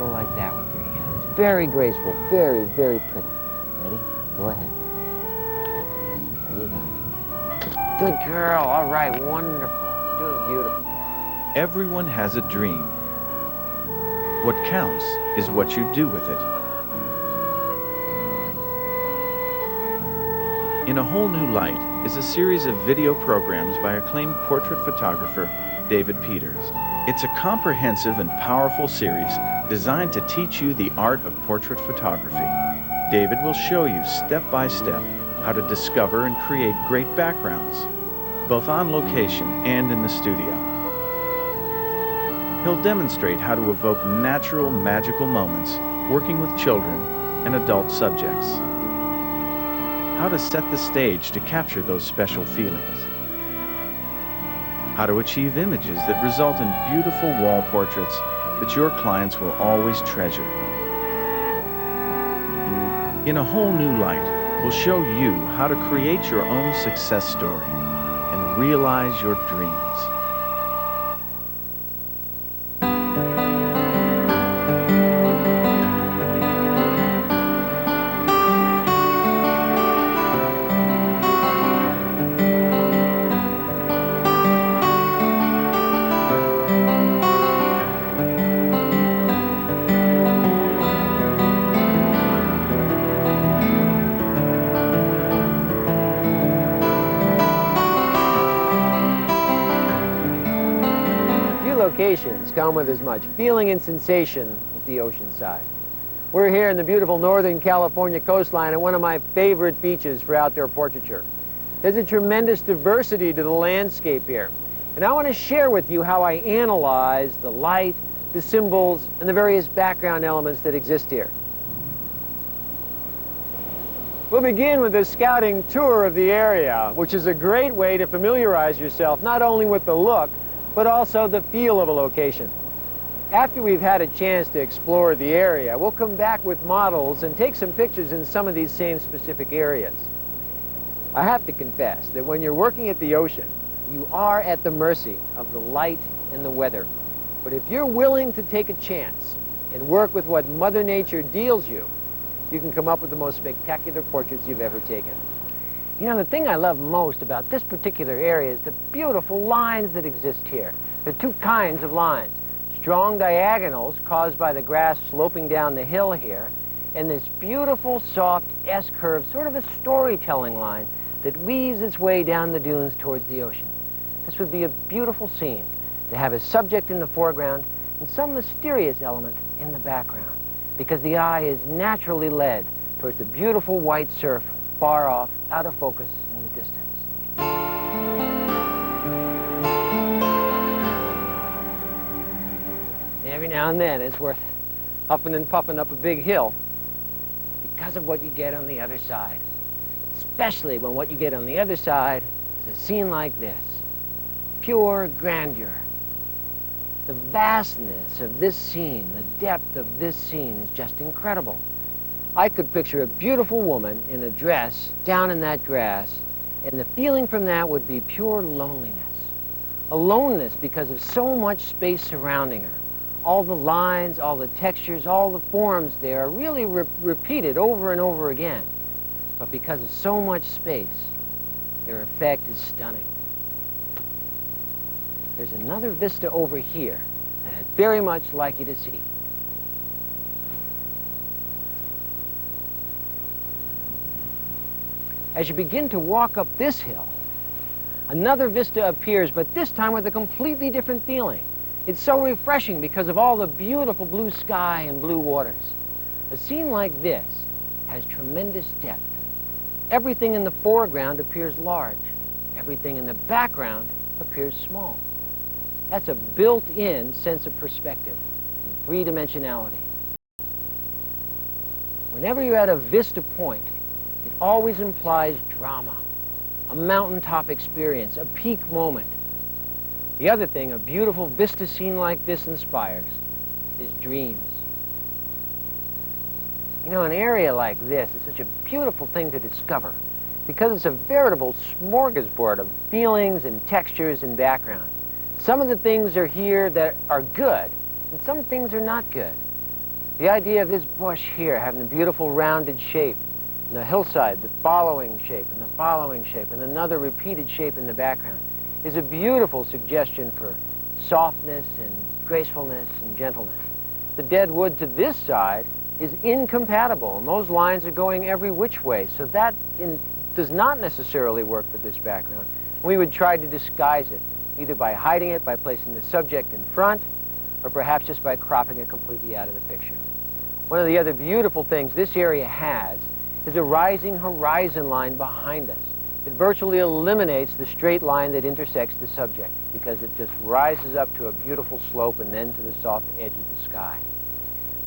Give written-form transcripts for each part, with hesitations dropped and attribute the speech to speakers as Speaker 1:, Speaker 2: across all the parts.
Speaker 1: go like that with your hands. Very graceful, very, very pretty. Ready? Go ahead. There you go. Good girl. All right, wonderful. You're doing beautiful.
Speaker 2: Everyone has a dream. What counts is what you do with it. In A Hole Gnu Light is a series of video programs by acclaimed portrait photographer David Peters. It's a comprehensive and powerful series designed to teach you the art of portrait photography. David will show you step by step how to discover and create great backgrounds, both on location and in the studio. He'll demonstrate how to evoke natural, magical moments working with children and adult subjects. How to set the stage to capture those special feelings. How to achieve images that result in beautiful wall portraits that your clients will always treasure. In A Hole Gnu Light, we'll show you how to create your own success story and realize your dreams.
Speaker 1: Locations come with as much feeling and sensation as the ocean side. We're here in the beautiful Northern California coastline at one of my favorite beaches for outdoor portraiture. There's a tremendous diversity to the landscape here, and I want to share with you how I analyze the light, the symbols, and the various background elements that exist here. We'll begin with a scouting tour of the area, which is a great way to familiarize yourself not only with the look, but also the feel of a location. After we've had a chance to explore the area, we'll come back with models and take some pictures in some of these same specific areas. I have to confess that when you're working at the ocean, you are at the mercy of the light and the weather. But if you're willing to take a chance and work with what Mother Nature deals you, you can come up with the most spectacular portraits you've ever taken. You know, the thing I love most about this particular area is the beautiful lines that exist here. There are two kinds of lines. Strong diagonals caused by the grass sloping down the hill here, and this beautiful, soft S-curve, sort of a storytelling line that weaves its way down the dunes towards the ocean. This would be a beautiful scene to have a subject in the foreground and some mysterious element in the background, because the eye is naturally led towards the beautiful white surf far off, out of focus in the distance. Every now and then it's worth huffing and puffing up a big hill because of what you get on the other side. Especially when what you get on the other side is a scene like this. Pure grandeur. The vastness of this scene, the depth of this scene is just incredible. I could picture a beautiful woman in a dress down in that grass, and the feeling from that would be pure loneliness. Aloneness because of so much space surrounding her. All the lines, all the textures, all the forms there are really repeated over and over again. But because of so much space, their effect is stunning. There's another vista over here that I'd very much like you to see. As you begin to walk up this hill, another vista appears, but this time with a completely different feeling. It's so refreshing because of all the beautiful blue sky and blue waters. A scene like this has tremendous depth. Everything in the foreground appears large. Everything in the background appears small. That's a built-in sense of perspective and three-dimensionality. Whenever you're at a vista point, it always implies drama, a mountaintop experience, a peak moment. The other thing a beautiful vista scene like this inspires is dreams. You know, an area like this is such a beautiful thing to discover because it's a veritable smorgasbord of feelings and textures and backgrounds. Some of the things are here that are good, and some things are not good. The idea of this bush here having a beautiful rounded shape, and the hillside, the following shape, and the following shape, and another repeated shape in the background, is a beautiful suggestion for softness and gracefulness and gentleness. The dead wood to this side is incompatible, and those lines are going every which way, so that does not necessarily work for this background. We would try to disguise it, either by hiding it, by placing the subject in front, or perhaps just by cropping it completely out of the picture. One of the other beautiful things this area has is a rising horizon line behind us. It virtually eliminates the straight line that intersects the subject because it just rises up to a beautiful slope and then to the soft edge of the sky.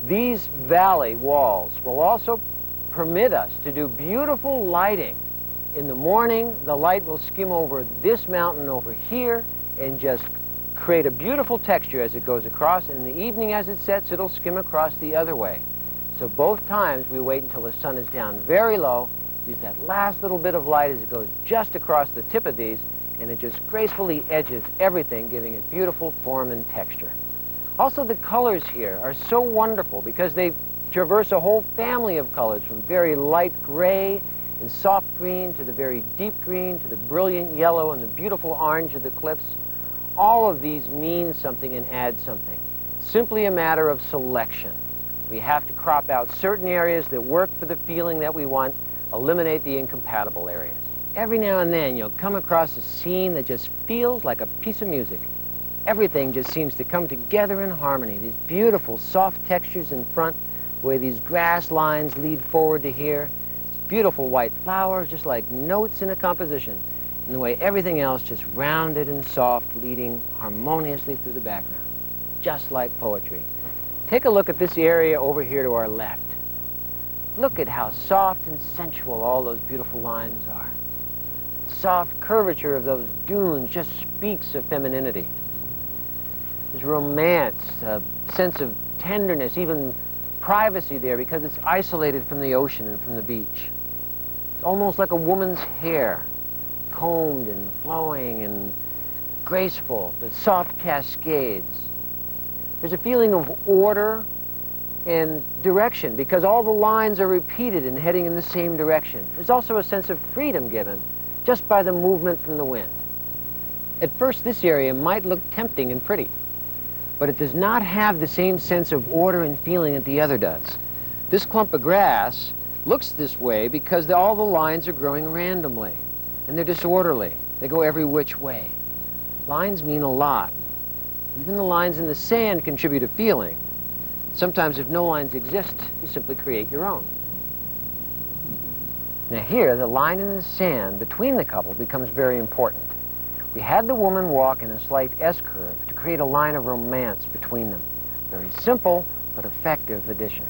Speaker 1: These valley walls will also permit us to do beautiful lighting. In the morning, the light will skim over this mountain over here and just create a beautiful texture as it goes across, and in the evening as it sets, it'll skim across the other way. So both times we wait until the sun is down very low, use that last little bit of light as it goes just across the tip of these, and it just gracefully edges everything, giving it beautiful form and texture. Also, the colors here are so wonderful because they traverse a whole family of colors, from very light gray and soft green to the very deep green to the brilliant yellow and the beautiful orange of the cliffs. All of these mean something and add something. Simply a matter of selection. We have to crop out certain areas that work for the feeling that we want, eliminate the incompatible areas. Every now and then you'll come across a scene that just feels like a piece of music. Everything just seems to come together in harmony. These beautiful soft textures in front, where these grass lines lead forward to here. These beautiful white flowers, just like notes in a composition. And the way everything else just rounded and soft, leading harmoniously through the background, just like poetry. Take a look at this area over here to our left. Look at how soft and sensual all those beautiful lines are. Soft curvature of those dunes just speaks of femininity. There's romance, a sense of tenderness, even privacy there because it's isolated from the ocean and from the beach. It's almost like a woman's hair, combed and flowing and graceful, the soft cascades. There's a feeling of order and direction because all the lines are repeated and heading in the same direction. There's also a sense of freedom given just by the movement from the wind. At first, this area might look tempting and pretty, but it does not have the same sense of order and feeling that the other does. This clump of grass looks this way because all the lines are growing randomly, and they're disorderly. They go every which way. Lines mean a lot. Even the lines in the sand contribute a feeling. Sometimes if no lines exist, you simply create your own. Now here, the line in the sand between the couple becomes very important. We had the woman walk in a slight S-curve to create a line of romance between them. Very simple, but effective addition.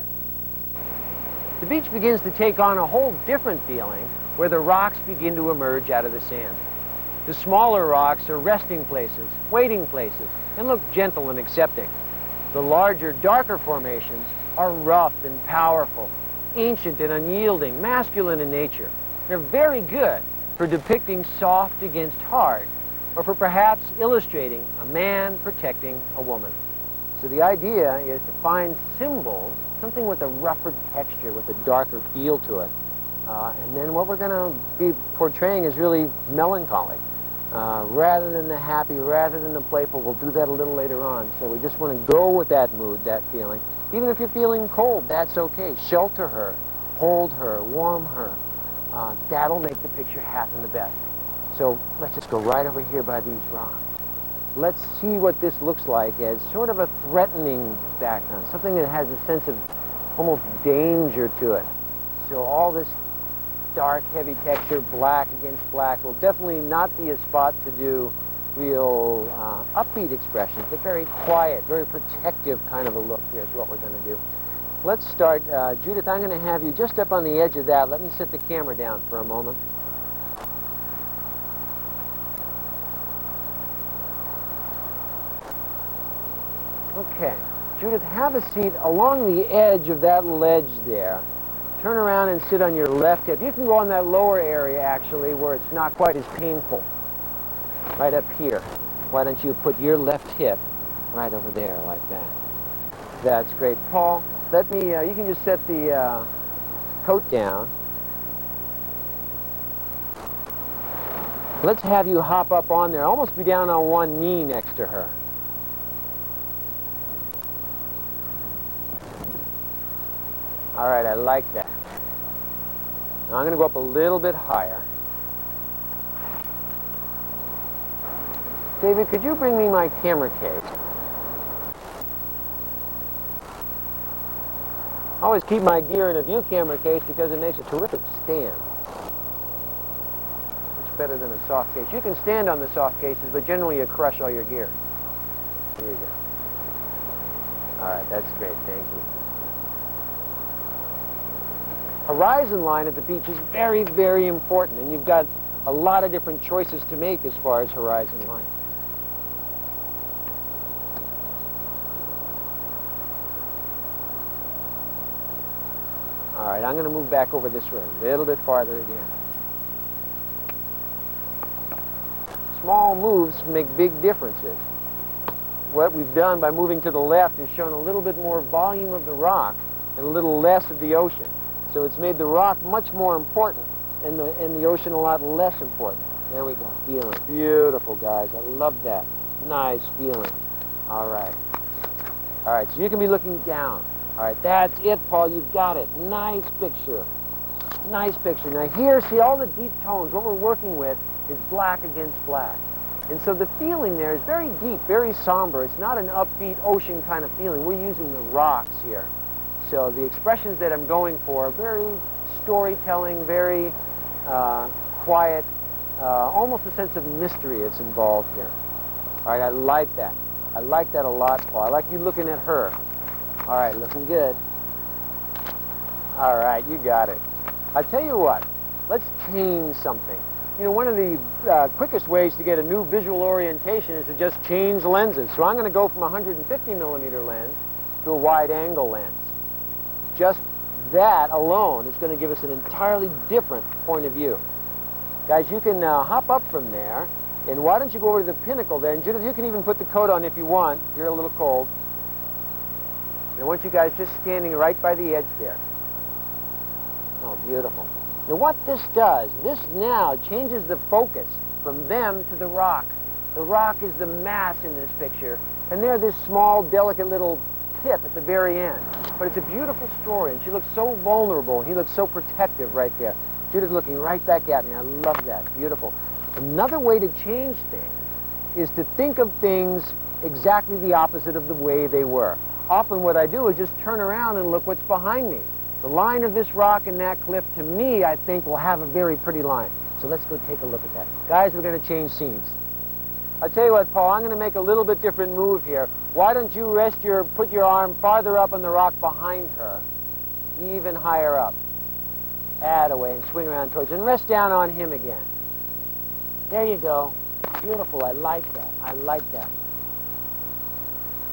Speaker 1: The beach begins to take on a whole different feeling where the rocks begin to emerge out of the sand. The smaller rocks are resting places, waiting places, and look gentle and accepting. The larger, darker formations are rough and powerful, ancient and unyielding, masculine in nature. They're very good for depicting soft against hard, or for perhaps illustrating a man protecting a woman. So the idea is to find symbols, something with a rougher texture, with a darker feel to it. And then what we're going to be portraying is really melancholy. Rather than the happy, rather than the playful. We'll do that a little later on. So we just want to go with that mood, that feeling. Even if you're feeling cold, that's okay. Shelter her, hold her, warm her. That'll make the picture happen the best. So let's just go right over here by these rocks. Let's see what this looks like as sort of a threatening background, something that has a sense of almost danger to it. So all this dark, heavy texture, black against black, will definitely not be a spot to do real upbeat expressions, but very quiet, very protective kind of a look. Here's what we're going to do. Let's start. Judith, I'm going to have you just up on the edge of that. Let me set the camera down for a moment. Okay. Judith, have a seat along the edge of that ledge there. Turn around and sit on your left hip. You can go on that lower area, actually, where it's not quite as painful. Right up here. Why don't you put your left hip right over there like that? That's great. Paul, Let me, you can just set the coat down. Let's have you hop up on there. Almost be down on one knee next to her. All right, I like that. Now I'm going to go up a little bit higher. David, could you bring me my camera case? I always keep my gear in a view camera case because it makes a terrific stand. Much better than a soft case. You can stand on the soft cases, but generally you crush all your gear. Here you go. All right, that's great. Thank you. Horizon line at the beach is very, very important, and you've got a lot of different choices to make as far as horizon line. All right, I'm going to move back over this way a little bit farther again. Small moves make big differences. What we've done by moving to the left is shown a little bit more volume of the rock and a little less of the ocean. So it's made the rock much more important and the ocean a lot less important. There we go. Feeling. Beautiful, guys. I love that. Nice feeling. All right. All right, so you can be looking down. All right, that's it, Paul. You've got it. Nice picture. Nice picture. Now here, see all the deep tones. What we're working with is black against black. And so the feeling there is very deep, very somber. It's not an upbeat ocean kind of feeling. We're using the rocks here. So the expressions that I'm going for are very storytelling, very quiet, almost a sense of mystery that's involved here. All right, I like that. I like that a lot, Paul. I like you looking at her. All right, looking good. All right, you got it. I tell you what, let's change something. You know, one of the quickest ways to get a new visual orientation is to just change lenses. So I'm going to go from a 150 millimeter lens to a wide angle lens. Just that alone is going to give us an entirely different point of view. Guys, you can hop up from there, and why don't you go over to the pinnacle there, and Judith, you can even put the coat on if you want. You're a little cold. And I want you guys just standing right by the edge there. Oh, beautiful. Now what this does, this now changes the focus from them to the rock. The rock is the mass in this picture, and they're this small, delicate little tip at the very end. But it's a beautiful story, and she looks so vulnerable, and he looks so protective right there. Judith looking right back at me. I love that. Beautiful. Another way to change things is to think of things exactly the opposite of the way they were. Often what I do is just turn around and look what's behind me. The line of this rock and that cliff, to me, I think will have a very pretty line. So let's go take a look at that. Guys, we're going to change scenes. I'll tell you what, Paul, I'm going to make a little bit different move here. Why don't you put your arm farther up on the rock behind her, even higher up. Add away and swing around towards her, and rest down on him again. There you go. Beautiful. I like that. I like that.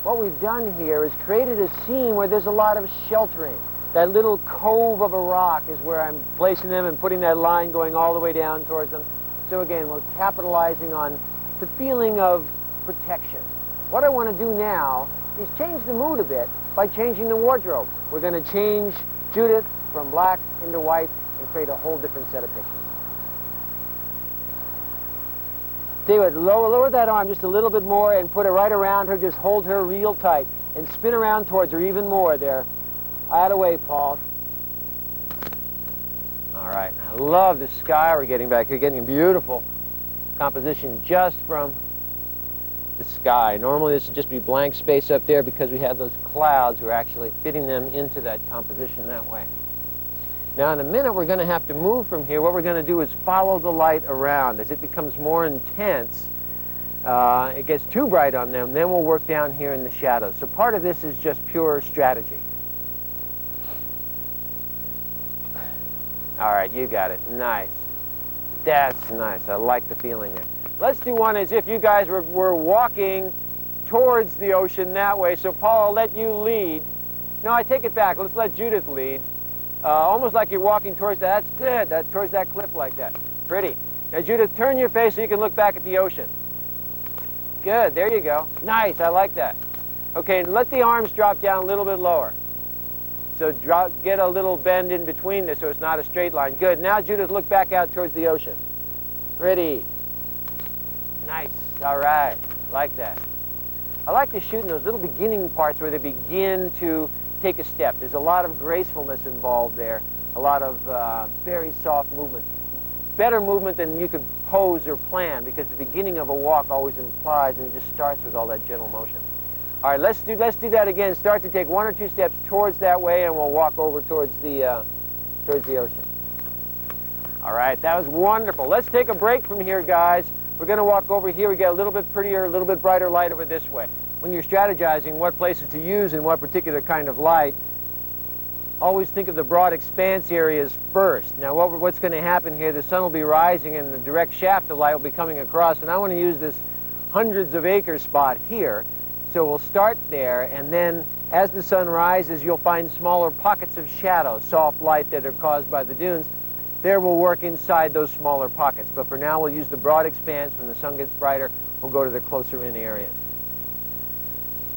Speaker 1: What we've done here is created a scene where there's a lot of sheltering. That little cove of a rock is where I'm placing them and putting that line going all the way down towards them. So again, we're capitalizing on the feeling of protection. What I want to do now is change the mood a bit by changing the wardrobe. We're going to change Judith from black into white and create a whole different set of pictures. Tell you what, lower that arm just a little bit more and put it right around her. Just hold her real tight and spin around towards her even more there. Out of way, Paul. All right, I love the sky we're getting back here, getting a beautiful composition just from the sky. Normally this would just be blank space up there because we have those clouds. We're actually fitting them into that composition that way. Now in a minute we're going to have to move from here. What we're going to do is follow the light around. As it becomes more intense, it gets too bright on them, then we'll work down here in the shadows. So part of this is just pure strategy. All right, you got it. Nice. That's nice. I like the feeling there. Let's do one as if you guys were walking towards the ocean that way. So Paul, I'll let you lead. No, I take it back. Let's let Judith lead. Almost like you're walking towards that. That's good. Towards that cliff like that. Pretty. Now Judith, turn your face so you can look back at the ocean. Good. There you go. Nice. I like that. Okay, let the arms drop down a little bit lower. So get a little bend in between this so it's not a straight line. Good. Now, Judith, look back out towards the ocean. Pretty. Nice. All right. I like that. I like to shoot in those little beginning parts where they begin to take a step. There's a lot of gracefulness involved there, a lot of very soft movement. Better movement than you could pose or plan, because the beginning of a walk always implies, and it just starts with all that gentle motion. All right, let's do that again. Start to take 1 or 2 steps towards that way, and we'll walk over towards the ocean. All right, that was wonderful. Let's take a break from here, guys. We're going to walk over here. We get a little bit prettier, a little bit brighter light over this way. When you're strategizing what places to use and what particular kind of light, always think of the broad expanse areas first. Now, what's going to happen here, the sun will be rising and the direct shaft of light will be coming across, and I want to use this hundreds of acre spot here. So we'll start there, and then as the sun rises, you'll find smaller pockets of shadow, soft light that are caused by the dunes. There we'll work inside those smaller pockets. But for now, we'll use the broad expanse. When the sun gets brighter, we'll go to the closer in areas.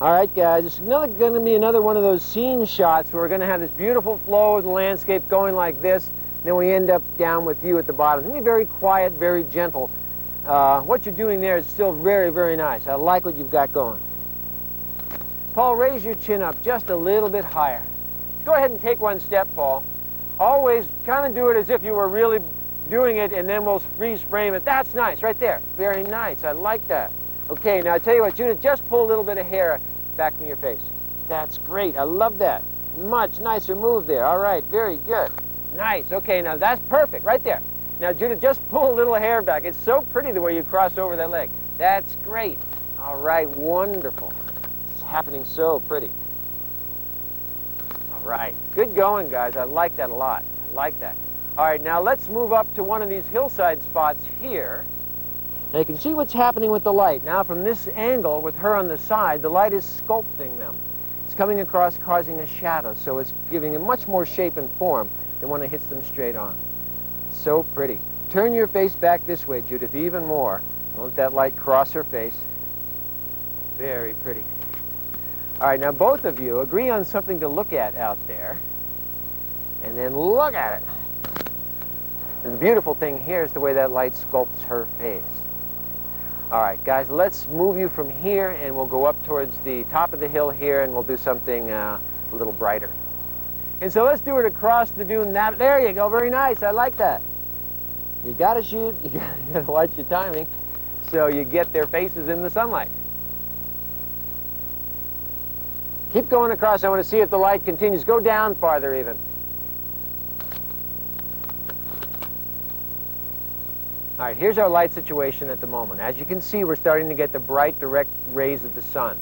Speaker 1: All right, guys, it's going to be another one of those scene shots where we're going to have this beautiful flow of the landscape going like this, and then we end up down with you at the bottom. It's going to be very quiet, very gentle. What you're doing there is still very, very nice. I like what you've got going. Paul, raise your chin up just a little bit higher. Go ahead and take 1 step, Paul. Always kind of do it as if you were really doing it, and then we'll freeze frame it. That's nice, right there. Very nice. I like that. Okay, now I tell you what, Judith, just pull a little bit of hair back from your face. That's great. I love that. Much nicer move there. All right, very good. Nice. Okay, now that's perfect, right there. Now, Judith, just pull a little hair back. It's so pretty the way you cross over that leg. That's great. All right, wonderful. It's happening so pretty. All right, good going, guys. I like that a lot. I like that. All right, now let's move up to one of these hillside spots here. Now you can see what's happening with the light. Now from this angle, with her on the side, the light is sculpting them. It's coming across, causing a shadow, so it's giving it much more shape and form than when it hits them straight on. So pretty. Turn your face back this way, Judith, even more. And let that light cross her face. Very pretty. All right, now both of you agree on something to look at out there, and then look at it. And the beautiful thing here is the way that light sculpts her face. All right, guys, let's move you from here, and we'll go up towards the top of the hill here, and we'll do something a little brighter. And so let's do it across the dune. There you go, very nice. I like that. You got to shoot. You got to watch your timing so you get their faces in the sunlight. Keep going across. I want to see if the light continues. Go down farther even. All right, here's our light situation at the moment. As you can see, we're starting to get the bright, direct rays of the sun.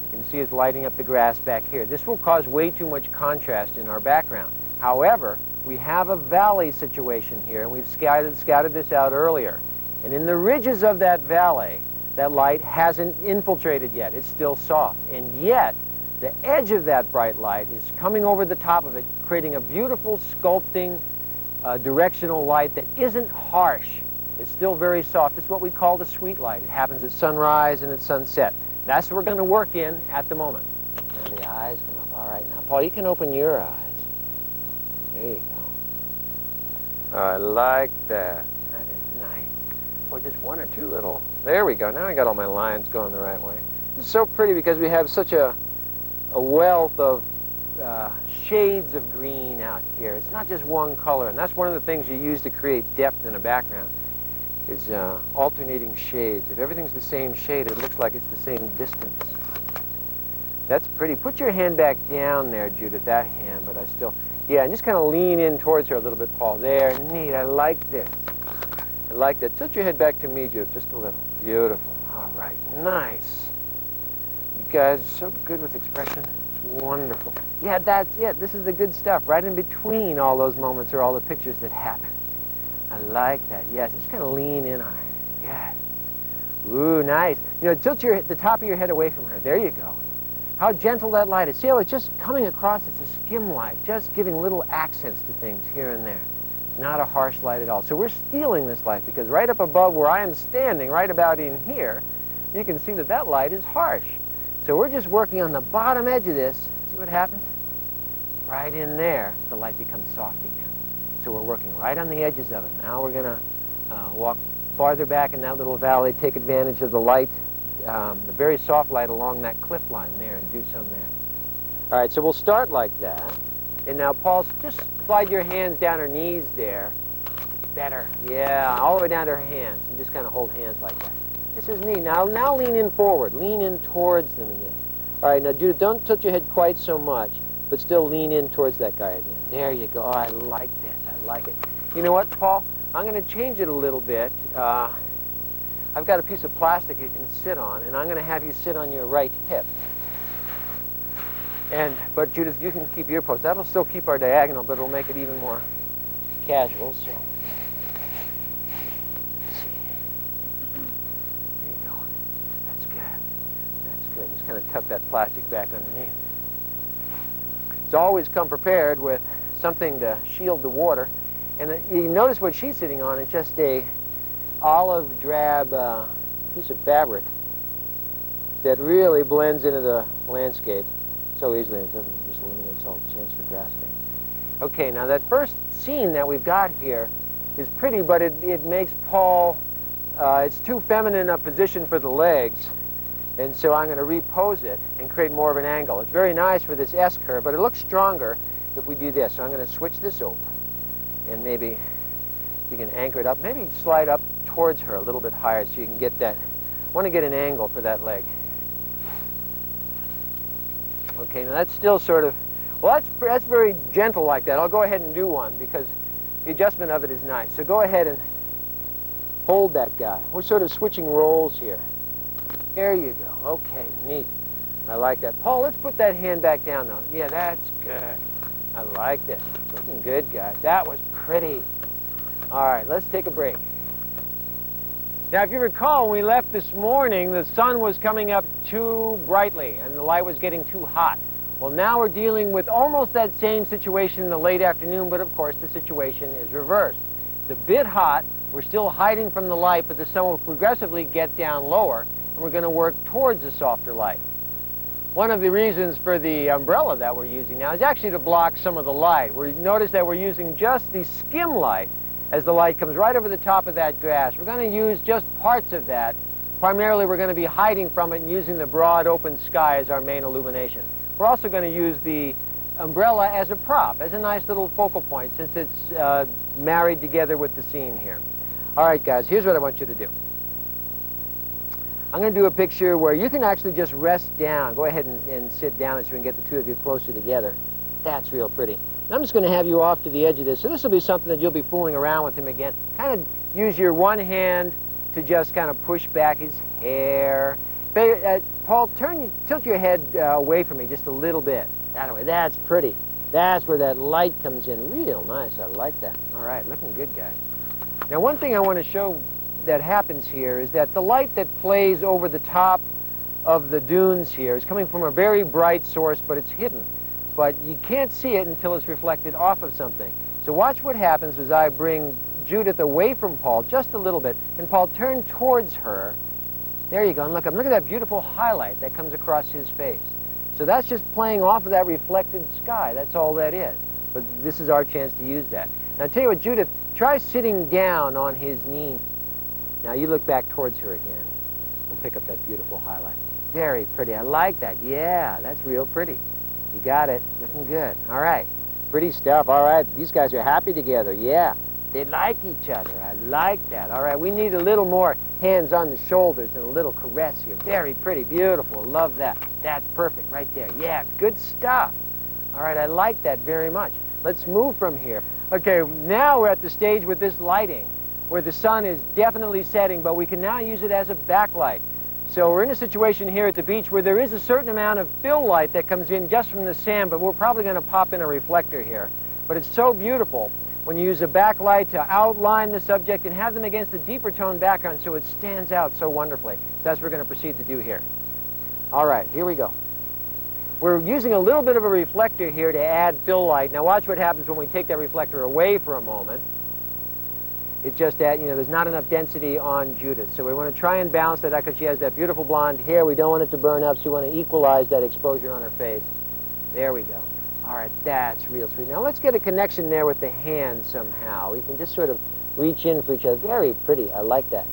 Speaker 1: You can see it's lighting up the grass back here. This will cause way too much contrast in our background. However, we have a valley situation here, and we've scouted this out earlier. And in the ridges of that valley, that light hasn't infiltrated yet. It's still soft. And yet, the edge of that bright light is coming over the top of it, creating a beautiful sculpting directional light that isn't harsh. It's still very soft. It's what we call the sweet light. It happens at sunrise and at sunset. That's what we're going to work in at the moment. Now the eyes come up. All right, now, Paul, you can open your eyes. There you go. I like that. That is nice. Boy, just 1 or 2 little... There we go. Now I got all my lines going the right way. It's so pretty because we have such a wealth of shades of green out here. It's not just one color, and that's one of the things you use to create depth in a background, is alternating shades. If everything's the same shade, it looks like it's the same distance. That's pretty. Put your hand back down there, Judith, that hand, but I still... Yeah, and just kind of lean in towards her a little bit, Paul. There, neat. I like this. I like that. Tilt your head back to me, Judith, just a little. Beautiful. All right, nice. You guys are so good with expression. It's wonderful. Yeah, that's it. This is the good stuff. Right in between all those moments are all the pictures that happen. I like that. Yes, just kind of lean in on her. Yeah. Ooh, nice. You know, tilt the top of your head away from her. There you go. How gentle that light is. See how it's just coming across as a skim light, just giving little accents to things here and there. Not a harsh light at all. So we're stealing this light because right up above where I am standing, right about in here, you can see that that light is harsh. So we're just working on the bottom edge of this. See what happens? right in there, the light becomes soft again. So we're working right on the edges of it. Now we're going to walk farther back in that little valley, take advantage of the light, the very soft light along that cliff line there, and do some there. All right, so we'll start like that. And now, Paul, just slide your hands down her knees there. Better. Yeah, all the way down to her hands, and just kind of hold hands like that. This is neat. Now lean in forward. Lean in towards them again. All right, now, Judith, don't tilt your head quite so much, but still lean in towards that guy again. There you go. Oh, I like this. I like it. You know what, Paul? I'm going to change it a little bit. I've got a piece of plastic you can sit on, and I'm going to have you sit on your right hip. But Judith, you can keep your post. That'll still keep our diagonal, but it'll make it even more casual. So, let's see. There you go. That's good. That's good. Just kind of tuck that plastic back underneath. It's always come prepared with something to shield the water. And you notice what she's sitting on is just a olive drab piece of fabric that really blends into the landscape so easily. It doesn't just eliminates all the chance for grass stain. Okay, now that first scene that we've got here is pretty, but it makes Paul, it's too feminine a position for the legs. And so I'm going to repose it and create more of an angle. It's very nice for this S curve, but it looks stronger if we do this. So I'm going to switch this over. And maybe you can anchor it up. Maybe slide up towards her a little bit higher so you can get that. I want to get an angle for that leg. Okay, now that's still sort of, well, that's very gentle like that. I'll go ahead and do one because the adjustment of it is nice. So go ahead and hold that guy. We're sort of switching roles here. There you go. Okay, neat. I like that. Paul, let's put that hand back down now. Yeah, that's good. I like this. Looking good, guys. That was pretty. All right, let's take a break. Now, if you recall, when we left this morning, the sun was coming up too brightly and the light was getting too hot. Well, now we're dealing with almost that same situation in the late afternoon, but of course the situation is reversed. It's a bit hot. We're still hiding from the light, but the sun will progressively get down lower, and we're going to work towards a softer light. One of the reasons for the umbrella that we're using now is actually to block some of the light. Notice that we're using just the skim light as the light comes right over the top of that grass. We're going to use just parts of that. Primarily, we're going to be hiding from it and using the broad open sky as our main illumination. We're also going to use the umbrella as a prop, as a nice little focal point, since it's married together with the scene here. All right, guys, here's what I want you to do. I'm going to do a picture where you can actually just rest down. Go ahead and sit down so we can get the two of you closer together. That's real pretty. And I'm just going to have you off to the edge of this. So this will be something that you'll be fooling around with him again. Kind of use your one hand to just kind of push back his hair. Paul, tilt your head away from me just a little bit. That way. That's pretty. That's where that light comes in. Real nice. I like that. All right, looking good, guys. Now, one thing I want to show that happens here is that the light that plays over the top of the dunes here is coming from a very bright source, but it's hidden. But you can't see it until it's reflected off of something. So watch what happens as I bring Judith away from Paul just a little bit, and Paul turn towards her. There you go, and look at that beautiful highlight that comes across his face. So that's just playing off of that reflected sky. That's all that is. But this is our chance to use that. Now, I'll tell you what, Judith, try sitting down on his knee. Now you look back towards her again. We'll pick up that beautiful highlight. Very pretty. I like that. Yeah, that's real pretty. You got it. Looking good. All right. Pretty stuff. All right. These guys are happy together. Yeah. They like each other. I like that. All right. We need a little more hands on the shoulders and a little caress here. Very pretty. Beautiful. Love that. That's perfect right there. Yeah. Good stuff. All right. I like that very much. Let's move from here. Okay. Now we're at the stage with this lighting where the sun is definitely setting, but we can now use it as a backlight. So we're in a situation here at the beach where there is a certain amount of fill light that comes in just from the sand, but we're probably going to pop in a reflector here. But it's so beautiful when you use a backlight to outline the subject and have them against a deeper tone background so it stands out so wonderfully. So that's what we're going to proceed to do here. All right, here we go. We're using a little bit of a reflector here to add fill light. Now watch what happens when we take that reflector away for a moment. It just that, there's not enough density on Judith. So we want to try and balance that out because she has that beautiful blonde hair. We don't want it to burn up, so we want to equalize that exposure on her face. There we go. All right, that's real sweet. Now let's get a connection there with the hand somehow. We can just sort of reach in for each other. Very pretty. I like that.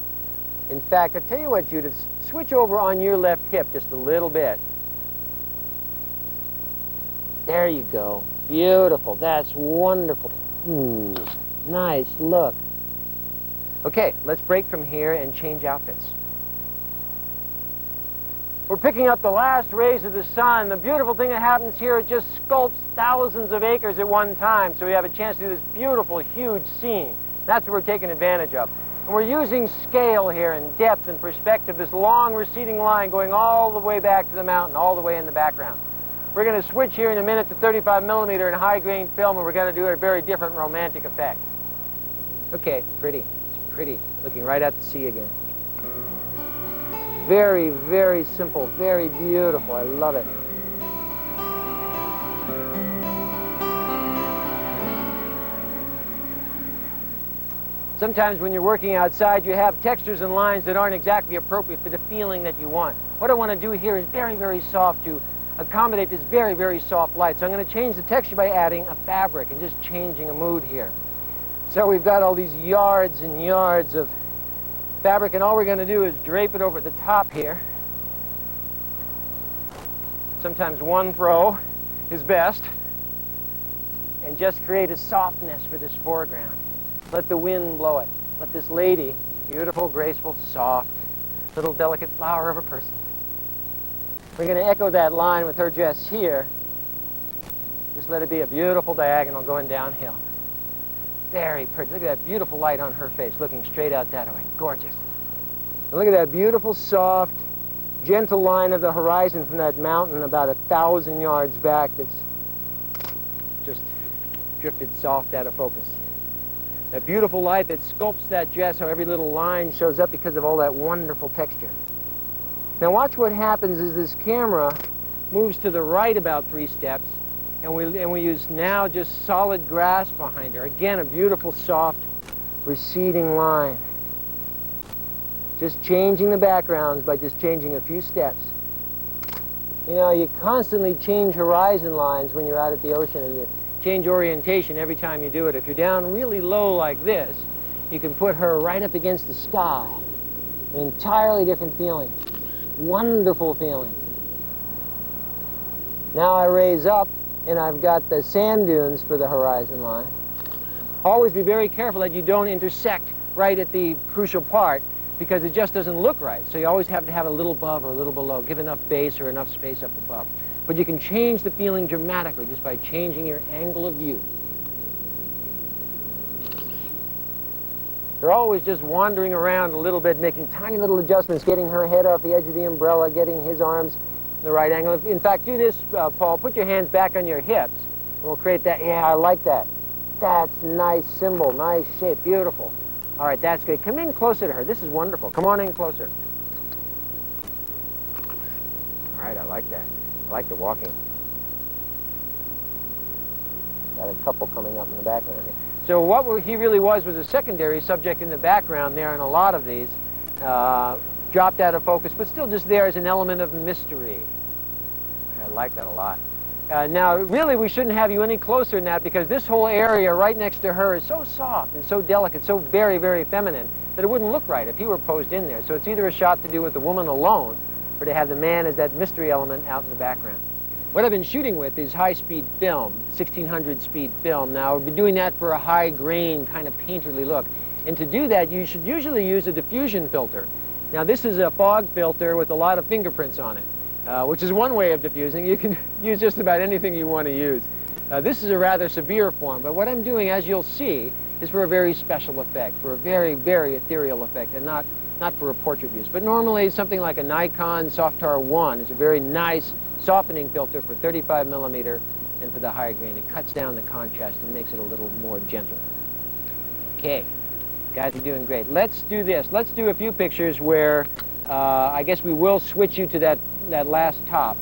Speaker 1: In fact, I'll tell you what, Judith, switch over on your left hip just a little bit. There you go. Beautiful. That's wonderful. Ooh, nice look. Okay, let's break from here and change outfits. We're picking up the last rays of the sun. The beautiful thing that happens here, it just sculpts thousands of acres at one time, so we have a chance to do this beautiful, huge scene. That's what we're taking advantage of. And we're using scale here and depth and perspective, this long receding line going all the way back to the mountain, all the way in the background. We're going to switch here in a minute to 35 millimeter in high grain film, and we're going to do a very different romantic effect. Okay, pretty. It's pretty. Looking right at the sea again. Very, very simple, very beautiful. I love it. Sometimes when you're working outside, you have textures and lines that aren't exactly appropriate for the feeling that you want. What I want to do here is very, very soft to accommodate this very, very soft light. So I'm going to change the texture by adding a fabric and just changing a mood here. So we've got all these yards and yards of fabric, and all we're going to do is drape it over the top here. Sometimes one throw is best, and just create a softness for this foreground. Let the wind blow it. Let this lady, beautiful, graceful, soft, little delicate flower of a person. We're going to echo that line with her dress here. Just let it be a beautiful diagonal going downhill. Very pretty. Look at that beautiful light on her face, looking straight out that way. Gorgeous. And look at that beautiful, soft, gentle line of the horizon from that mountain about 1,000 yards back that's just drifted soft out of focus. That beautiful light that sculpts that dress, how every little line shows up because of all that wonderful texture. Now watch what happens as this camera moves to the right about 3 steps, and we use now just solid grass behind her. Again, a beautiful, soft, receding line. Just changing the backgrounds by just changing a few steps. You know, you constantly change horizon lines when you're out at the ocean, and you change orientation every time you do it. If you're down really low like this, you can put her right up against the sky. An entirely different feeling. Wonderful feeling. Now I raise up, and I've got the sand dunes for the horizon line. Always be very careful that you don't intersect right at the crucial part, because it just doesn't look right. So you always have to have a little above or a little below. Give enough base or enough space up above. But you can change the feeling dramatically just by changing your angle of view. They're always just wandering around a little bit, making tiny little adjustments, getting her head off the edge of the umbrella, getting his arms in the right angle. In fact, do this, Paul. Put your hands back on your hips, and we'll create that. Yeah, I like that. That's nice symbol, nice shape, beautiful. All right, that's good. Come in closer to her. This is wonderful. Come on in closer. All right, I like that. I like the walking. Got a couple coming up in the background here. So what he really was a secondary subject in the background there in a lot of these. Dropped out of focus, but still just there as an element of mystery. I like that a lot. Now, really, we shouldn't have you any closer than that, because this whole area right next to her is so soft and so delicate, so very, very feminine, that it wouldn't look right if he were posed in there. So it's either a shot to do with the woman alone, or to have the man as that mystery element out in the background. What I've been shooting with is high-speed film, 1600 speed film. Now, we've been doing that for a high-grain, kind of painterly look. And to do that, you should usually use a diffusion filter. Now, this is a fog filter with a lot of fingerprints on it. Which is one way of diffusing. You can use just about anything you want to use. This is a rather severe form, but what I'm doing, as you'll see, is for a very special effect, for a very, very ethereal effect, and not for a portrait use. But normally, something like a Nikon Softar 1 is a very nice softening filter for 35 millimeter and for the high grain. It cuts down the contrast and makes it a little more gentle. Okay, guys are doing great. Let's do this. Let's do a few pictures where I guess we will switch you to that last top.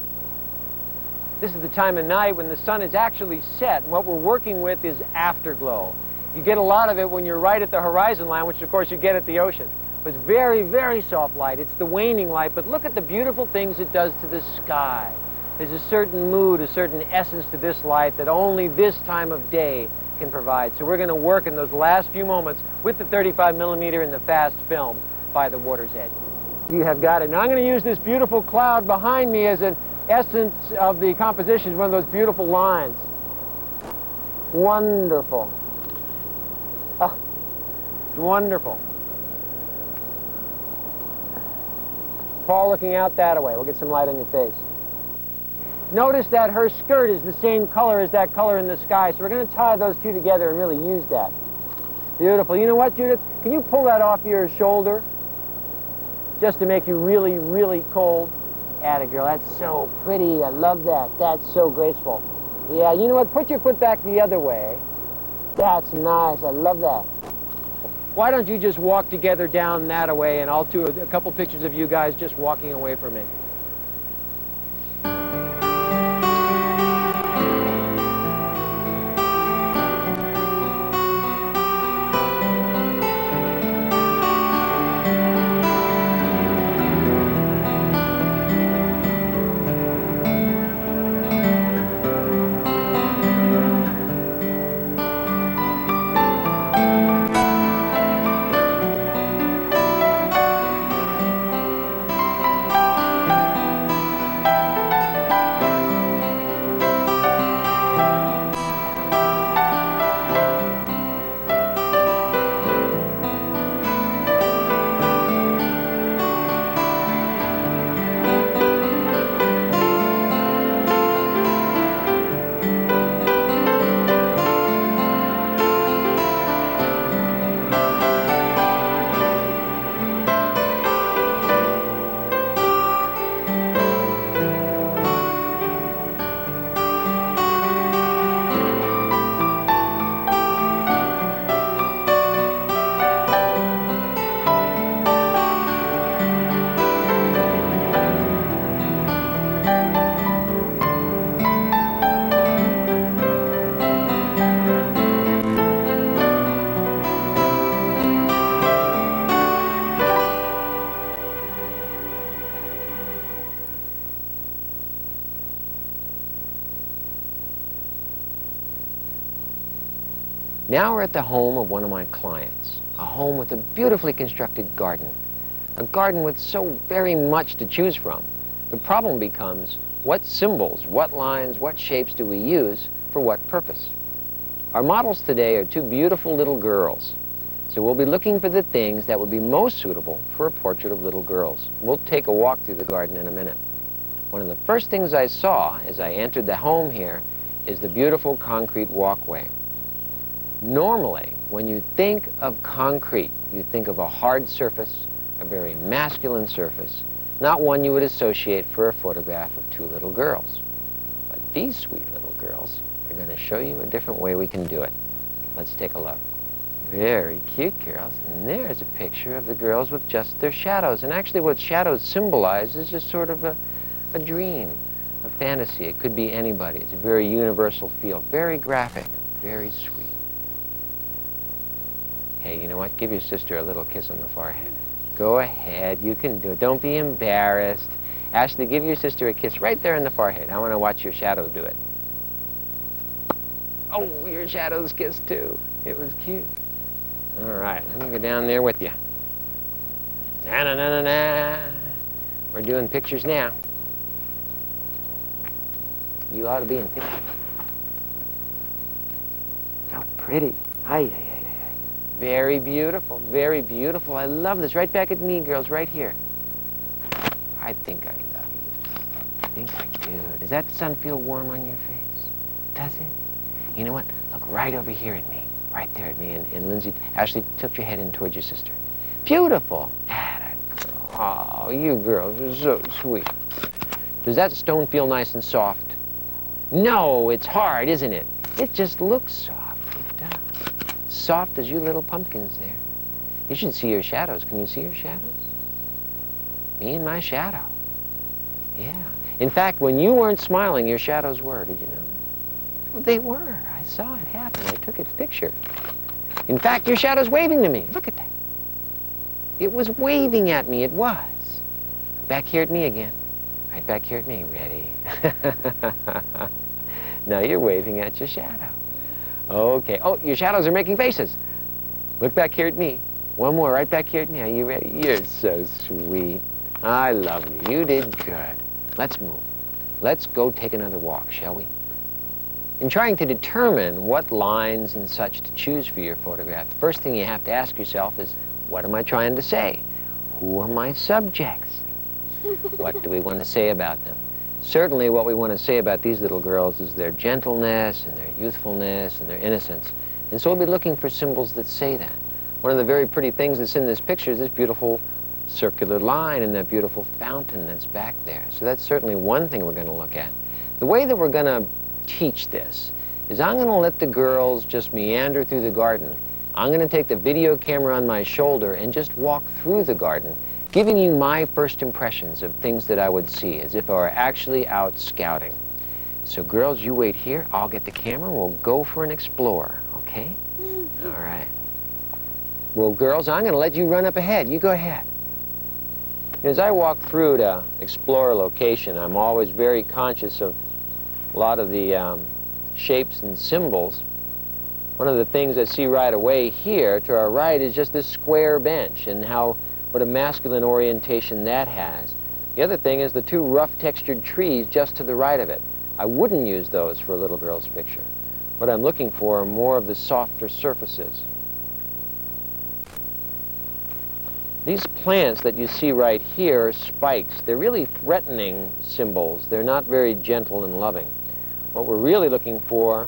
Speaker 1: This is the time of night when the sun is actually set, and what we're working with is afterglow. You get a lot of it when you're right at the horizon line, which of course you get at the ocean. But it's very, very soft light. It's the waning light, but look at the beautiful things it does to the sky. There's a certain mood, a certain essence to this light that only this time of day can provide. So we're going to work in those last few moments with the 35mm and the fast film by the water's edge. You have got it. Now I'm going to use this beautiful cloud behind me as an essence of the composition, one of those beautiful lines. Wonderful. Ah, it's wonderful. Paul looking out that way. We'll get some light on your face. Notice that her skirt is the same color as that color in the sky, so we're going to tie those two together and really use that. Beautiful. You know what, Judith? Can you pull that off your shoulder just to make you really, really cold? Atta girl, that's so pretty. I love that. That's so graceful. Yeah, you know what? Put your foot back the other way. That's nice. I love that. Why don't you just walk together down that way, and I'll do a couple pictures of you guys just walking away from me. Now we're at the home of one of my clients, a home with a beautifully constructed garden, a garden with so very much to choose from. The problem becomes, what symbols, what lines, what shapes do we use for what purpose? Our models today are two beautiful little girls, so we'll be looking for the things that would be most suitable for a portrait of little girls. We'll take a walk through the garden in a minute. One of the first things I saw as I entered the home here is the beautiful concrete walkway. Normally, when you think of concrete, you think of a hard surface, a very masculine surface, not one you would associate for a photograph of two little girls. But these sweet little girls are going to show you a different way we can do it. Let's take a look. Very cute girls. And there's a picture of the girls with just their shadows. And actually what shadows symbolize is just sort of a dream, a fantasy. It could be anybody. It's a very universal feel, very graphic, very sweet. Hey, you know what? Give your sister a little kiss on the forehead. Go ahead, you can do it. Don't be embarrassed. Ashley, give your sister a kiss right there in the forehead. I want to watch your shadow do it. Oh, your shadow's kissed too. It was cute. All right, let me go down there with you. Na-na-na-na-na. We're doing pictures now. You ought to be in pictures. How pretty. Ay, ay, ay. Very beautiful, very beautiful. I love this. Right back at me, girls, right here. I think I love you. I think I do. Does that sun feel warm on your face? Does it? You know what? Look right over here at me. Right there at me. And Lindsay, Ashley, tilt your head in towards your sister. Beautiful. Atta girl. Oh, you girls are so sweet. Does that stone feel nice and soft? No, it's hard, isn't it? It just looks soft. Soft as you little pumpkins there. You should see your shadows. Can you see your shadows? Me and my shadow. Yeah. In fact, when you weren't smiling, your shadows were. Did you know that? Well, they were. I saw it happen. I took its picture. In fact, your shadow's waving to me. Look at that. It was waving at me. It was. Back here at me again. Right back here at me. Ready? Now you're waving at your shadow. Okay. Oh, your shadows are making faces. Look back here at me. One more right back here at me. Are you ready? You're so sweet. I love you. You did good. Let's move. Let's go take another walk, shall we? In trying to determine what lines and such to choose for your photograph, the first thing you have to ask yourself is, what am I trying to say? Who are my subjects? What do we want to say about them? Certainly what we want to say about these little girls is their gentleness and their youthfulness and their innocence. And so we'll be looking for symbols that say that. One of the very pretty things that's in this picture is this beautiful circular line and that beautiful fountain that's back there. So that's certainly one thing we're going to look at. The way that we're going to teach this is I'm going to let the girls just meander through the garden. I'm going to take the video camera on my shoulder and just walk through the garden, giving you my first impressions of things that I would see, as if I were actually out scouting. So girls, you wait here. I'll get the camera. We'll go for an explore, okay? All right. Well, girls, I'm going to let you run up ahead. You go ahead. As I walk through to explore a location, I'm always very conscious of a lot of the shapes and symbols. One of the things I see right away here to our right is just this square bench and what a masculine orientation that has. The other thing is the two rough textured trees just to the right of it. I wouldn't use those for a little girl's picture. What I'm looking for are more of the softer surfaces. These plants that you see right here are spikes. They're really threatening symbols. They're not very gentle and loving. What we're really looking for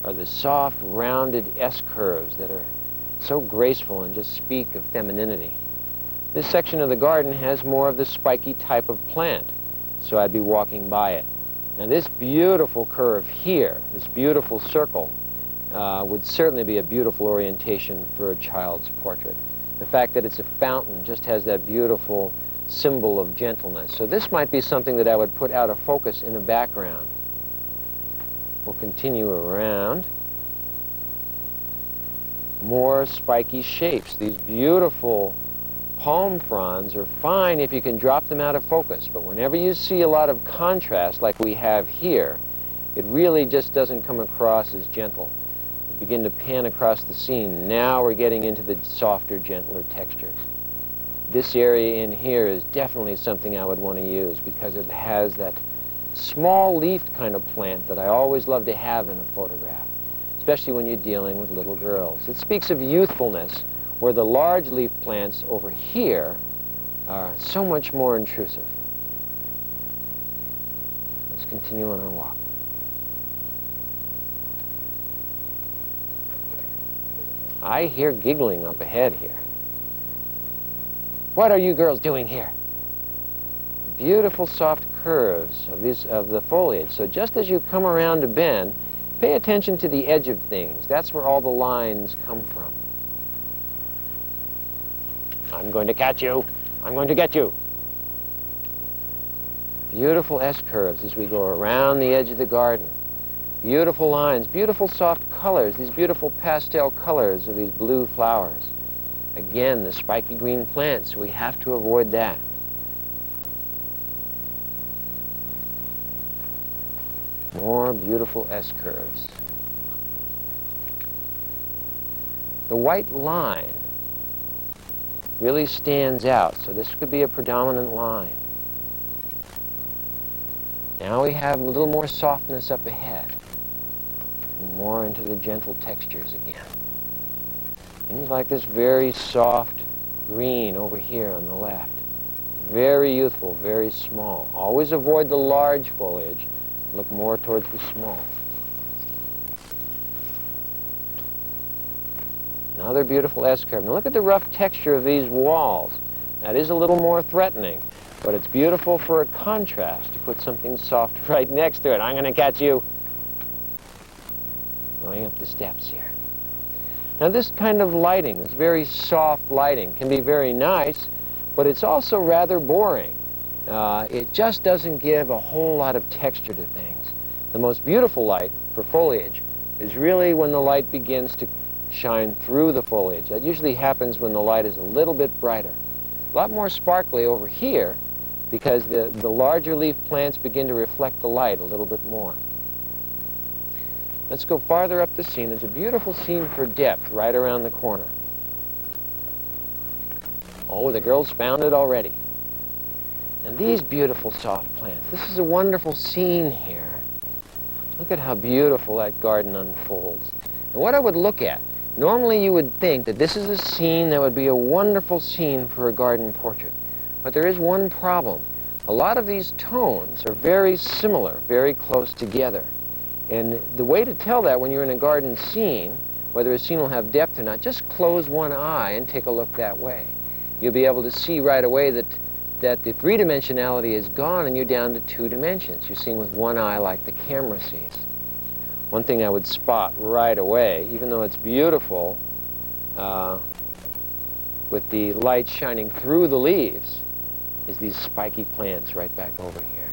Speaker 1: are the soft, rounded S-curves that are so graceful and just speak of femininity. This section of the garden has more of the spiky type of plant, so I'd be walking by it. Now this beautiful curve here, this beautiful circle, would certainly be a beautiful orientation for a child's portrait. The fact that it's a fountain just has that beautiful symbol of gentleness. So this might be something that I would put out of focus in a background. We'll continue around. More spiky shapes. These beautiful palm fronds are fine if you can drop them out of focus, but whenever you see a lot of contrast like we have here, it really just doesn't come across as gentle. Begin to pan across the scene. Now we're getting into the softer, gentler textures. This area in here is definitely something I would want to use because it has that small-leafed kind of plant that I always love to have in a photograph, especially when you're dealing with little girls. It speaks of youthfulness, where the large leaf plants over here are so much more intrusive. Let's continue on our walk. I hear giggling up ahead here. What are you girls doing here? Beautiful soft curves of the foliage. So just as you come around a bend, pay attention to the edge of things. That's where all the lines come from. I'm going to catch you. I'm going to get you. Beautiful S-curves as we go around the edge of the garden. Beautiful lines, beautiful soft colors, these beautiful pastel colors of these blue flowers. Again, the spiky green plants, we have to avoid that. More beautiful S-curves. The white line really stands out, so this could be a predominant line. Now we have a little more softness up ahead. More into the gentle textures again. Things like this very soft green over here on the left. Very youthful, very small. Always avoid the large foliage. Look more towards the small. Another beautiful S-curve. Now look at the rough texture of these walls. That is a little more threatening, but it's beautiful for a contrast to put something soft right next to it. I'm going to catch you. Going up the steps here. Now this kind of lighting, this very soft lighting, can be very nice, but it's also rather boring. It just doesn't give a whole lot of texture to things. The most beautiful light for foliage is really when the light begins to shine through the foliage. That usually happens when the light is a little bit brighter. A lot more sparkly over here because the larger leaf plants begin to reflect the light a little bit more. Let's go farther up the scene. There's a beautiful scene for depth right around the corner. Oh, the girls found it already. And these beautiful soft plants. This is a wonderful scene here. Look at how beautiful that garden unfolds. And what I would look at, normally you would think that this is a scene that would be a wonderful scene for a garden portrait. But there is one problem. A lot of these tones are very similar, very close together. And the way to tell that when you're in a garden scene, whether a scene will have depth or not, just close one eye and take a look that way. You'll be able to see right away that the three-dimensionality is gone and you're down to 2 dimensions. You're seeing with one eye like the camera sees. One thing I would spot right away, even though it's beautiful, with the light shining through the leaves, is these spiky plants right back over here.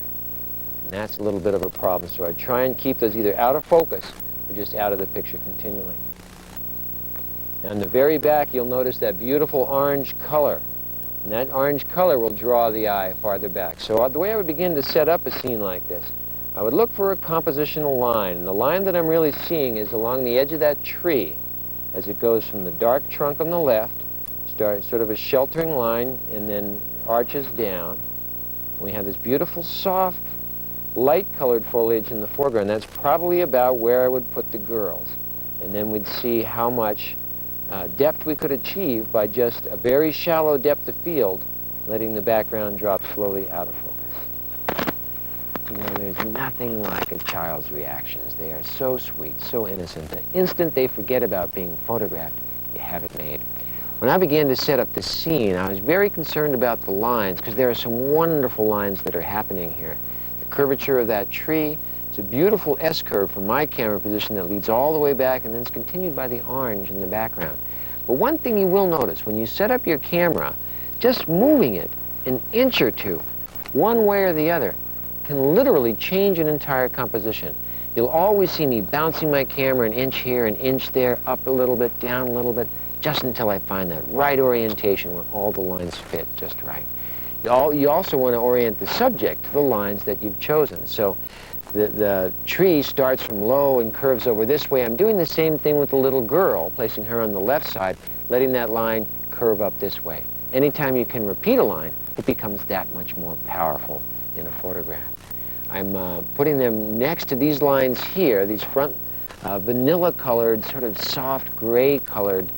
Speaker 1: And that's a little bit of a problem, so I try and keep those either out of focus or just out of the picture continually. Now in the very back, you'll notice that beautiful orange color. And that orange color will draw the eye farther back. So the way I would begin to set up a scene like this, I would look for a compositional line. And the line that I'm really seeing is along the edge of that tree as it goes from the dark trunk on the left, starts sort of a sheltering line, and then arches down. We have this beautiful, soft, light-colored foliage in the foreground. That's probably about where I would put the girls. And then we'd see how much depth we could achieve by just a very shallow depth of field, letting the background drop slowly out of focus. You know, there's nothing like a child's reactions. They are so sweet, so innocent. The instant they forget about being photographed, you have it made. When I began to set up the scene, I was very concerned about the lines, because there are some wonderful lines that are happening here. The curvature of that tree, it's a beautiful S-curve from my camera position that leads all the way back and then is continued by the orange in the background. But one thing you will notice, when you set up your camera, just moving it an inch or two, one way or the other, can literally change an entire composition. You'll always see me bouncing my camera an inch here, an inch there, up a little bit, down a little bit, just until I find that right orientation where all the lines fit just right. You also want to orient the subject to the lines that you've chosen. So the tree starts from low and curves over this way. I'm doing the same thing with the little girl, placing her on the left side, letting that line curve up this way. Anytime you can repeat a line, it becomes that much more powerful in a photograph. I'm putting them next to these lines here, these front vanilla-colored, sort of soft gray-colored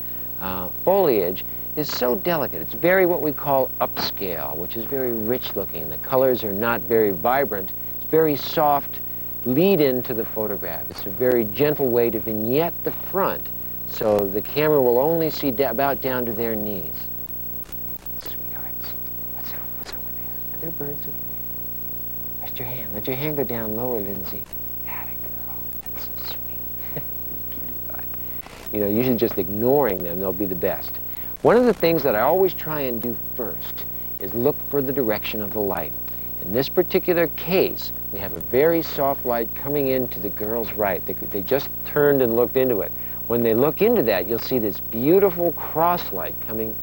Speaker 1: foliage is so delicate. It's very what we call upscale, which is very rich-looking. The colors are not very vibrant. It's very soft lead-in to the photograph. It's a very gentle way to vignette the front, so the camera will only see about down to their knees. Sweethearts, what's over there? Are there birds over there? Rest your hand. Let your hand go down lower, Lindsay. Atta girl. That's so sweet. You know, usually just ignoring them, they'll be the best. One of the things that I always try and do first is look for the direction of the light. In this particular case, we have a very soft light coming into the girl's right. They just turned and looked into it. When they look into that, you'll see this beautiful cross light coming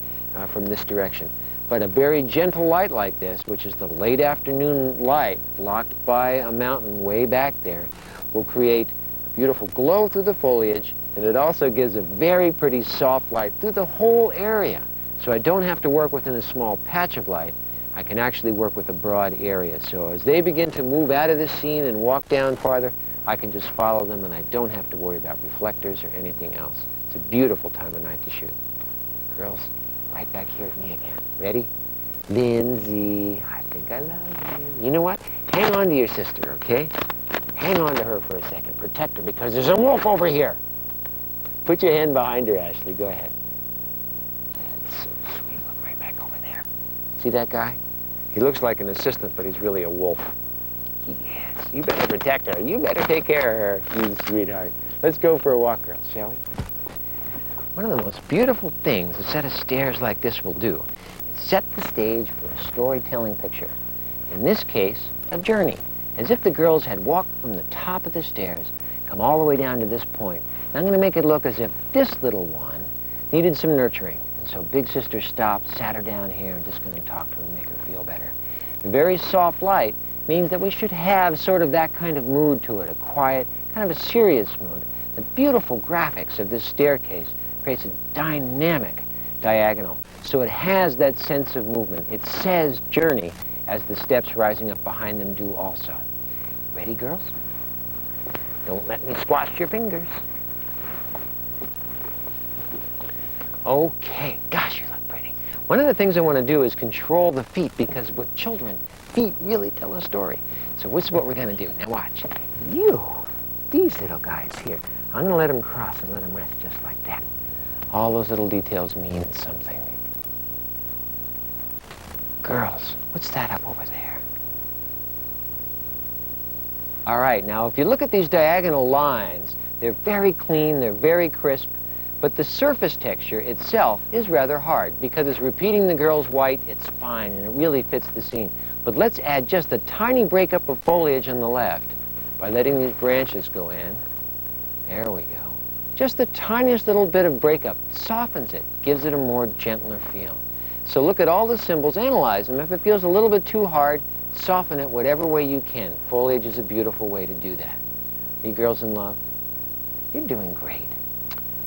Speaker 1: from this direction. But a very gentle light like this, which is the late afternoon light blocked by a mountain way back there, will create a beautiful glow through the foliage, and it also gives a very pretty soft light through the whole area. So I don't have to work within a small patch of light. I can actually work with a broad area. So as they begin to move out of the scene and walk down farther, I can just follow them and I don't have to worry about reflectors or anything else. It's a beautiful time of night to shoot. Girls, right back here at me again. Ready? Lindsay, I think I love you. You know what? Hang on to your sister, okay? Hang on to her for a second. Protect her because there's a wolf over here. Put your hand behind her, Ashley. Go ahead. That's so sweet. Look right back over there. See that guy? He looks like an assistant, but he's really a wolf. He is. You better protect her. You better take care of her, you sweetheart. Let's go for a walk, girls, shall we? One of the most beautiful things a set of stairs like this will do is set the stage for a storytelling picture. In this case, a journey. As if the girls had walked from the top of the stairs, come all the way down to this point. And I'm going to make it look as if this little one needed some nurturing. And so Big Sister stopped, sat her down here, and just going to talk to her and make her feel better. A very soft light means that we should have sort of that kind of mood to it, a quiet, kind of a serious mood. The beautiful graphics of this staircase creates a dynamic diagonal, so it has that sense of movement. It says journey, as the steps rising up behind them do also. Ready, girls? Don't let me squash your fingers. Okay, gosh, you look pretty. One of the things I want to do is control the feet, because with children, feet really tell a story. So this is what we're going to do. Now watch. These little guys here, I'm going to let them cross and let them rest just like that. All those little details mean something. Girls, what's that up over there? All right, now if you look at these diagonal lines, they're very clean, they're very crisp, but the surface texture itself is rather hard because it's repeating the girl's white. It's fine and it really fits the scene. But let's add just a tiny breakup of foliage on the left by letting these branches go in. There we go. Just the tiniest little bit of breakup softens it, gives it a more gentler feel. So look at all the symbols, analyze them. If it feels a little bit too hard, soften it whatever way you can. Foliage is a beautiful way to do that. Are you girls in love? You're doing great.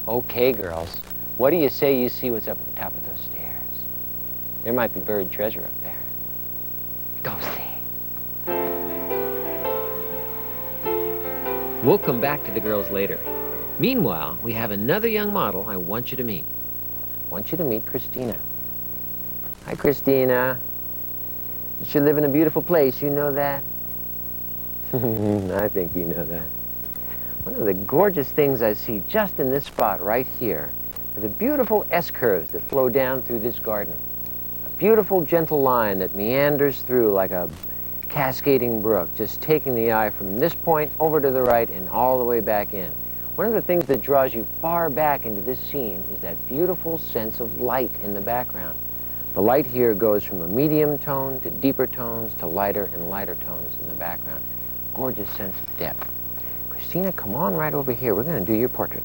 Speaker 1: Okay, girls, what do you say you see what's up at the top of those stairs? There might be buried treasure up there. Go see. We'll come back to the girls later. Meanwhile, we have another young model I want you to meet. I want you to meet Christina. Hi, Christina. You should live in a beautiful place, you know that? I think you know that. One of the gorgeous things I see just in this spot right here are the beautiful S-curves that flow down through this garden. A beautiful, gentle line that meanders through like a cascading brook, just taking the eye from this point over to the right and all the way back in. One of the things that draws you far back into this scene is that beautiful sense of light in the background. The light here goes from a medium tone to deeper tones to lighter and lighter tones in the background. Gorgeous sense of depth. Christina, come on right over here. We're going to do your portrait.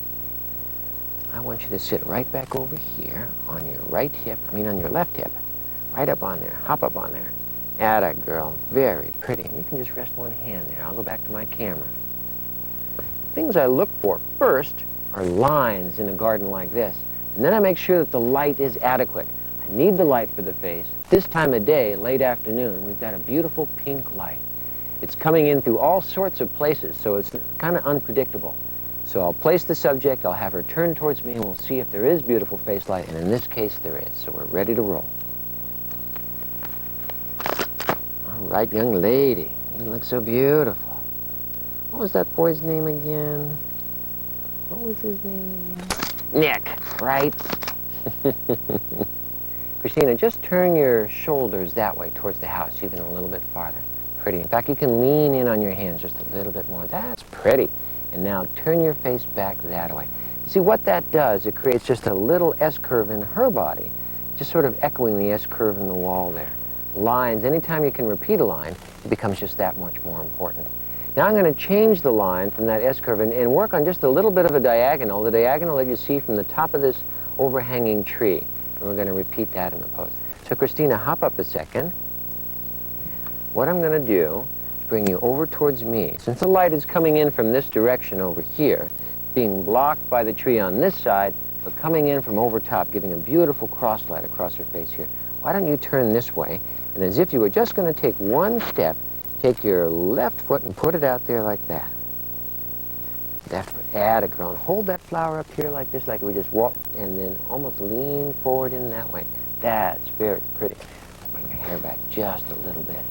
Speaker 1: I want you to sit right back over here on your right hip, on your left hip. Right up on there. Hop up on there. Atta girl. Very pretty. And you can just rest one hand there. I'll go back to my camera. Things I look for first are lines in a garden like this. And then I make sure that the light is adequate. I need the light for the face. This time of day, late afternoon, we've got a beautiful pink light. It's coming in through all sorts of places, so it's kind of unpredictable. So I'll place the subject, I'll have her turn towards me, and we'll see if there is beautiful face light, and in this case there is. So we're ready to roll. All right, young lady, you look so beautiful. What was that boy's name again? What was his name again? Nick, right? Christina, just turn your shoulders that way towards the house, even a little bit farther. Pretty. In fact, you can lean in on your hands just a little bit more. That's pretty. And now turn your face back that way. See what that does? It creates just a little S-curve in her body, just sort of echoing the S-curve in the wall there. Lines, anytime you can repeat a line, it becomes just that much more important. Now I'm going to change the line from that S-curve and work on just a little bit of a diagonal, the diagonal that you see from the top of this overhanging tree. And we're going to repeat that in the pose. So Christina, hop up a second. What I'm going to do is bring you over towards me. Since the light is coming in from this direction over here, being blocked by the tree on this side, but coming in from over top, giving a beautiful cross light across your face here. Why don't you turn this way, and as if you were just going to take one step, take your left foot and put it out there like that. Left foot, add a girl, and hold that flower up here like this, like we just walked, and then almost lean forward in that way. That's very pretty. Bring your hair back just a little bit.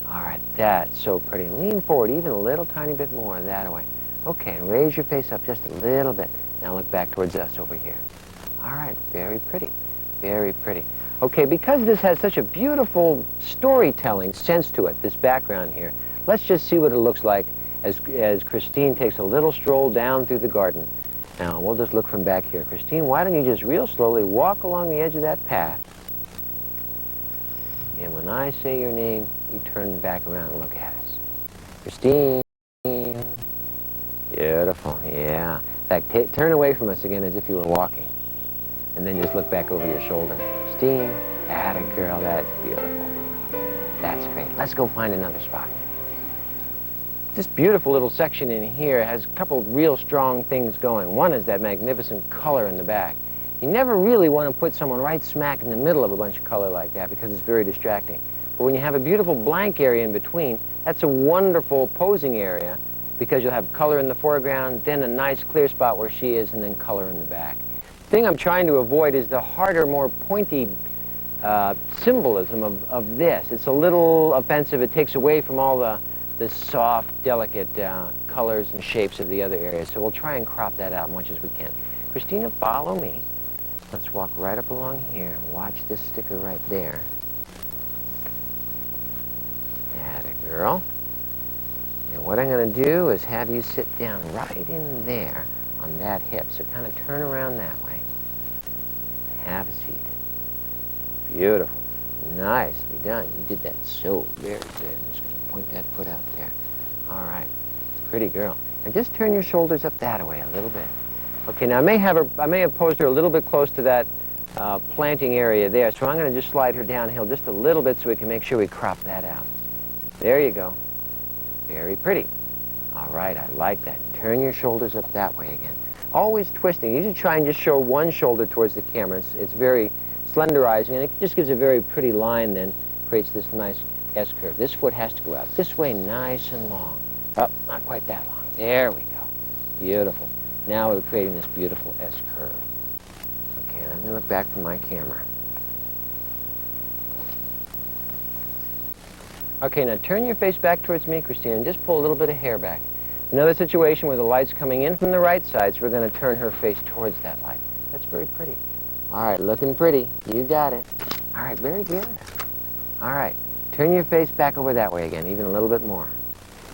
Speaker 1: All right, that's so pretty. Lean forward even a little tiny bit more that way. Okay, and raise your face up just a little bit. Now look back towards us over here. All right, very pretty, very pretty. Okay, because this has such a beautiful storytelling sense to it, this background here, let's just see what it looks like as Christine takes a little stroll down through the garden. Now, we'll just look from back here. Christine, why don't you just real slowly walk along the edge of that path, and when I say your name, you turn back around and look at us. Christine. Beautiful, yeah. In fact, turn away from us again as if you were walking. And then just look back over your shoulder. Christine. Atta girl, that's beautiful. That's great. Let's go find another spot. This beautiful little section in here has a couple of real strong things going. One is that magnificent color in the back. You never really want to put someone right smack in the middle of a bunch of color like that because it's very distracting. But when you have a beautiful blank area in between, that's a wonderful posing area because you'll have color in the foreground, then a nice clear spot where she is, and then color in the back. The thing I'm trying to avoid is the harder, more pointy symbolism of this. It's a little offensive. It takes away from all the soft, delicate colors and shapes of the other areas. So we'll try and crop that out as much as we can. Christina, follow me. Let's walk right up along here. Watch this sticker right there. Atta girl. And what I'm going to do is have you sit down right in there on that hip. So kind of turn around that way. Have a seat. Beautiful. Nicely done. You did that so very good. I'm just going to point that foot out there. All right. Pretty girl. And just turn your shoulders up that way a little bit. Okay, now I may have posed her a little bit close to that planting area there, so I'm going to just slide her downhill just a little bit so we can make sure we crop that out. There you go. Very pretty. All right, I like that. Turn your shoulders up that way again. Always twisting. You usually try and just show one shoulder towards the camera. It's very slenderizing, and it just gives a very pretty line then, creates this nice S-curve. This foot has to go out this way nice and long. Oh, not quite that long. There we go. Beautiful. Now we're creating this beautiful S-curve. Okay, let me look back from my camera. Okay, now turn your face back towards me, Christina, and just pull a little bit of hair back. Another situation where the light's coming in from the right side, so we're going to turn her face towards that light. That's very pretty. All right, looking pretty. You got it. All right, very good. All right, turn your face back over that way again, even a little bit more.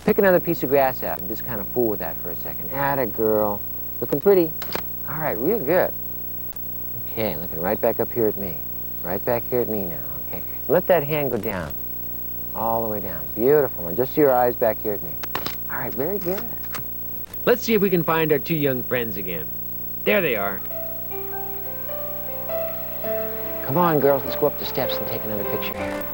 Speaker 1: Pick another piece of grass out and just kind of fool with that for a second. Atta girl. Looking pretty. All right, real good. Okay, looking right back up here at me. Right back here at me now, okay? Let that hand go down. All the way down. Beautiful. And just your eyes back here at me. All right, very good. Let's see if we can find our two young friends again. There they are. Come on, girls, let's go up the steps and take another picture here.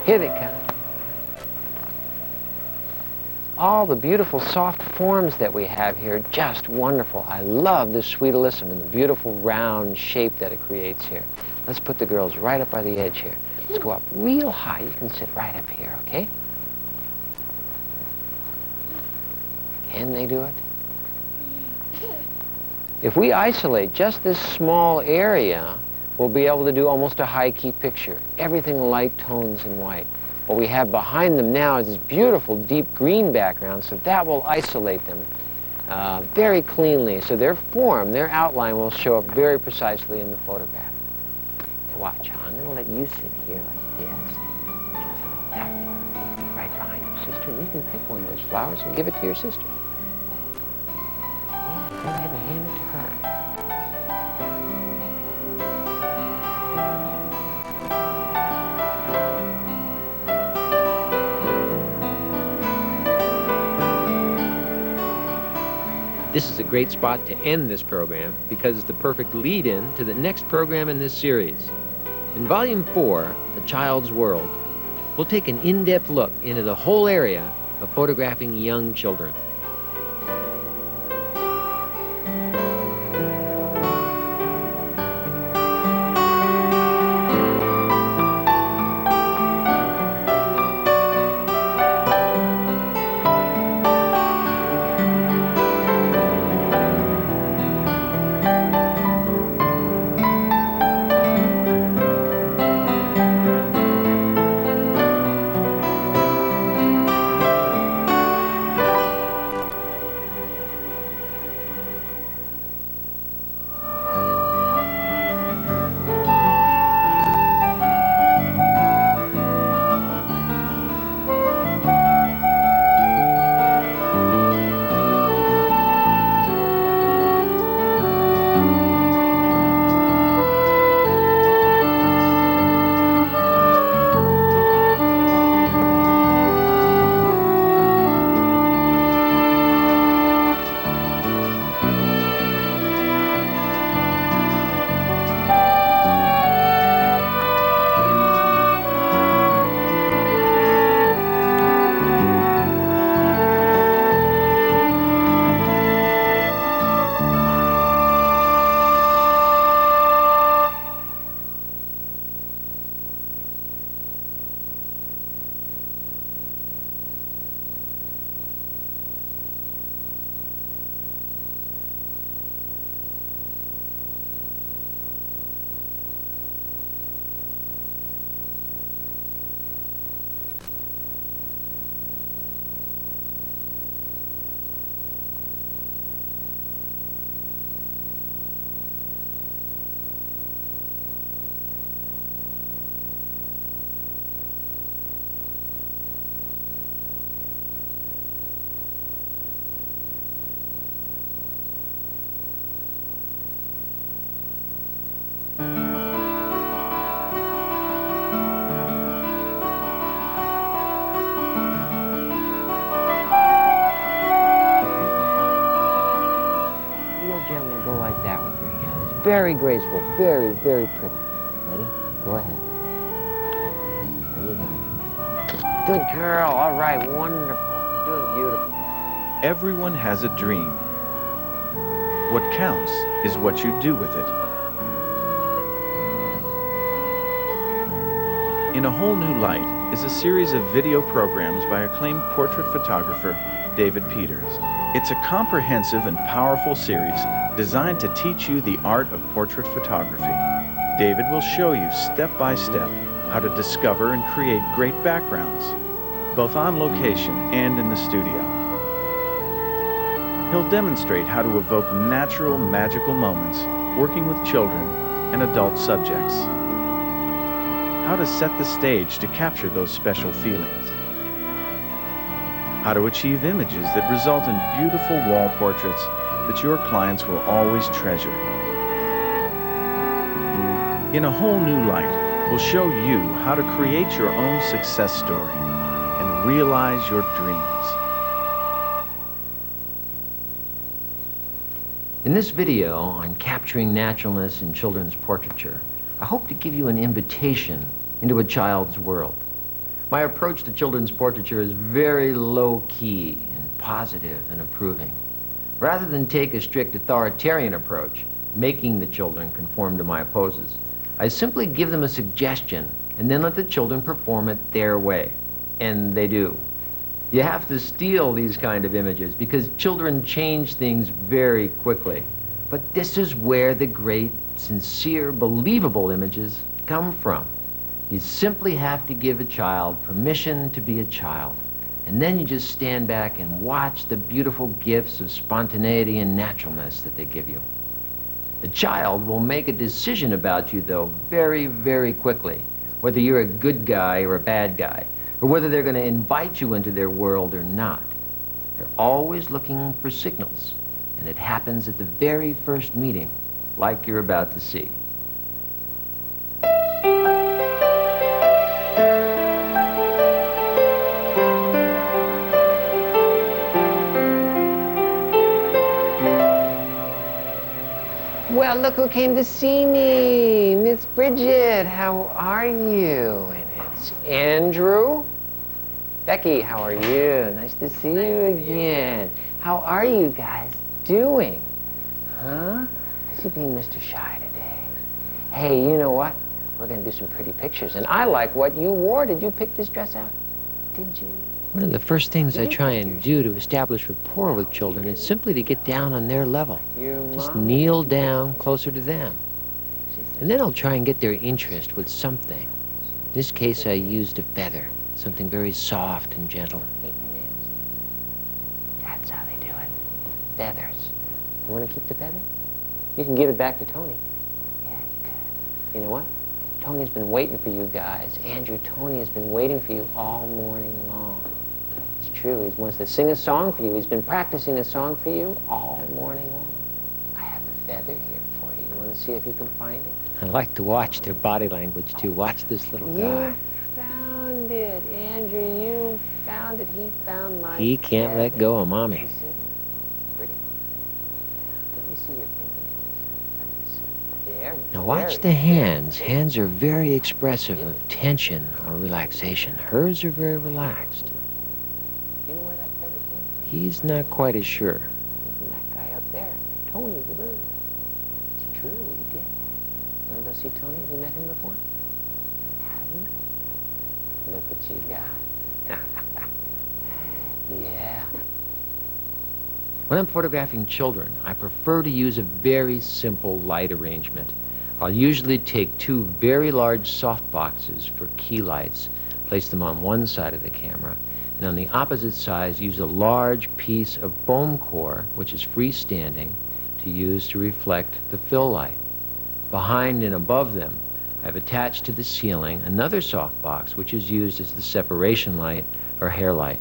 Speaker 1: Here they come. All the beautiful soft forms that we have here, just wonderful. I love this sweet alyssum and the beautiful round shape that it creates here. Let's put the girls right up by the edge here. Let's go up real high. You can sit right up here, okay? Can they do it? If we isolate just this small area, we'll be able to do almost a high-key picture. Everything light tones and white. What we have behind them now is this beautiful deep green background, so that will isolate them very cleanly. So their form, their outline will show up very precisely in the photograph. Now watch, I'm going to let you sit here like this, just like that, right behind your sister. And you can pick one of those flowers and give it to your sister. Yeah, go ahead and hand it to her. This is a great spot to end this program because it's the perfect lead-in to the next program in this series. In Volume 4, The Child's World, we'll take an in-depth look into the whole area of photographing young children. very graceful, very, very pretty. Ready? Go ahead. There you go. Good girl. All right, wonderful. You're doing beautiful.
Speaker 2: Everyone has a dream. What counts is what you do with it. In A Hole Gnu Light is a series of video programs by acclaimed portrait photographer David Peters. It's a comprehensive and powerful series designed to teach you the art of portrait photography. David will show you step by step how to discover and create great backgrounds, both on location and in the studio. He'll demonstrate how to evoke natural, magical moments working with children and adult subjects. How to set the stage to capture those special feelings. How to achieve images that result in beautiful wall portraits that your clients will always treasure. In A Hole Gnu Light, we'll show you how to create your own success story and realize your dreams.
Speaker 1: In this video on capturing naturalness in children's portraiture, I hope to give you an invitation into a child's world. My approach to children's portraiture is very low-key and positive and approving. Rather than take a strict authoritarian approach, making the children conform to my poses, I simply give them a suggestion and then let the children perform it their way. And they do. You have to steal these kind of images because children change things very quickly. But this is where the great, sincere, believable images come from. You simply have to give a child permission to be a child. And then you just stand back and watch the beautiful gifts of spontaneity and naturalness that they give you. The child will make a decision about you, though, very, very quickly, whether you're a good guy or a bad guy, or whether they're going to invite you into their world or not. They're always looking for signals, and it happens at the very first meeting, like you're about to see. Well, look who came to see me. Miss Bridget, how are you? And it's Andrew. Becky, how are you? Nice to see you again. How are you guys doing? Huh? How's he being Mr. Shy today? Hey, you know what? We're going to do some pretty pictures. And I like what you wore. Did you pick this dress out? Did you? One of the first things I try and do to establish rapport with children is simply to get down on their level. Just kneel down closer to them. And then I'll try and get their interest with something. In this case, I used a feather, something very soft and gentle. That's how they do it. Feathers. You want to keep the feather? You can give it back to Tony. Yeah, you could. You know what? Tony's been waiting for you guys. Andrew, Tony has been waiting for you all morning long. It's true. He wants to sing a song for you. He's been practicing a song for you all morning long. I have a feather here for you. You want to see if you can find it? I like to watch their body language, too. Watch this little guy. You found it, Andrew. You found it. He found my He can't let go of Mommy. Pretty. Let me see your fingers. There. Now watch the hands. Hands are very expressive of tension or relaxation. Hers are very relaxed. Do you know where that feather came from? He's not quite as sure. From that guy up there, Tony the bird. It's true, he did. Want to go see Tony? Have you met him before? Have you? Look what you got. Yeah. When I'm photographing children, I prefer to use a very simple light arrangement. I'll usually take two very large soft boxes for key lights, place them on one side of the camera, and on the opposite side use a large piece of foam core, which is freestanding, to use to reflect the fill light. Behind and above them, I've attached to the ceiling another soft box, which is used as the separation light or hair light.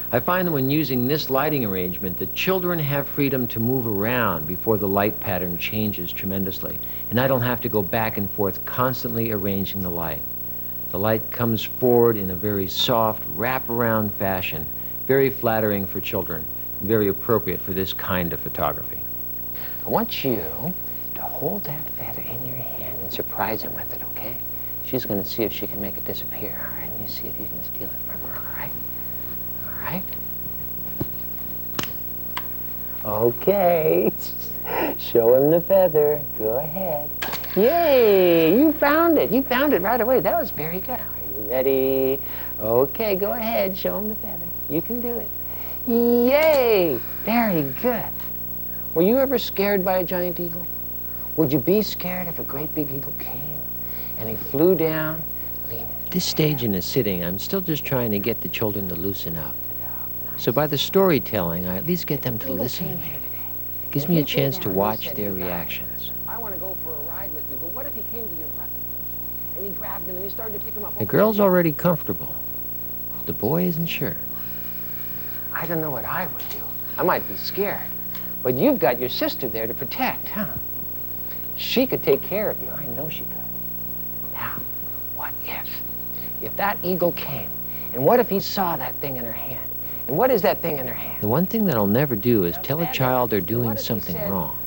Speaker 1: I find that when using this lighting arrangement, the children have freedom to move around before the light pattern changes tremendously, and I don't have to go back and forth constantly arranging the light. The light comes forward in a very soft, wrap-around fashion, very flattering for children, and very appropriate for this kind of photography. I want you to
Speaker 3: hold that feather in your hand and surprise him with it, okay? She's going to see if she can make it disappear, all right? And you see if you can steal it from her, all right? All right? Okay. Show him the feather. Go ahead. Yay! You found it. You found it right away. That was very good. Are you ready? Okay, go ahead. Show him the feather. You can do it. Yay! Very good. Were you ever scared by a giant eagle? Would you be scared if a great big eagle came and he flew down? At this stage in the sitting, I'm still just trying to get the children to loosen up. So by the storytelling, I at least get them to listen to me. It gives me a chance to watch their reactions.
Speaker 1: I want to go for a ride with you, but what if he came to your brother first? And he grabbed him and he started to pick him up.
Speaker 3: The girl's already comfortable. The boy isn't sure.
Speaker 1: I don't know what I would do. I might be scared. But you've got your sister there to protect, huh? She could take care of you. I know she could. Now, what if that eagle came, and what if he saw that thing in her hand? And what is that thing in her hand?
Speaker 3: The one thing that I'll never do is tell a child they're doing something wrong.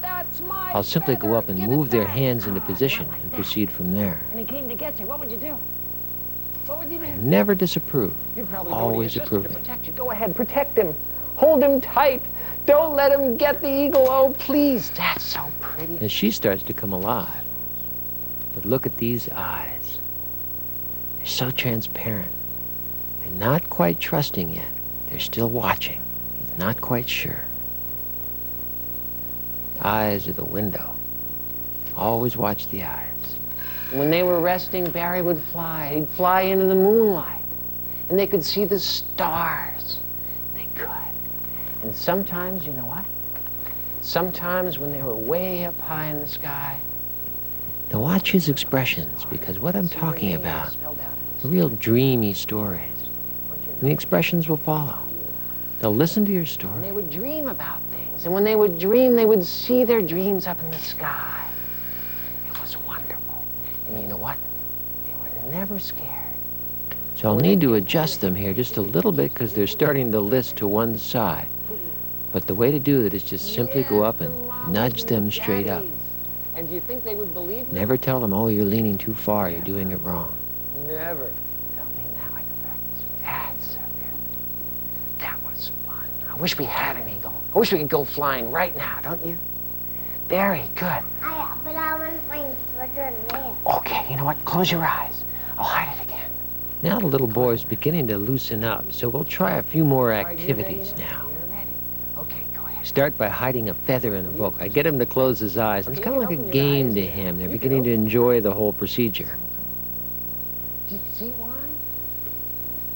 Speaker 3: I'll simply go up and move their hands into position and proceed from there.
Speaker 1: And he came to get you. What would you do? What would you do?
Speaker 3: I never disapprove. Always approving.
Speaker 1: Protect you. Go ahead, protect him. Hold him tight. Don't let him get the eagle. Oh, please. That's so pretty.
Speaker 3: As she starts to come alive. But look at these eyes. They're so transparent. They're not quite trusting yet. They're still watching. He's not quite sure. Eyes are the window. Always watch the eyes.
Speaker 1: When they were resting, Barry would fly. He'd fly into the moonlight. And they could see the stars. They could. And sometimes, you know what? Sometimes when they were way up high in the sky.
Speaker 3: Now watch his expressions, because what I'm talking about are real dreamy stories. And the expressions will follow. They'll listen to your story.
Speaker 1: And they would dream about things. And when they would dream, they would see their dreams up in the sky. It was wonderful. And you know what? They were never scared.
Speaker 3: So I'll need to adjust them here just a little bit because they're starting to list to one side. But the way to do it is just simply go up and nudge them straight up.
Speaker 1: And do you think they would believe me?
Speaker 3: Never tell them, oh, you're leaning too far, you're doing it wrong.
Speaker 1: Never. Don't lean that way. That's so good. That was fun. I wish we had an eagle. I wish we could go flying right now, don't you? Very good.
Speaker 4: But I want my sweater in there.
Speaker 1: Okay, you know what? Close your eyes. I'll hide it again.
Speaker 3: Now the little boy's beginning to loosen up, so we'll try a few more activities now.
Speaker 1: Okay, go ahead.
Speaker 3: Start by hiding a feather in a book. I get him to close his eyes, and it's kind of like a game to him. They're beginning to enjoy the whole procedure.
Speaker 1: Did you see one?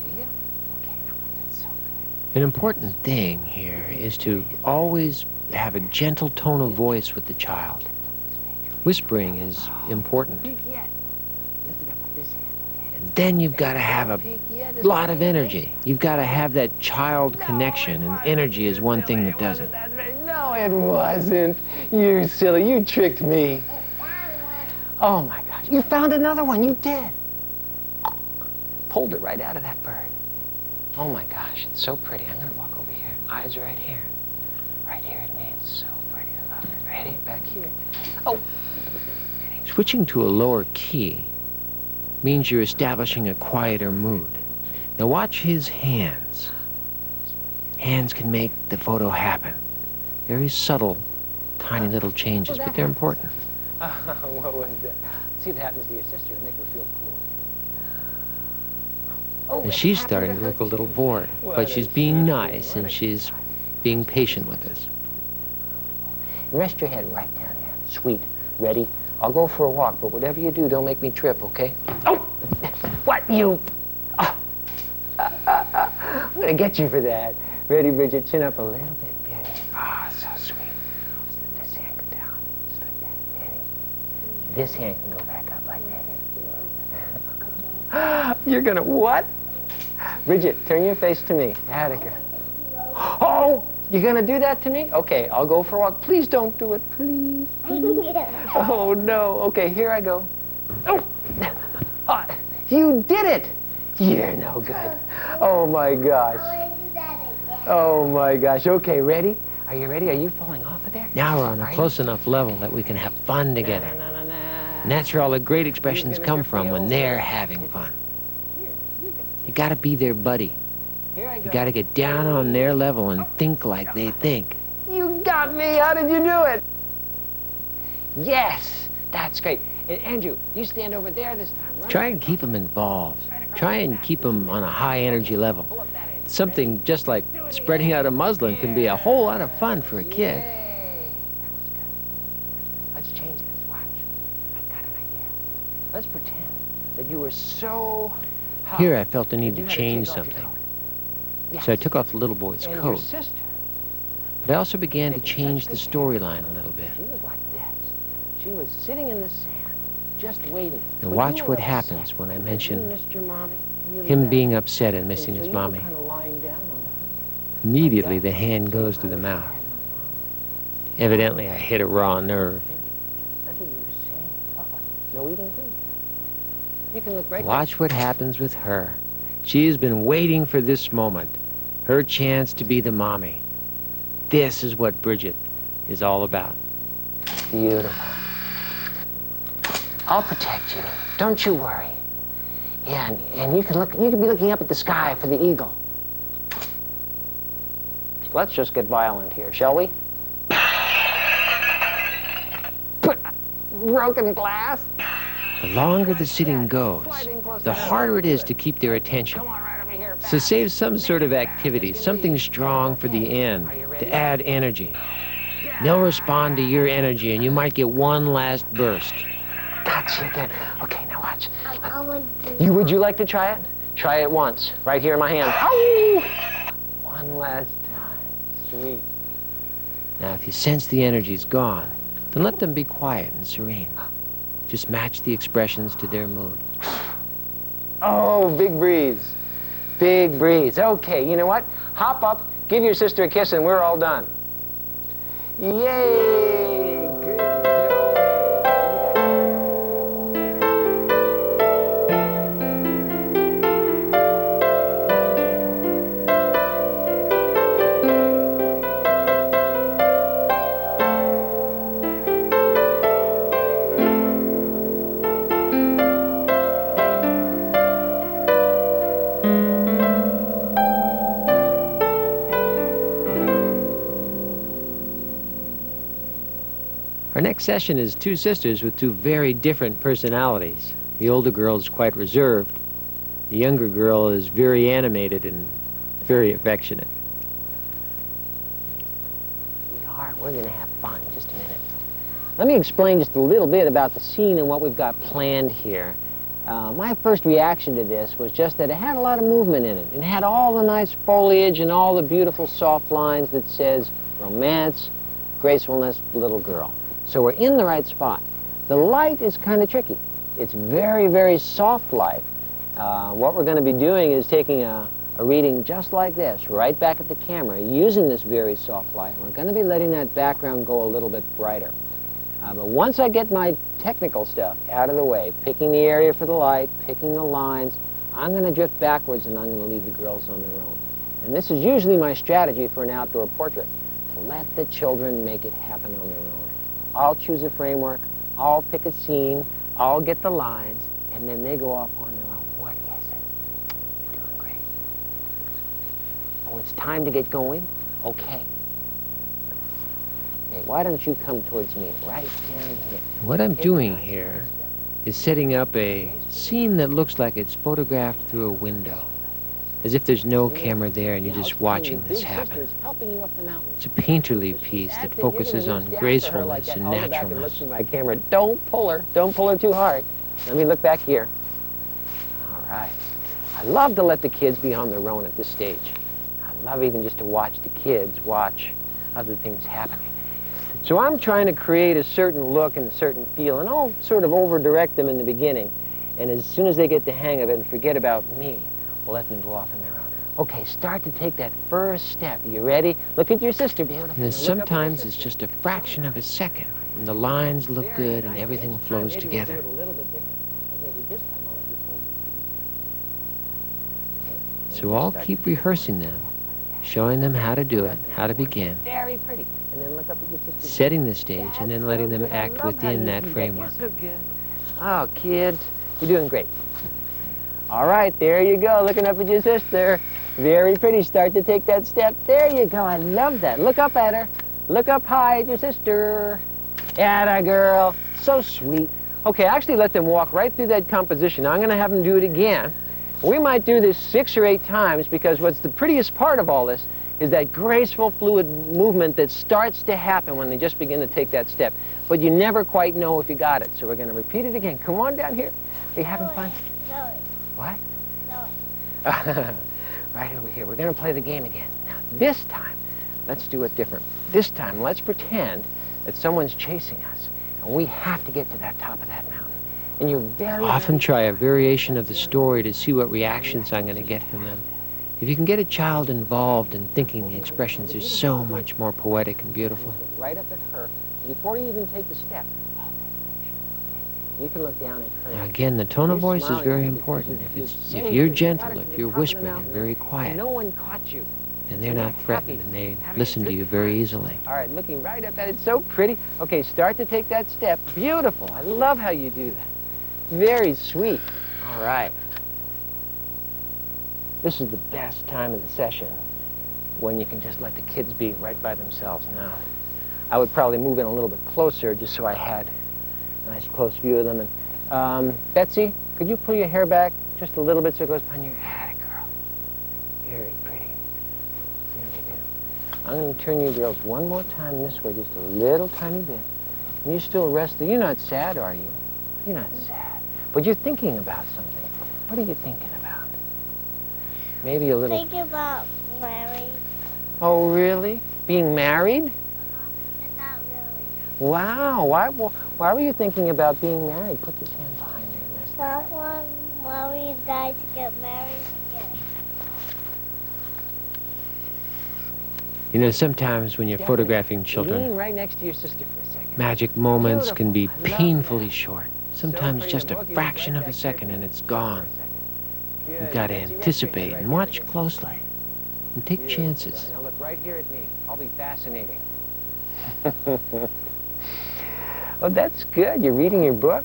Speaker 1: Do you? Okay, no, that's so good.
Speaker 3: An important thing here is to always have a gentle tone of voice with the child. Whispering is important.
Speaker 1: Peek yet. Lift it up with this hand, okay?
Speaker 3: And then you've got to have a lot of energy. You've got to have that child connection, and energy is one thing that does it.
Speaker 1: No, it wasn't. You silly. You tricked me. Oh, my gosh. You found another one. You did. Pulled it right out of that bird. Oh, my gosh. It's so pretty. I'm going to walk over here. Eyes right here. Right here at me. It's so pretty. I love it. Ready? Back here. Oh.
Speaker 3: Switching to a lower key means you're establishing a quieter mood. Now watch his hands. Hands can make the photo happen. Very subtle, tiny little changes, but they're important.
Speaker 1: What was that? See what happens to your sister to make her feel cool.
Speaker 3: And she's starting to look a little bored, but she's being nice and she's being patient with us.
Speaker 1: Rest your head right down there. Sweet. Ready? I'll go for a walk, but whatever you do, don't make me trip, okay? Oh! What, you? Oh. I'm gonna get you for that. Ready, Bridget? Chin up a little bit, Benny. Ah, so sweet. Let this hand go down, just like that, Benny. This hand can go back up like that. You're gonna what? Bridget, turn your face to me. Atta girl. Oh! You're gonna do that to me? Okay, I'll go for a walk. Please don't do it, please. Oh, no. Okay, here I go. Oh! You did it! You're no good. Oh, my gosh. Oh, my gosh. Okay, ready?
Speaker 3: Are you ready? Are you falling off of there?
Speaker 5: Now we're on a close enough level that we can have fun together. And that's where all the great expressions come from, when they're having fun. You gotta be their buddy. You gotta get down on their level and think like they think.
Speaker 3: You got me. How did you do it? Yes, that's great. And Andrew, you stand over there this time. Run.
Speaker 5: Try and keep them involved. Try and keep them on a high energy level. Something just like spreading out a muslin can be a whole lot of fun for a kid.
Speaker 3: Yay. That was good. Let's change this. Watch. I've got an idea. Let's pretend that you were so hot.
Speaker 5: Here I felt the need
Speaker 3: that you
Speaker 5: to
Speaker 3: had
Speaker 5: change
Speaker 3: take off your
Speaker 5: something.
Speaker 3: coat. Yes.
Speaker 5: So I took off the little boy's
Speaker 3: And your
Speaker 5: coat.
Speaker 3: sister,
Speaker 5: But I also began to
Speaker 3: taking
Speaker 5: change
Speaker 3: such
Speaker 5: the
Speaker 3: good
Speaker 5: storyline a little bit.
Speaker 3: She was like this. She was sitting in the sand, just waiting.
Speaker 5: And
Speaker 3: But
Speaker 5: watch
Speaker 3: you
Speaker 5: what
Speaker 3: were
Speaker 5: happens
Speaker 3: upset
Speaker 5: when I
Speaker 3: because
Speaker 5: mention
Speaker 3: you missed your mommy really
Speaker 5: him
Speaker 3: bad.
Speaker 5: being upset and
Speaker 3: And
Speaker 5: missing
Speaker 3: so
Speaker 5: his
Speaker 3: you were
Speaker 5: mommy.
Speaker 3: kinda lying down on her.
Speaker 5: Immediately
Speaker 3: Like
Speaker 5: the
Speaker 3: that.
Speaker 5: hand goes to
Speaker 3: I
Speaker 5: the
Speaker 3: wish I
Speaker 5: mouth.
Speaker 3: had my mom.
Speaker 5: Evidently I hit a raw nerve.
Speaker 3: That's what you were saying. Uh-oh. No eating food. You can look right
Speaker 5: Watch what happens with her. She has been waiting for this moment. Her chance to be the mommy. This is what Bridget is all about.
Speaker 3: Beautiful. I'll protect you. Don't you worry. Yeah, and you can be looking up at the sky for the eagle. Let's just get violent here, shall we? Broken glass.
Speaker 5: The longer the sitting goes, the harder it is to keep their attention.
Speaker 3: Come on, right over here.
Speaker 5: So save some sort of activity, something strong for the end, to add energy. They'll respond to your energy, and you might get one last burst.
Speaker 3: Gotcha again. Okay, now watch.
Speaker 4: I would do
Speaker 3: Would you like to try it? Try it once, right here in my hand. Ow! One last time. Sweet.
Speaker 5: Now, if you sense the energy's gone, then let them be quiet and serene. Just match the expressions to their mood.
Speaker 3: Oh, big breeze. Big breeze. Okay, you know what? Hop up, give your sister a kiss, and we're all done. Yay! Good job.
Speaker 5: Our next session is two sisters with two very different personalities. The older girl is quite reserved. The younger girl is very animated and very affectionate.
Speaker 3: We're going to have fun in just a minute. Let me explain just a little bit about the scene and what we've got planned here. My first reaction to this was just that it had a lot of movement in it. It had all the nice foliage and all the beautiful soft lines that says romance, gracefulness, little girl. So we're in the right spot. The light is kind of tricky. It's very, very soft light. What we're going to be doing is taking a reading just like this, right back at the camera, using this very soft light. We're going to be letting that background go a little bit brighter. But once I get my technical stuff out of the way, picking the area for the light, picking the lines, I'm going to drift backwards and I'm going to leave the girls on their own. And this is usually my strategy for an outdoor portrait, to let the children make it happen on their own. I'll choose a framework, I'll pick a scene, I'll get the lines, and then they go off on their own. What is it? You're doing great. Oh, it's time to get going? Okay. Okay, why don't you come towards me right down here?
Speaker 5: What I'm doing here is setting up a scene that looks like it's photographed through a window, as if there's no camera there and you're just watching this happen. It's a painterly piece that focuses on gracefulness and naturalness.
Speaker 3: My camera. Don't pull her. Don't pull her too hard. Let me look back here. All right. I love to let the kids be on their own at this stage. I love even just to watch the kids watch other things happening. So I'm trying to create a certain look and a certain feel, and I'll sort of over-direct them in the beginning. And as soon as they get the hang of it and forget about me, we'll let them go off on their own. Okay, start to take that first step. You ready? Look at your sister, beautiful.
Speaker 5: And then sometimes it's just a fraction of a second, and the lines look good and everything flows together. So I'll keep rehearsing them showing them how to do it, how to begin,
Speaker 3: Very pretty. And then look up at your sister.
Speaker 5: setting the stage, and then
Speaker 3: That's
Speaker 5: letting
Speaker 3: so
Speaker 5: them
Speaker 3: good. I
Speaker 5: act
Speaker 3: love how
Speaker 5: within
Speaker 3: you
Speaker 5: that
Speaker 3: do
Speaker 5: framework.
Speaker 3: You're so good. Oh, kids, you're doing great. All right, there you go, looking up at your sister. Very pretty. Start to take that step. There you go. I love that. Look up at her. Look up high at your sister. Atta girl. So sweet. Okay, actually let them walk right through that composition. Now I'm going to have them do it again. We might do this 6 or 8 times because what's the prettiest part of all this is that graceful, fluid movement that starts to happen when they just begin to take that step. But you never quite know if you got it. So we're going to repeat it again. Come on down here. Are you having fun?
Speaker 4: No.
Speaker 3: What?
Speaker 4: No.
Speaker 3: Right over here. We're going to play the game again. Now, this time, let's do it different. This time, let's pretend that someone's chasing us, and we have to get to that top of that mountain. And you're very
Speaker 5: Often try a variation of the story to see what reactions I'm going to get from them. If you can get a child involved in thinking, the expressions are so much more poetic and beautiful.
Speaker 3: right up at her before you even take the step. You can look down at her.
Speaker 5: Now again, the tone of voice is very important. If you're gentle, if you're whispering and very quiet,
Speaker 3: No one caught you.
Speaker 5: then they're not threatened and they listen to you very easily.
Speaker 3: All right, looking right up at it. So pretty. Okay, start to take that step. Beautiful. I love how you do that. Very sweet. All right. This is the best time of the session when you can just let the kids be right by themselves. Now, I would probably move in a little bit closer just so I had a nice close view of them. And Betsy, could you pull your hair back just a little bit so it goes behind your head, girl? Very pretty. Really do. I'm going to turn you girls one more time this way, just a little tiny bit. And you still rest there. You're not sad, are you? You're not sad. But you're thinking about something. What are you thinking about? Maybe a little...
Speaker 4: Think about married.
Speaker 3: Oh, really? Being married?
Speaker 4: But not really.
Speaker 3: Wow. Why were you thinking about being married? Put this hand behind her and rest.
Speaker 4: Someone, when we die to get married, yes.
Speaker 5: You know, sometimes when you're photographing children,
Speaker 3: Lean right next to your sister for a second.
Speaker 5: magic moments can be
Speaker 3: Beautiful. I love
Speaker 5: painfully
Speaker 3: that.
Speaker 5: short.
Speaker 3: So
Speaker 5: Sometimes
Speaker 3: pretty.
Speaker 5: just a
Speaker 3: Both of you
Speaker 5: fraction
Speaker 3: right
Speaker 5: of a
Speaker 3: back
Speaker 5: second
Speaker 3: here.
Speaker 5: and it's
Speaker 3: Hold
Speaker 5: gone.
Speaker 3: for a second.
Speaker 5: You've
Speaker 3: Good.
Speaker 5: got to
Speaker 3: Betsy, right
Speaker 5: anticipate
Speaker 3: here,
Speaker 5: and
Speaker 3: right
Speaker 5: watch
Speaker 3: here.
Speaker 5: closely and take
Speaker 3: Beautiful.
Speaker 5: chances.
Speaker 3: Now look right here at me. I'll be fascinating. Oh, that's good. You're reading your book?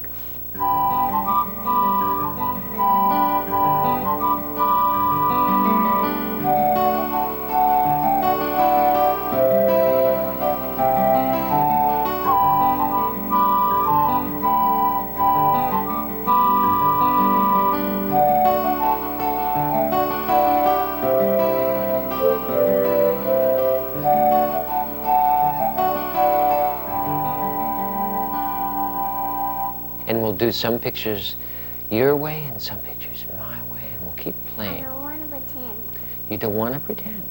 Speaker 3: And we'll do some pictures your way and some pictures my way, and we'll keep
Speaker 4: I
Speaker 3: playing.
Speaker 4: don't want to pretend.
Speaker 3: You don't want to pretend.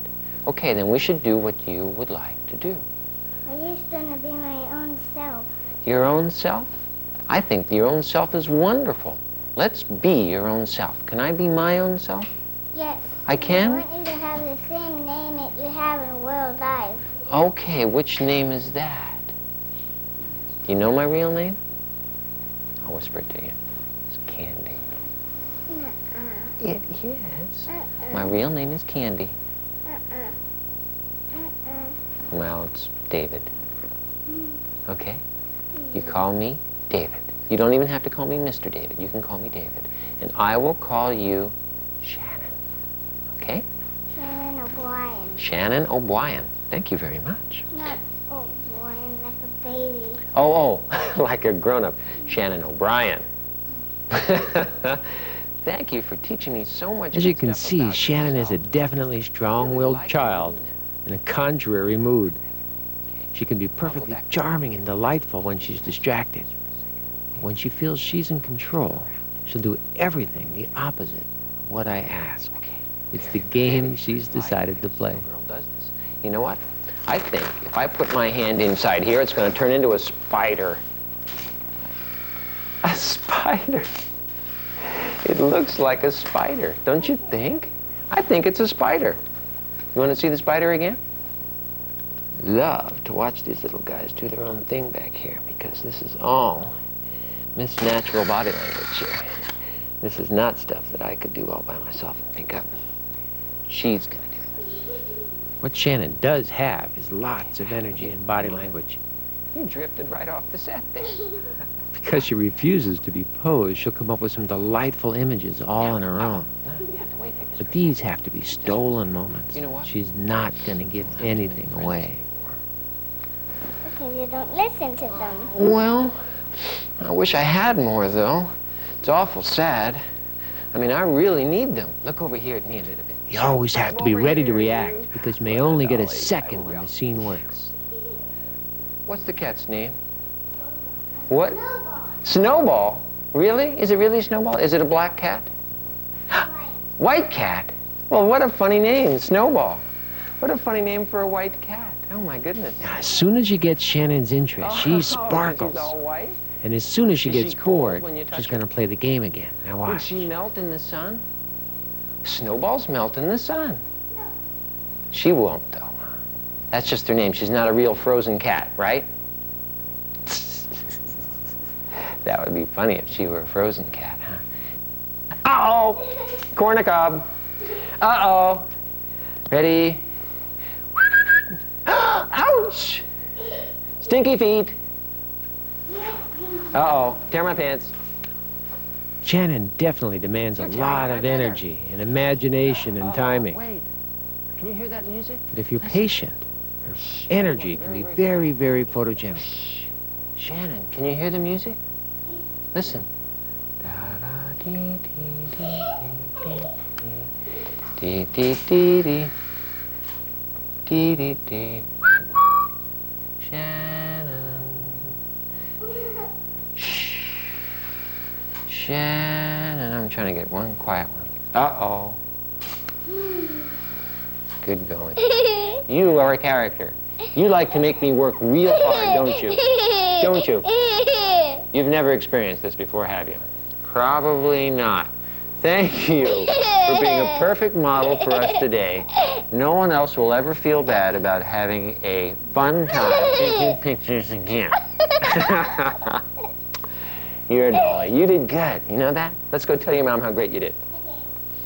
Speaker 3: Okay, then we should do what you would like to do.
Speaker 4: I used to be my own self.
Speaker 3: Your own self? I think your own self is wonderful. Let's be your own self. Can I be my own self?
Speaker 4: Yes.
Speaker 3: I can?
Speaker 4: I want you to have the same name that you have in real life.
Speaker 3: Okay, which name is that? Do you know my real name? I'll whisper it to you. It's Candy.
Speaker 4: Uh-uh.
Speaker 3: It is.
Speaker 4: Uh-uh.
Speaker 3: My real name is Candy.
Speaker 4: Uh-uh. Uh-uh.
Speaker 3: Well, it's David. Okay? You call me David. You don't even have to call me Mr. David. You can call me David. And I will call you Shannon. Okay?
Speaker 4: Shannon O'Brien.
Speaker 3: Shannon O'Brien. Thank you very much.
Speaker 4: Not O'Brien, like a baby.
Speaker 3: Oh, like a grown-up. Shannon O'Brien. Thank you for teaching me so much.
Speaker 5: As you
Speaker 3: good
Speaker 5: can
Speaker 3: stuff
Speaker 5: see,
Speaker 3: about
Speaker 5: Shannon is a
Speaker 3: yourself.
Speaker 5: definitely strong-willed child in a contrary mood. She can be perfectly charming and delightful when she's distracted. When she feels she's in control, she'll do everything the opposite of what I ask. It's the game she's decided to play.
Speaker 3: Girl does this. You know what? I think if I put my hand inside here, it's going to turn into a spider. A spider. It looks like a spider, don't you think? I think it's a spider. You want to see the spider again? Love to watch these little guys do their own thing back here because this is all Miss Natural Body Language here. This is not stuff that I could do all by myself and pick up. She's going to do it.
Speaker 5: What Shannon does have is lots of energy and body language.
Speaker 3: You drifted right off the set there.
Speaker 5: Because she refuses to be posed, she'll come up with some delightful images all on her own.
Speaker 3: No, you have to wait.
Speaker 5: But these have to be stolen moments.
Speaker 3: You know what?
Speaker 5: She's not going to give anything away.
Speaker 4: Because you don't listen to them.
Speaker 3: Well, I wish I had more, though. It's awful sad. I mean, I really need them. Look over here at me a little bit.
Speaker 5: You always have to be ready to react, because you may only get a second when the scene works.
Speaker 3: What's the cat's name? What? Snowball. Really? Is it really Snowball? Is it a black cat? White cat? Well, what a funny name, Snowball. What a funny name for a white cat. Oh, my goodness.
Speaker 5: Now, as soon as you get Shannon's interest, she sparkles.
Speaker 3: She's all white?
Speaker 5: And as soon as she
Speaker 3: Is
Speaker 5: gets
Speaker 3: she cold
Speaker 5: bored,
Speaker 3: when you touch
Speaker 5: she's
Speaker 3: her?
Speaker 5: going to play the game again. Now
Speaker 3: Would
Speaker 5: watch.
Speaker 3: she melt in the sun? Snowballs melt in the sun. She won't, though. That's just her name. She's not a real frozen cat, right? That would be funny if she were a frozen cat, huh? Uh-oh! Corn a cob. Uh-oh. Ready? Ouch! Stinky feet. Uh-oh. Tear my pants.
Speaker 5: Shannon definitely demands a lot of energy and imagination and timing.
Speaker 3: Wait. Can you hear that music?
Speaker 5: But if you're patient, her energy can be very, very photogenic.
Speaker 3: Shh. Shannon, can you hear the music? Listen. Dee dee dee dee. Dee dee dee. Shannon. Shh. Shannon. I'm trying to get one quiet one. Uh-oh. Good going. You are a character. You like to make me work real hard, don't you? Don't you? You've never experienced this before, have you? Probably not. Thank you for being a perfect model for us today. No one else will ever feel bad about having a fun time taking pictures again. You're a dolly. You did good. You know that? Let's go tell your mom how great you did.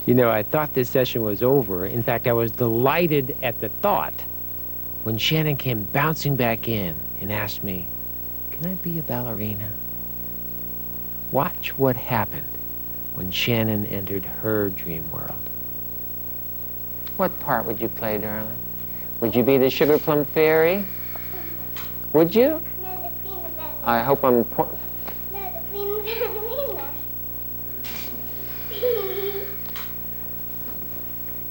Speaker 5: You know, I thought this session was over. In fact, I was delighted at the thought when Shannon came bouncing back in and asked me, "Can I be a ballerina?" Watch what happened when Shannon entered her dream world.
Speaker 3: What part would you play, darling? Would you be the Sugar Plum Fairy? Would you?
Speaker 4: No, the peanut butter.
Speaker 3: I hope I'm...
Speaker 4: No, the peanut butter.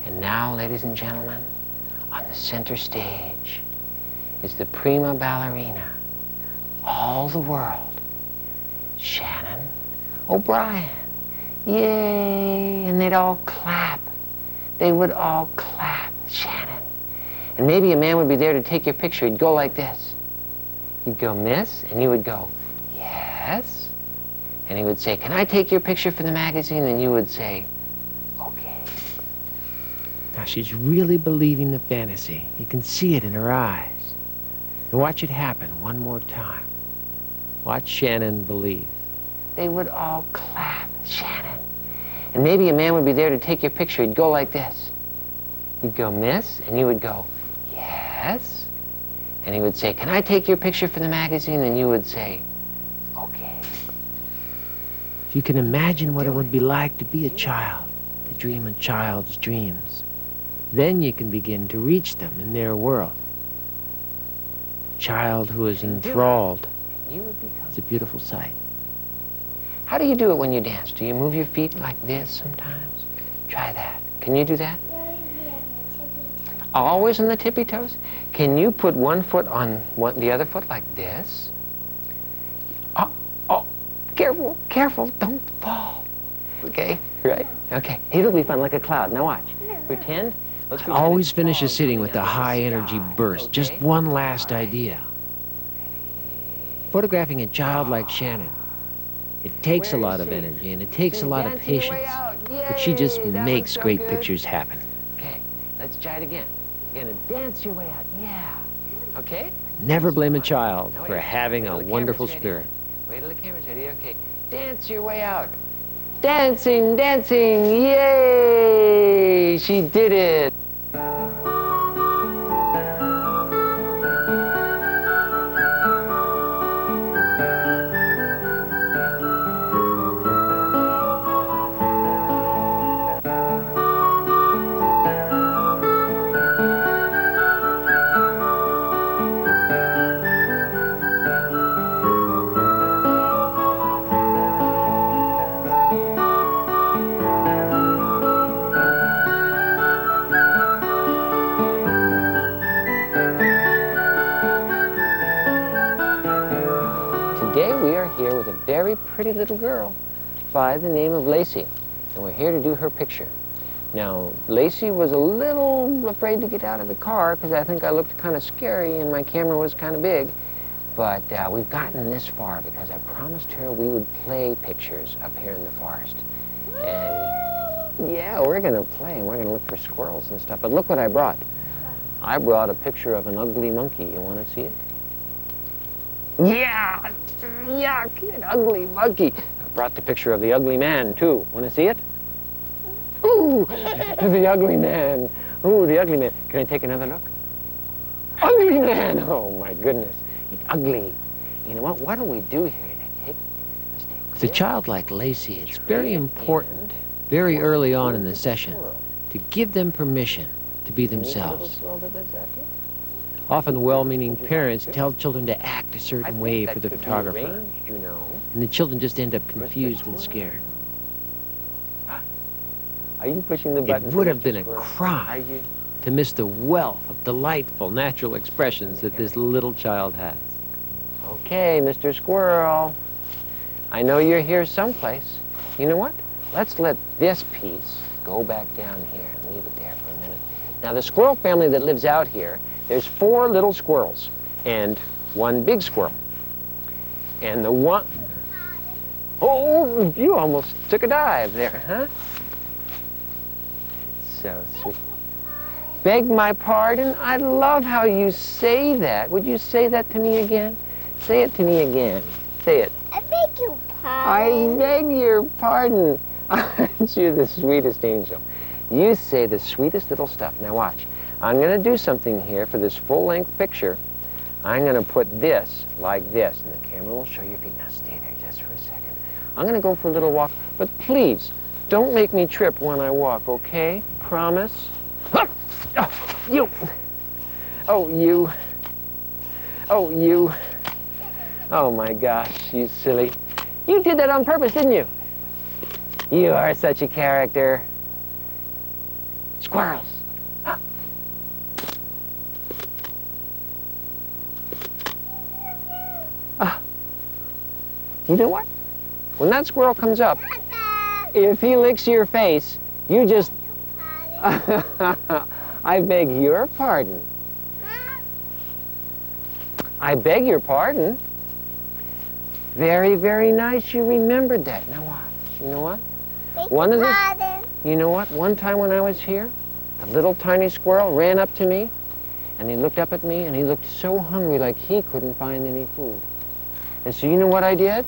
Speaker 3: And now, ladies and gentlemen, on the center stage is the prima ballerina. All the world. Shannon O'Brien. Yay! And they'd all clap. They would all clap, Shannon. And maybe a man would be there to take your picture. He'd go like this. He'd go, "Miss," and you would go, "Yes." And he would say, "Can I take your picture for the magazine?" And you would say, "Okay."
Speaker 5: Now she's really believing the fantasy. You can see it in her eyes. And watch it happen one more time. Watch Shannon believe.
Speaker 3: They would all clap, Shannon. And maybe a man would be there to take your picture. He'd go like this. He'd go, "Miss," and you would go, "Yes." And he would say, "Can I take your picture for the magazine?" And you would say, "Okay."
Speaker 5: If you can imagine what it would be like to be a child, to dream a child's dreams, then you can begin to reach them in their world. A child who is enthralled
Speaker 3: You would become...
Speaker 5: is a beautiful sight.
Speaker 3: How do you do it when you dance? Do you move your feet like this sometimes? Try that. Can you do that? Always on the tippy toes? Can you put one foot on the other foot like this? Oh, careful, careful, don't fall. Okay, right? Okay, it'll be fun like a cloud. Now watch. Pretend. Let's pretend
Speaker 5: Always
Speaker 3: it's
Speaker 5: finish a
Speaker 3: fog
Speaker 5: sitting
Speaker 3: coming
Speaker 5: with a
Speaker 3: out of the
Speaker 5: high energy
Speaker 3: sky,
Speaker 5: burst. Just
Speaker 3: okay?
Speaker 5: one last
Speaker 3: All right.
Speaker 5: idea. Photographing a child like Shannon, it takes a
Speaker 3: Where
Speaker 5: lot
Speaker 3: is
Speaker 5: of
Speaker 3: she?
Speaker 5: energy and it takes a
Speaker 3: She's
Speaker 5: lot of
Speaker 3: dancing her way
Speaker 5: patience.
Speaker 3: out.
Speaker 5: But she just
Speaker 3: Yay, that
Speaker 5: makes
Speaker 3: was so
Speaker 5: great
Speaker 3: good.
Speaker 5: pictures happen.
Speaker 3: Okay, let's try it again. You're gonna dance your way out. Yeah. Okay?
Speaker 5: Never blame a child
Speaker 3: Now
Speaker 5: for
Speaker 3: wait.
Speaker 5: having
Speaker 3: Wait
Speaker 5: a
Speaker 3: till the
Speaker 5: wonderful
Speaker 3: camera's ready.
Speaker 5: spirit.
Speaker 3: Wait till the camera's ready. Okay. Dance your way out. Dancing, dancing. Yay! She did it. Today we are here with a very pretty little girl by the name of Lacey, and we're here to do her picture. Now, Lacey was a little afraid to get out of the car because I think I looked kind of scary and my camera was kind of big. But we've gotten this far because I promised her we would play pictures up here in the forest. And yeah, we're going to play and we're going to look for squirrels and stuff. But look what I brought. I brought a picture of an ugly monkey. You want to see it? Yeah! Yuck! An ugly monkey. I brought the picture of the ugly man, too. Want to see it? Ooh! The ugly man. Ooh, the ugly man. Can I take another look? Ugly man! Oh, my goodness. It's ugly. You know what? What do we do here today?
Speaker 5: With a child like Lacey, it's very important, very early on in the session, to give them permission to be themselves. Often well-meaning parents tell children to act a certain way for the photographer, and the children just end up confused and scared.
Speaker 3: Are you pushing the button?
Speaker 5: It would have been a crime to miss the wealth of delightful natural expressions that this little child has.
Speaker 3: Okay, Mr. Squirrel. I know you're here someplace. You know what? Let's let this piece go back down here and leave it there for a minute. Now, the squirrel family that lives out here, there's 4 little squirrels and 1 big squirrel. And the one... Oh, you almost took a dive there, huh? So sweet. Beg my pardon? I love how you say that. Would you say that to me again? Say it to me again. Say it.
Speaker 4: I beg your
Speaker 3: I
Speaker 4: pardon.
Speaker 3: beg your pardon. Aren't you the sweetest angel? You say the sweetest little stuff. Now watch. I'm going to do something here for this full-length picture. I'm going to put this like this, and the camera will show your feet. Now stay there just for a second. I'm going to go for a little walk, but please, don't make me trip when I walk, okay? Promise? Oh, you. Oh, you. Oh, you. Oh, my gosh, you silly. You did that on purpose, didn't you? You are such a character. Squirrels. You know what? When that squirrel comes up, if he licks your face, you just... I beg your pardon. I beg your pardon. Very, very nice you remembered that. Now watch. You know what? You know what? One time when I was here, a little tiny squirrel ran up to me, and he looked up at me, and he looked so hungry like he couldn't find any food. And so you know what I did?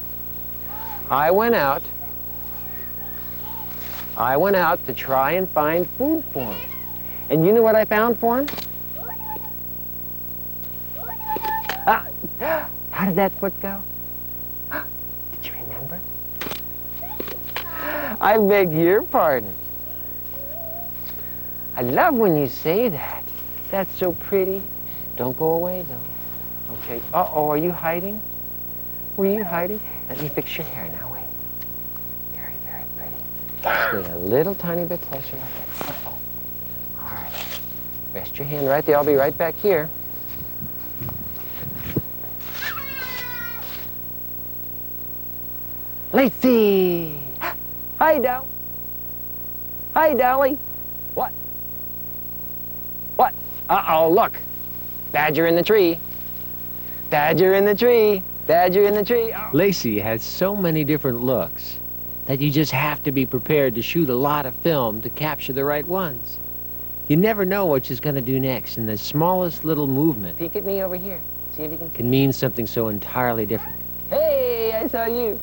Speaker 3: I went out to try and find food for him. And you know what I found for him? How did that foot go? Did you remember? I beg your pardon. I love when you say that. That's so pretty. Don't go away, though. Okay. Uh-oh, are you hiding? Were you hiding? Let me fix your hair now. Wait. Very, very pretty. Stay a little tiny bit closer like that. Uh-oh. All right. Rest your hand right there. I'll be right back here. Lacey! Hi, Doll. Hi, Dolly. What? What? Uh-oh, look. Badger in the tree. Badger in the tree. Badger in the tree. Oh.
Speaker 5: Lacey has so many different looks that you just have to be prepared to shoot a lot of film to capture the right ones. You never know what she's going to do next, and the smallest little movement
Speaker 3: Peek at me over here. See if you
Speaker 5: can mean something so entirely different.
Speaker 3: Hey, I saw you.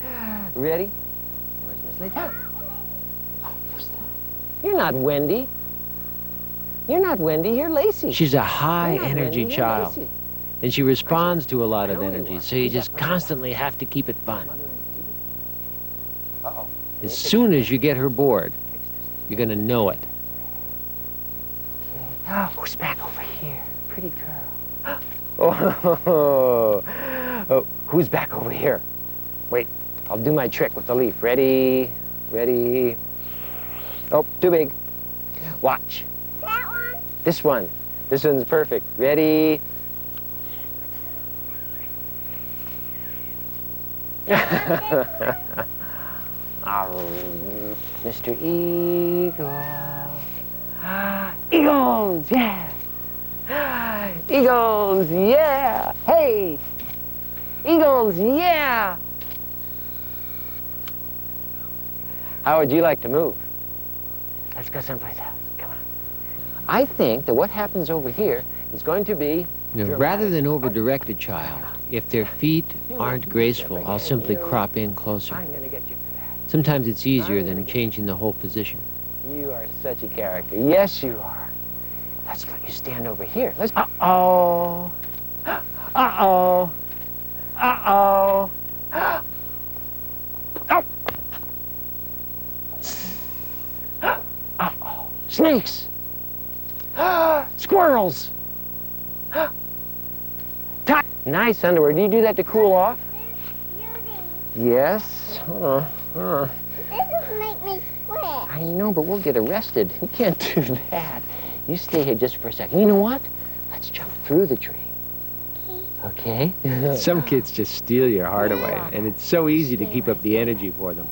Speaker 3: Ready? Where's Miss Lacey? Oh, who's that? You're not Wendy. You're not Wendy, you're Lacey.
Speaker 5: She's a high-energy
Speaker 3: Wendy,
Speaker 5: child,
Speaker 3: Lacey.
Speaker 5: and she responds to a lot of energy, so you just constantly have to keep it fun.
Speaker 3: Uh-oh.
Speaker 5: As soon as you get her bored, you're going to know it.
Speaker 3: Oh, who's back over here? Pretty girl. Oh, who's back over here? Wait, I'll do my trick with the leaf. Ready? Ready? Oh, too big. Watch.
Speaker 4: That one?
Speaker 3: This one. This one's perfect. Ready? Mr. Eagle. Eagles, yeah. Eagles, yeah. Hey. Eagles, yeah. How would you like to move? Let's go someplace else. Come on. I think that what happens over here is going to be...
Speaker 5: Rather than over-direct a child, if their feet aren't graceful, I'll simply crop in closer.
Speaker 3: I'm going to get you for that.
Speaker 5: Sometimes it's easier than changing the whole position.
Speaker 3: You are such a character. Yes, you are. Let's let you stand over here. Let's... Uh-oh. Uh-oh. Uh-oh. Oh. Uh-oh. Snakes. Squirrels. Nice underwear. Do you do that to cool off? Yes.
Speaker 4: This will make me sweat.
Speaker 3: I know, but we'll get arrested. You can't do that. You stay here just for a second. You know what? Let's jump through the tree. Okay?
Speaker 5: Some kids just steal your heart away, and it's so easy to keep up the energy for them.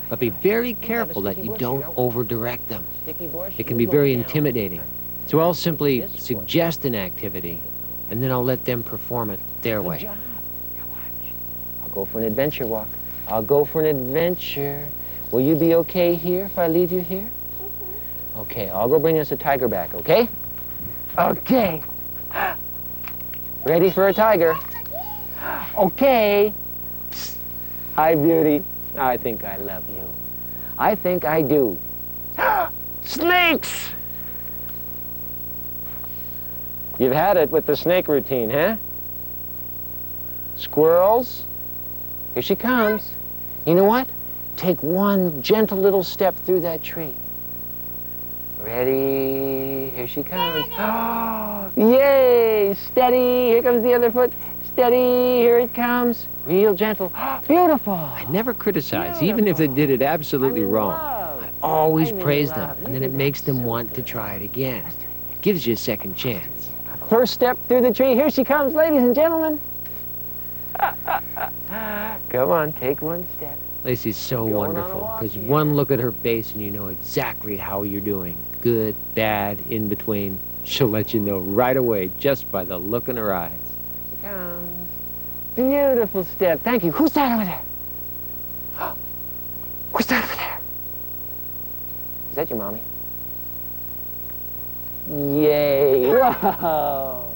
Speaker 5: But be very careful that you don't over-direct them. It can be very intimidating. So I'll simply suggest an activity, and then I'll let them perform it their way.
Speaker 3: Now watch. I'll go for an adventure walk. I'll go for an adventure. Will you be okay here if I leave you here? Okay, I'll go bring us a tiger back, okay? Okay. Ready for a tiger? Okay. Hi, beauty. I think I love you. I think I do. Snakes! You've had it with the snake routine, huh? Squirrels? Here she comes. You know what? Take one gentle little step through that tree. Ready? Here she comes. Oh, yay! Steady. Here comes the other foot. Steady. Here it comes. Real gentle. Beautiful.
Speaker 5: I never criticize, even if they did it absolutely wrong. I always praise them, and then it makes them want to try it again. It gives you a second chance.
Speaker 3: First step through the tree. Here she comes, ladies and gentlemen. Come on, take one step.
Speaker 5: Lacey's so wonderful, because one look at her face and you know exactly how you're doing. Good, bad, in between. She'll let you know right away just by the look in her eyes.
Speaker 3: Here she comes. Beautiful step. Thank you. Who's that over there? Who's that over there? Is that your mommy? Yay. Whoa.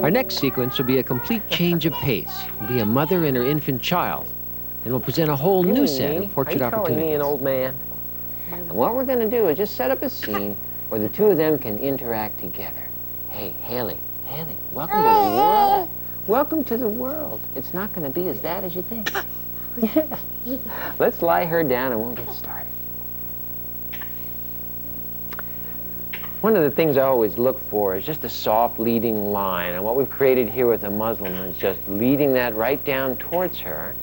Speaker 5: Our next sequence will be a complete change of pace. It'll be a mother and her infant child, and we'll present a whole new set of portrait
Speaker 3: Are you calling
Speaker 5: opportunities.
Speaker 3: me an old man? And what we're going to do is just set up a scene where the two of them can interact together. Hey, Haley, welcome to the world. Welcome to the world. It's not going to be as bad as you think. Let's lie her down and we'll get started. One of the things I always look for is just a soft leading line, and what we've created here with the Muslim is just leading that right down towards her.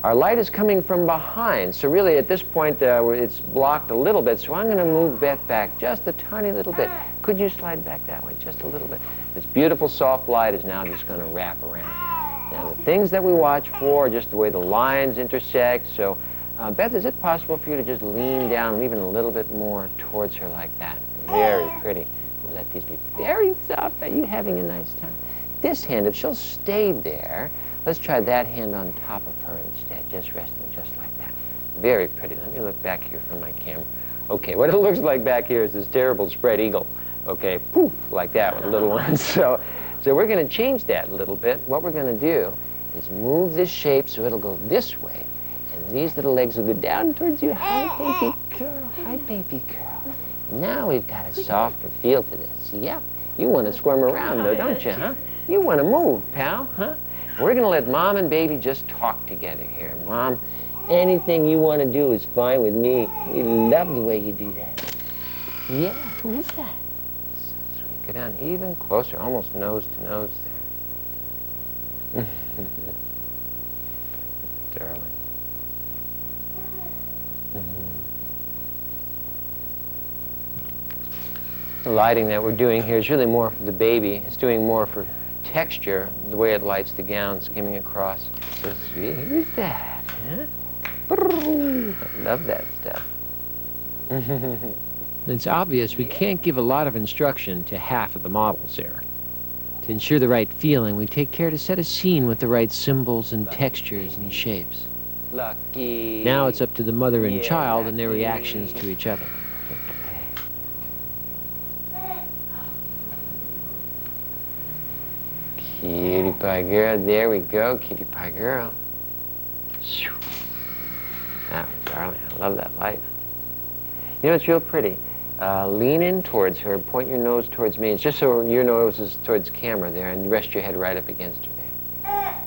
Speaker 3: Our light is coming from behind, so really at this point it's blocked a little bit, so I'm going to move Beth back just a tiny little bit. Could you slide back that way just a little bit? This beautiful soft light is now just going to wrap around. Now the things that we watch for are just the way the lines intersect, so Beth, is it possible for you to just lean down even a little bit more towards her like that? Very pretty. Let these be very soft. Are you having a nice time? This hand, if she'll stay there, let's try that hand on top of her instead, just resting just like that. Very pretty. Let me look back here from my camera. Okay, what it looks like back here is this terrible spread eagle. Okay, poof, like that with little ones. So we're going to change that a little bit. What we're going to do is move this shape so it'll go this way, and these little legs will go down towards you. Hi, baby girl. Hi, baby girl. Now we've got a softer feel to this. Yeah, you want to squirm around though, don't you, huh? You want to move, pal, huh? We're going to let Mom and Baby just talk together here. Mom, anything you want to do is fine with me. We love the way you do that. Yeah, who is that? So sweet. Go down even closer, almost nose to nose there. Darling. The lighting that we're doing here is really more for the baby. It's doing more for texture, the way it lights the gown skimming across. So sweet. Who's that? Huh? I love that stuff.
Speaker 5: It's obvious we can't give a lot of instruction to half of the models here. To ensure the right feeling, we take care to set a scene with the right symbols and textures and shapes.
Speaker 3: Lucky.
Speaker 5: Now it's up to the mother and child and their reactions to each other.
Speaker 3: Cutie pie girl, there we go, cutie pie girl. Ah, darling, I love that light. You know, it's real pretty. Lean in towards her, point your nose towards me. It's just so your nose is towards camera there, and rest your head right up against her there.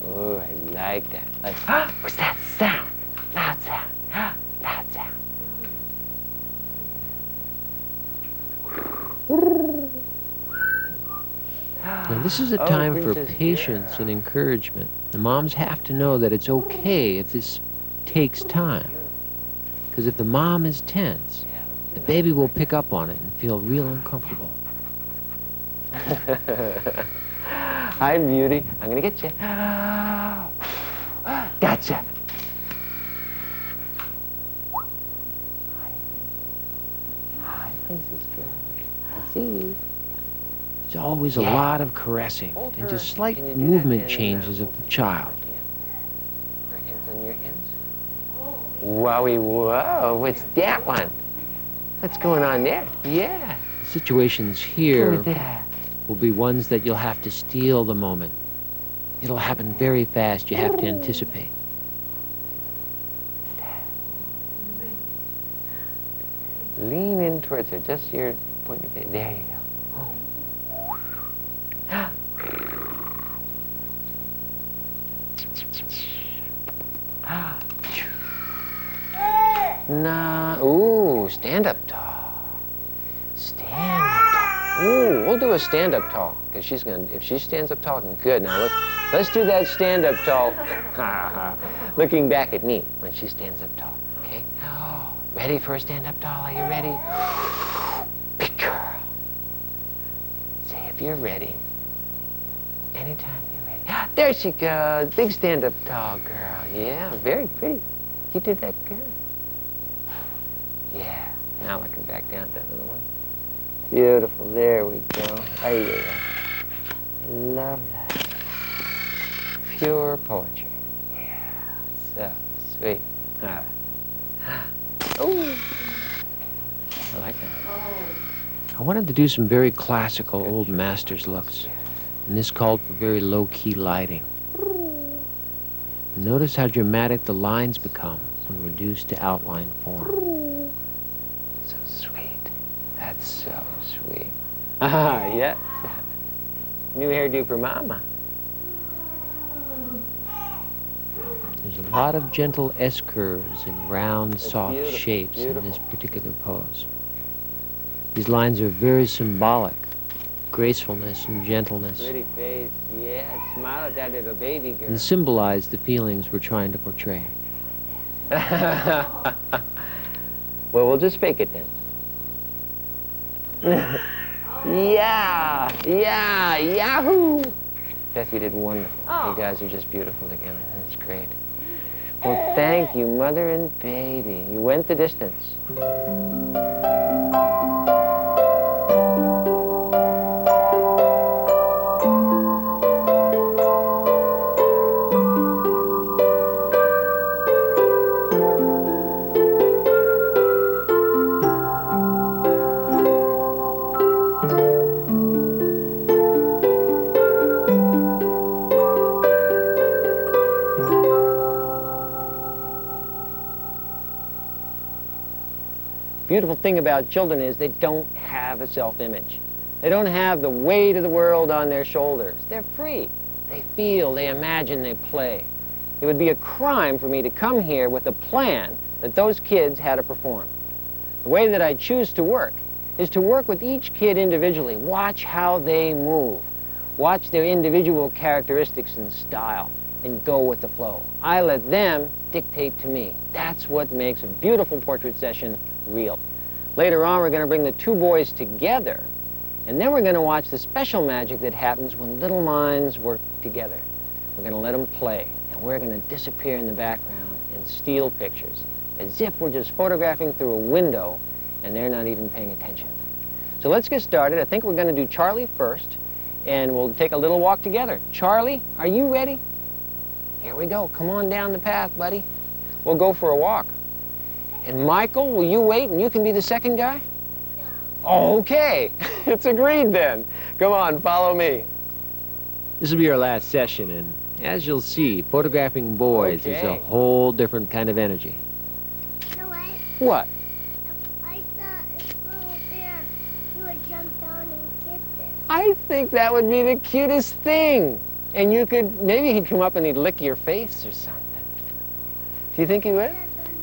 Speaker 3: Oh, I like that. Like, what's that sound? Loud sound. Loud sound.
Speaker 5: Now, this is a time for patience and encouragement. The moms have to know that it's okay if this takes time. Because if the mom is tense, the baby will pick up on it and feel real uncomfortable.
Speaker 3: Hi, beauty. I'm gonna get you. Gotcha. Hi, princess girl. I see you.
Speaker 5: There's always a lot of caressing and just slight movement changes of the child.
Speaker 3: Her hands on your hands. Wowie, whoa, what's that one? What's going on there? Yeah.
Speaker 5: The situations here will be ones that you'll have to steal the moment. It'll happen very fast. You have to anticipate.
Speaker 3: Lean in towards her, just your point of view. There you go. Nah, ooh, stand up tall. Stand up tall. Ooh, we'll do a stand up tall, because she's gonna, if she stands up tall, good. Now let's do that stand up tall, looking back at me when she stands up tall, okay? Ready for a stand up tall, are you ready? Big girl. Say if you're ready. Anytime you're ready. There she goes, big stand up tall girl. Yeah, very pretty. You did that good. Yeah, now I can back down to that little one. Beautiful, there we go. There you go. Love that. Pure poetry. Yeah, so sweet. Ooh. I like that.
Speaker 5: I wanted to do some very classical old masters looks, and this called for very low-key lighting. And notice how dramatic the lines become when reduced to outline form.
Speaker 3: So sweet. That's so sweet. Ah, yes. New hairdo for Mama.
Speaker 5: There's a lot of gentle S-curves and round, soft
Speaker 3: beautiful,
Speaker 5: shapes
Speaker 3: beautiful.
Speaker 5: in this particular pose. These lines are very symbolic, gracefulness and gentleness,
Speaker 3: Pretty face. Yeah, smile at that little baby girl.
Speaker 5: and symbolize the feelings we're trying to portray.
Speaker 3: Well, we'll just fake it then. Yeah, yahoo! Beth, you did wonderful. You guys are just beautiful together. That's great. Well, thank you, mother and baby. You went the distance. Beautiful thing about children is they don't have a self-image. They don't have the weight of the world on their shoulders. They're free. they feel, they imagine, they play. It would be a crime for me to come here with a plan that those kids had to perform. The way that I choose to work is to work with each kid individually. Watch how they move. Watch their individual characteristics and style, and go with the flow. I let them dictate to me. That's what makes a beautiful portrait session real. Later on, we're going to bring the two boys together, and then we're going to watch the special magic that happens when little minds work together. We're going to let them play, and we're going to disappear in the background and steal pictures, as if we're just photographing through a window and they're not even paying attention. So let's get started. I think we're going to do Charlie first, and we'll take a little walk together. Charlie, are you ready? Here we go. Come on down the path, buddy. We'll go for a walk. And Michael, will you wait and you can be the second guy? No. Okay. It's agreed then. Come on, follow me.
Speaker 5: This will be our last session, and as you'll see, photographing boys is a whole different kind of energy.
Speaker 4: No way.
Speaker 3: What?
Speaker 4: I thought if we were there, you would jump down and get it.
Speaker 3: I think that would be the cutest thing. And you could, maybe he'd come up and he'd lick your face or something. Do you think he would?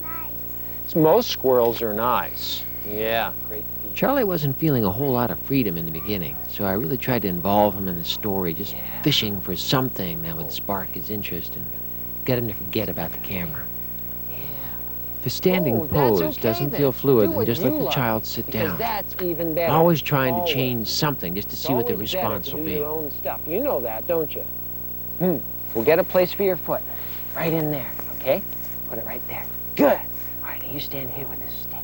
Speaker 4: Nice.
Speaker 3: Most squirrels are nice. Yeah, great feature.
Speaker 5: Charlie wasn't feeling a whole lot of freedom in the beginning, so I really tried to involve him in the story, just fishing for something that would spark his interest and get him to forget about the camera.
Speaker 3: Yeah.
Speaker 5: If a standing
Speaker 3: that's
Speaker 5: pose
Speaker 3: okay,
Speaker 5: doesn't
Speaker 3: then.
Speaker 5: feel fluid,
Speaker 3: Do
Speaker 5: then
Speaker 3: what
Speaker 5: just let
Speaker 3: you
Speaker 5: the
Speaker 3: like,
Speaker 5: child sit
Speaker 3: because
Speaker 5: down.
Speaker 3: that's even better.
Speaker 5: Always trying to
Speaker 3: Always.
Speaker 5: change something just to
Speaker 3: It's
Speaker 5: see what the
Speaker 3: always better
Speaker 5: response
Speaker 3: to
Speaker 5: will
Speaker 3: do
Speaker 5: be.
Speaker 3: your own stuff. You know that, don't you? We'll get a place for your foot. Right in there, okay? Put it right there. Good. All right, now you stand here with this stick.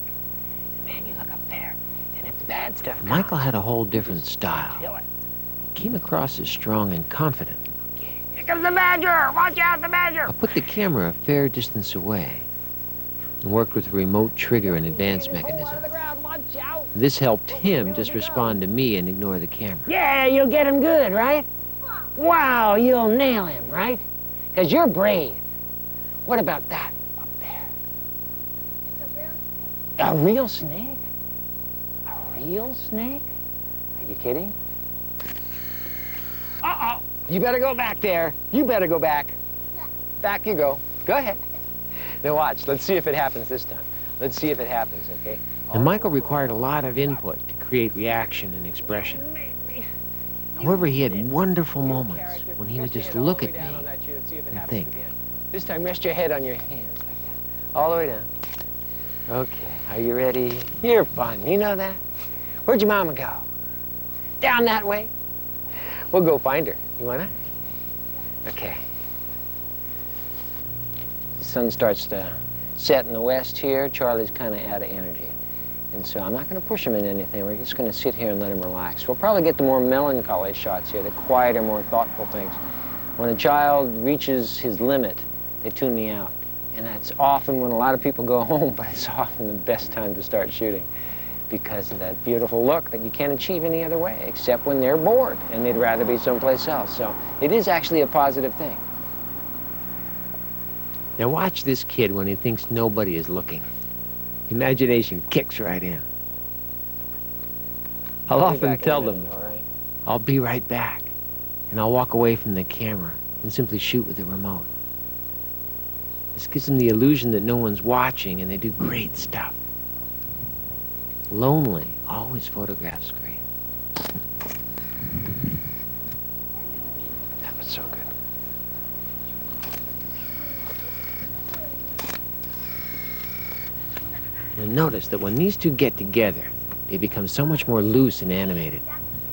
Speaker 3: And man, you look up there. And if the bad stuff comes,
Speaker 5: Michael had a whole different
Speaker 3: kill
Speaker 5: style.
Speaker 3: it.
Speaker 5: He came across as strong and confident.
Speaker 3: Okay. Here comes the badger! Watch out, the badger!
Speaker 5: I put the camera a fair distance away and worked with a remote trigger and advance mechanism.
Speaker 3: Watch out!
Speaker 5: This helped him just respond to me and ignore the camera.
Speaker 3: Yeah, you'll get him good, right? Wow, you'll nail him, right? Because you're brave. What about that up there?
Speaker 4: It's a real
Speaker 3: A real snake? A real snake? Are you kidding? Uh-oh. You better go back there. You better go back. Back you go. Go ahead. Now watch. Let's see if it happens this time. Let's see if it happens, okay?
Speaker 5: And Michael required a lot of input to create reaction and expression. However, he had wonderful moments when he would just look at me and think.
Speaker 3: This time, rest your head on your hands like that. All the way down. Okay, are you ready? You're fun, you know that? Where'd your mama go? Down that way? We'll go find her. You wanna? Okay. The sun starts to set in the west here. Charlie's kind of out of energy. And so I'm not going to push him in anything. We're just going to sit here and let him relax. We'll probably get the more melancholy shots here, the quieter, more thoughtful things. When a child reaches his limit, they tune me out. And that's often when a lot of people go home, but it's often the best time to start shooting because of that beautiful look that you can't achieve any other way, except when they're bored and they'd rather be someplace else. So it is actually a positive thing.
Speaker 5: Now watch this kid when he thinks nobody is looking. Imagination kicks right in. I'll often tell them, I'll be right back, and I'll walk away from the camera and simply shoot with the remote. This gives them the illusion that no one's watching, and they do great stuff. Lonely always photographs great.
Speaker 3: That was so good.
Speaker 5: And notice that when these two get together, they become so much more loose and animated.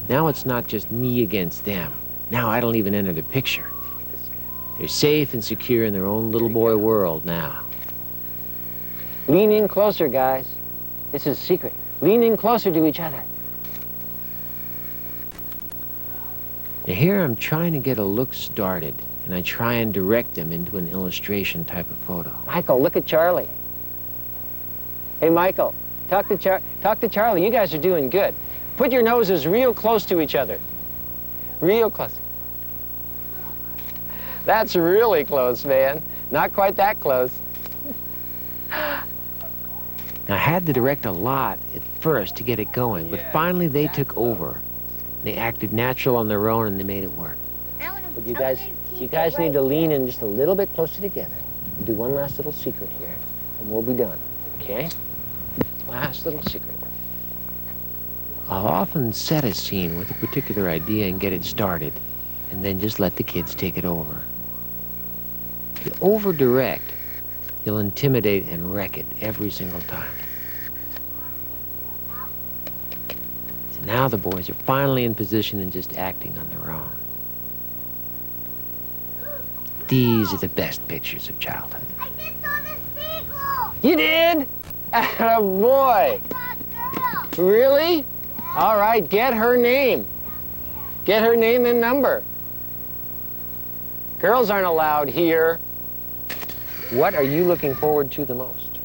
Speaker 5: Now it's not just me against them. Now I don't even enter the picture. They're safe and secure in their own little boy world now.
Speaker 3: Lean in closer, guys. This is a secret. Lean in closer to each other.
Speaker 5: Now here I'm trying to get a look started, and I try and direct them into an illustration type of photo.
Speaker 3: Michael, look at Charlie. Hey, Michael, talk to Charlie. You guys are doing good. Put your noses real close to each other. Real close. That's really close, man. Not quite that close.
Speaker 5: Now, I had to direct a lot at first to get it going, but finally they took over. They acted natural on their own and they made it work.
Speaker 3: But you guys need to lean in just a little bit closer together and do one last little secret here, and we'll be done, okay? Last little secret.
Speaker 5: I'll often set a scene with a particular idea and get it started, and then just let the kids take it over. If you over-direct, you'll intimidate and wreck it every single time. So now the boys are finally in position and just acting on their own. These are the best pictures of childhood.
Speaker 4: I just saw the seagull.
Speaker 3: You did? Attaboy.
Speaker 4: I saw a girl.
Speaker 3: Really? All right, get her name. Get her name and number. Girls aren't allowed here. What are you looking forward to the most?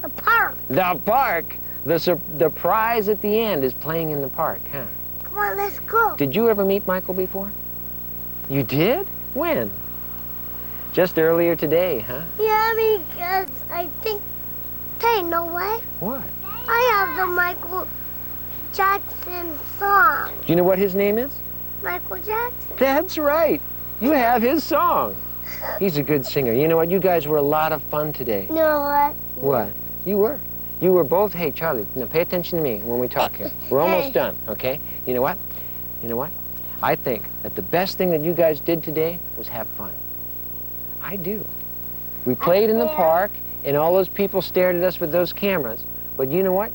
Speaker 4: The park.
Speaker 3: The park. The prize at the end is playing in the park, huh?
Speaker 4: Come on, let's go.
Speaker 3: Did you ever meet Michael before? You did? When? Just earlier today, huh?
Speaker 4: Yeah, because I think, hey, no way.
Speaker 3: What?
Speaker 4: I have the Michael Jackson song.
Speaker 3: Do you know what his name is?
Speaker 4: Michael Jackson.
Speaker 3: That's right. You have his song. He's a good singer. You know what? You guys were a lot of fun today.
Speaker 4: You know what?
Speaker 3: What? You were. You were both. Hey, Charlie, now pay attention to me when we talk here. We're almost done, okay? You know what? You know what? I think that the best thing that you guys did today was have fun. I do. We played in the park, and all those people stared at us with those cameras. But you know what?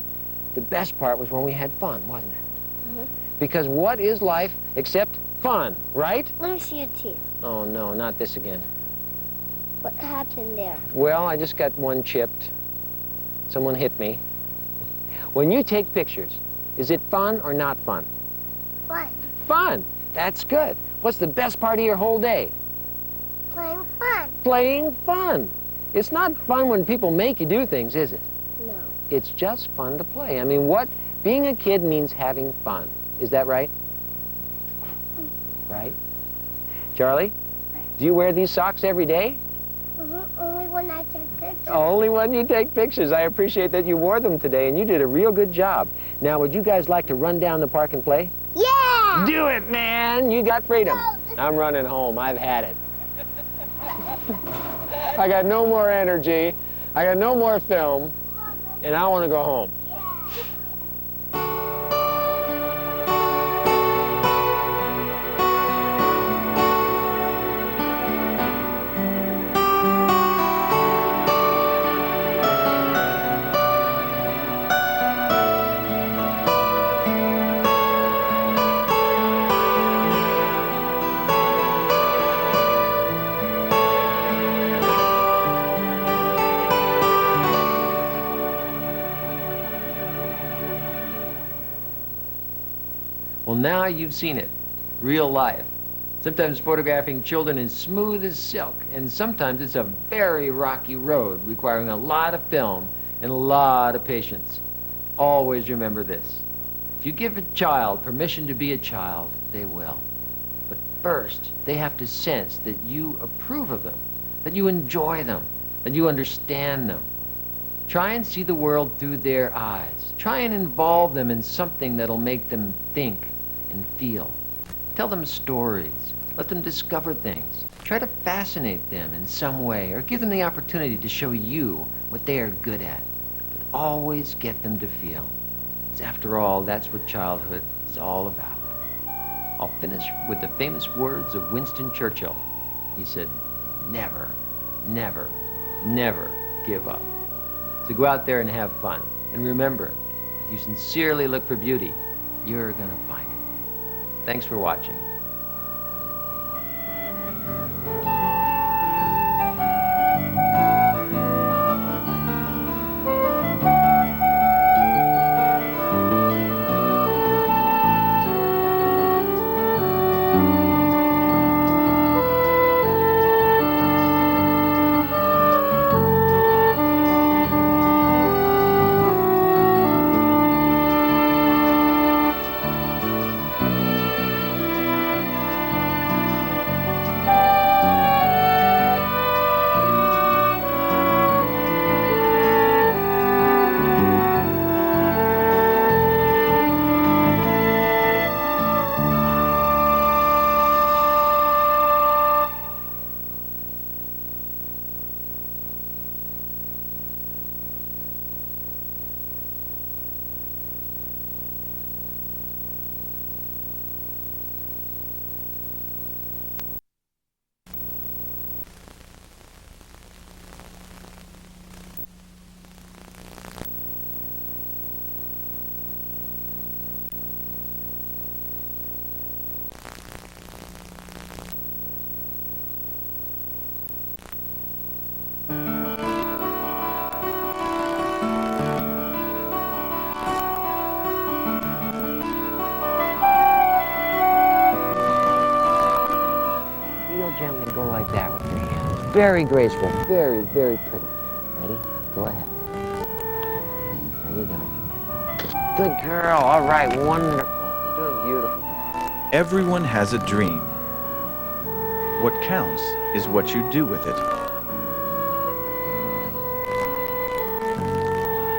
Speaker 3: The best part was when we had fun, wasn't it?
Speaker 4: Mhm.
Speaker 3: Because what is life except fun, right?
Speaker 4: Let me see your teeth.
Speaker 3: Oh, no, not this again.
Speaker 4: What happened there?
Speaker 3: Well, I just got one chipped. Someone hit me. When you take pictures, is it fun or not fun?
Speaker 4: Fun.
Speaker 3: Fun. That's good. What's the best part of your whole day?
Speaker 4: Playing fun.
Speaker 3: Playing fun. It's not fun when people make you do things, is it?
Speaker 4: No.
Speaker 3: It's just fun to play. I mean, being a kid means having fun. Is that right? Right? Charlie, do you wear these socks every day?
Speaker 4: Only when I take pictures.
Speaker 3: Only when you take pictures. I appreciate that you wore them today, and you did a real good job. Now, would you guys like to run down the park and play?
Speaker 4: Yeah!
Speaker 3: Do it, man! You got freedom.
Speaker 4: No,
Speaker 3: I'm running home. I've had it. I got no more energy. I got no more film, and I want to go home.
Speaker 5: Well, now you've seen it. Real life. Sometimes photographing children is smooth as silk, and sometimes it's a very rocky road requiring a lot of film and a lot of patience. Always remember this. If you give a child permission to be a child, they will. But first, they have to sense that you approve of them, that you enjoy them, that you understand them. Try and see the world through their eyes. Try and involve them in something that'll make them think and feel. Tell them stories. Let them discover things. Try to fascinate them in some way, or give them the opportunity to show you what they are good at. But always get them to feel. Because after all, that's what childhood is all about. I'll finish with the famous words of Winston Churchill. He said, never, never, never give up. So go out there and have fun. And remember, if you sincerely look for beauty, you're going to find it. Thanks for watching.
Speaker 3: like that with your hands. Very graceful, very, very pretty. Ready? Go ahead. There you go. Good girl. All right, wonderful. You're doing beautiful.
Speaker 2: Everyone has a dream. What counts is what you do with it.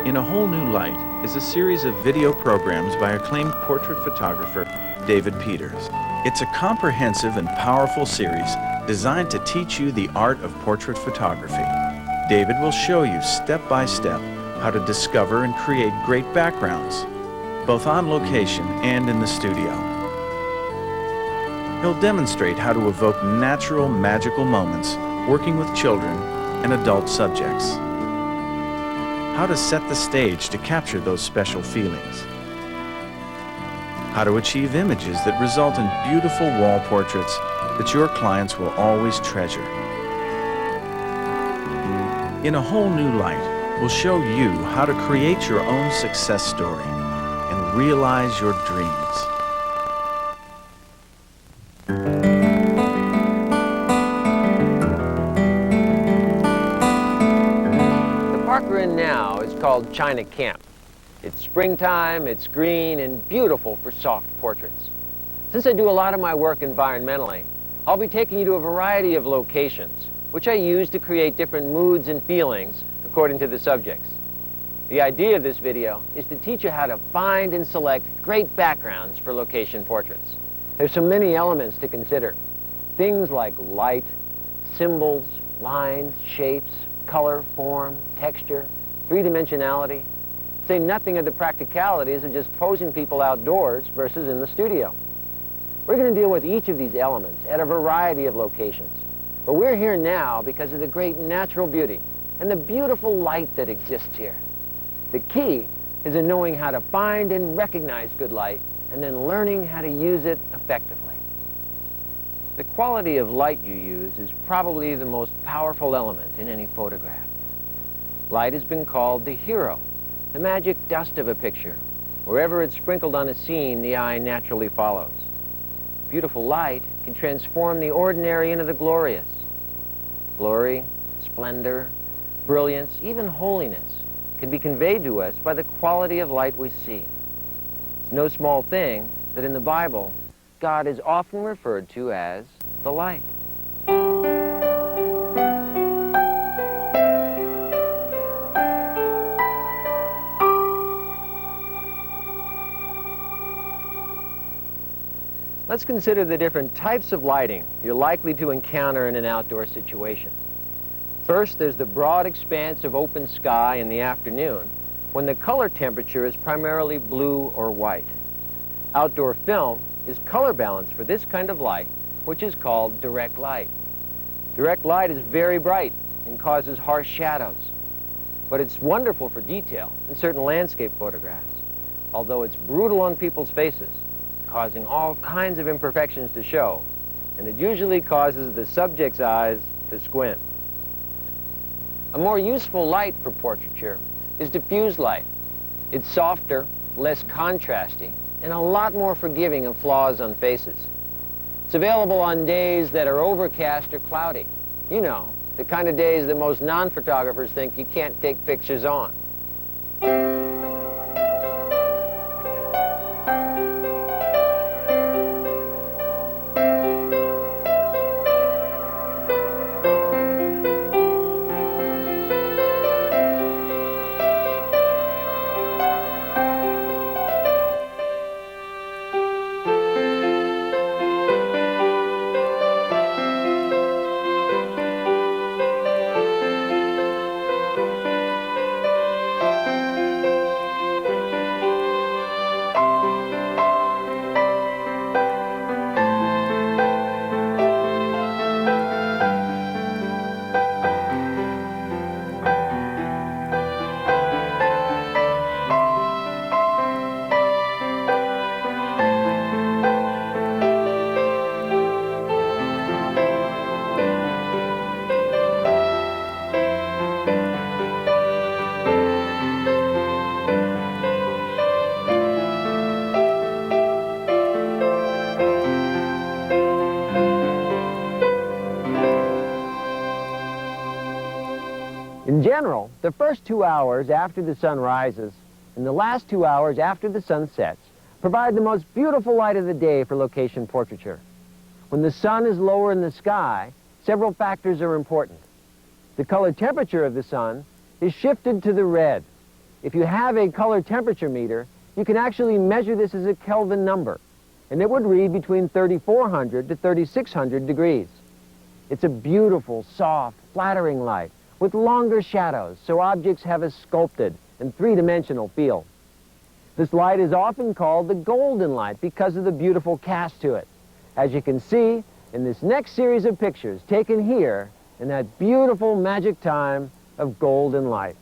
Speaker 2: In A Hole Gnu Light is a series of video programs by acclaimed portrait photographer David Peters. It's a comprehensive and powerful series designed to teach you the art of portrait photography. David will show you step by step how to discover and create great backgrounds, both on location and in the studio. He'll demonstrate how to evoke natural, magical moments working with children and adult subjects. How to set the stage to capture those special feelings. How to achieve images that result in beautiful wall portraits that your clients will always treasure. In A Hole Gnu Light, we'll show you how to create your own success story and realize your dreams.
Speaker 3: The park we're in now is called China Camp. It's springtime, it's green, and beautiful for soft portraits. Since I do a lot of my work environmentally, I'll be taking you to a variety of locations, which I use to create different moods and feelings according to the subjects. The idea of this video is to teach you how to find and select great backgrounds for location portraits. There's so many elements to consider. Things like light, symbols, lines, shapes, color, form, texture, three-dimensionality. Say nothing of the practicalities of just posing people outdoors versus in the studio. We're going to deal with each of these elements at a variety of locations. But we're here now because of the great natural beauty and the beautiful light that exists here. The key is in knowing how to find and recognize good light and then learning how to use it effectively. The quality of light you use is probably the most powerful element in any photograph. Light has been called the hero, the magic dust of a picture. Wherever it's sprinkled on a scene, the eye naturally follows. Beautiful light can transform the ordinary into the glorious. Glory, splendor, brilliance, even holiness can be conveyed to us by the quality of light we see. It's no small thing that in the Bible, God is often referred to as the light. Let's consider the different types of lighting you're likely to encounter in an outdoor situation. First, there's the broad expanse of open sky in the afternoon when the color temperature is primarily blue or white. Outdoor film is color balanced for this kind of light, which is called direct light. Direct light is very bright and causes harsh shadows, but it's wonderful for detail in certain landscape photographs, although it's brutal on people's faces, causing all kinds of imperfections to show, and it usually causes the subject's eyes to squint. A more useful light for portraiture is diffuse light. It's softer, less contrasty, and a lot more forgiving of flaws on faces. It's available on days that are overcast or cloudy. You know, the kind of days that most non-photographers think you can't take pictures on.
Speaker 1: In general, the first 2 hours after the sun rises and the last 2 hours after the sun sets provide the most beautiful light of the day for location portraiture. When the sun is lower in the sky, several factors are important. The color temperature of the sun is shifted to the red. If you have a color temperature meter, you can actually measure this as a Kelvin number, and it would read between 3,400 to 3,600 degrees. It's a beautiful, soft, flattering light with longer shadows, so objects have a sculpted and three-dimensional feel. This light is often called the golden light because of the beautiful cast to it, as you can see in this next series of pictures taken here in that beautiful magic time of golden light.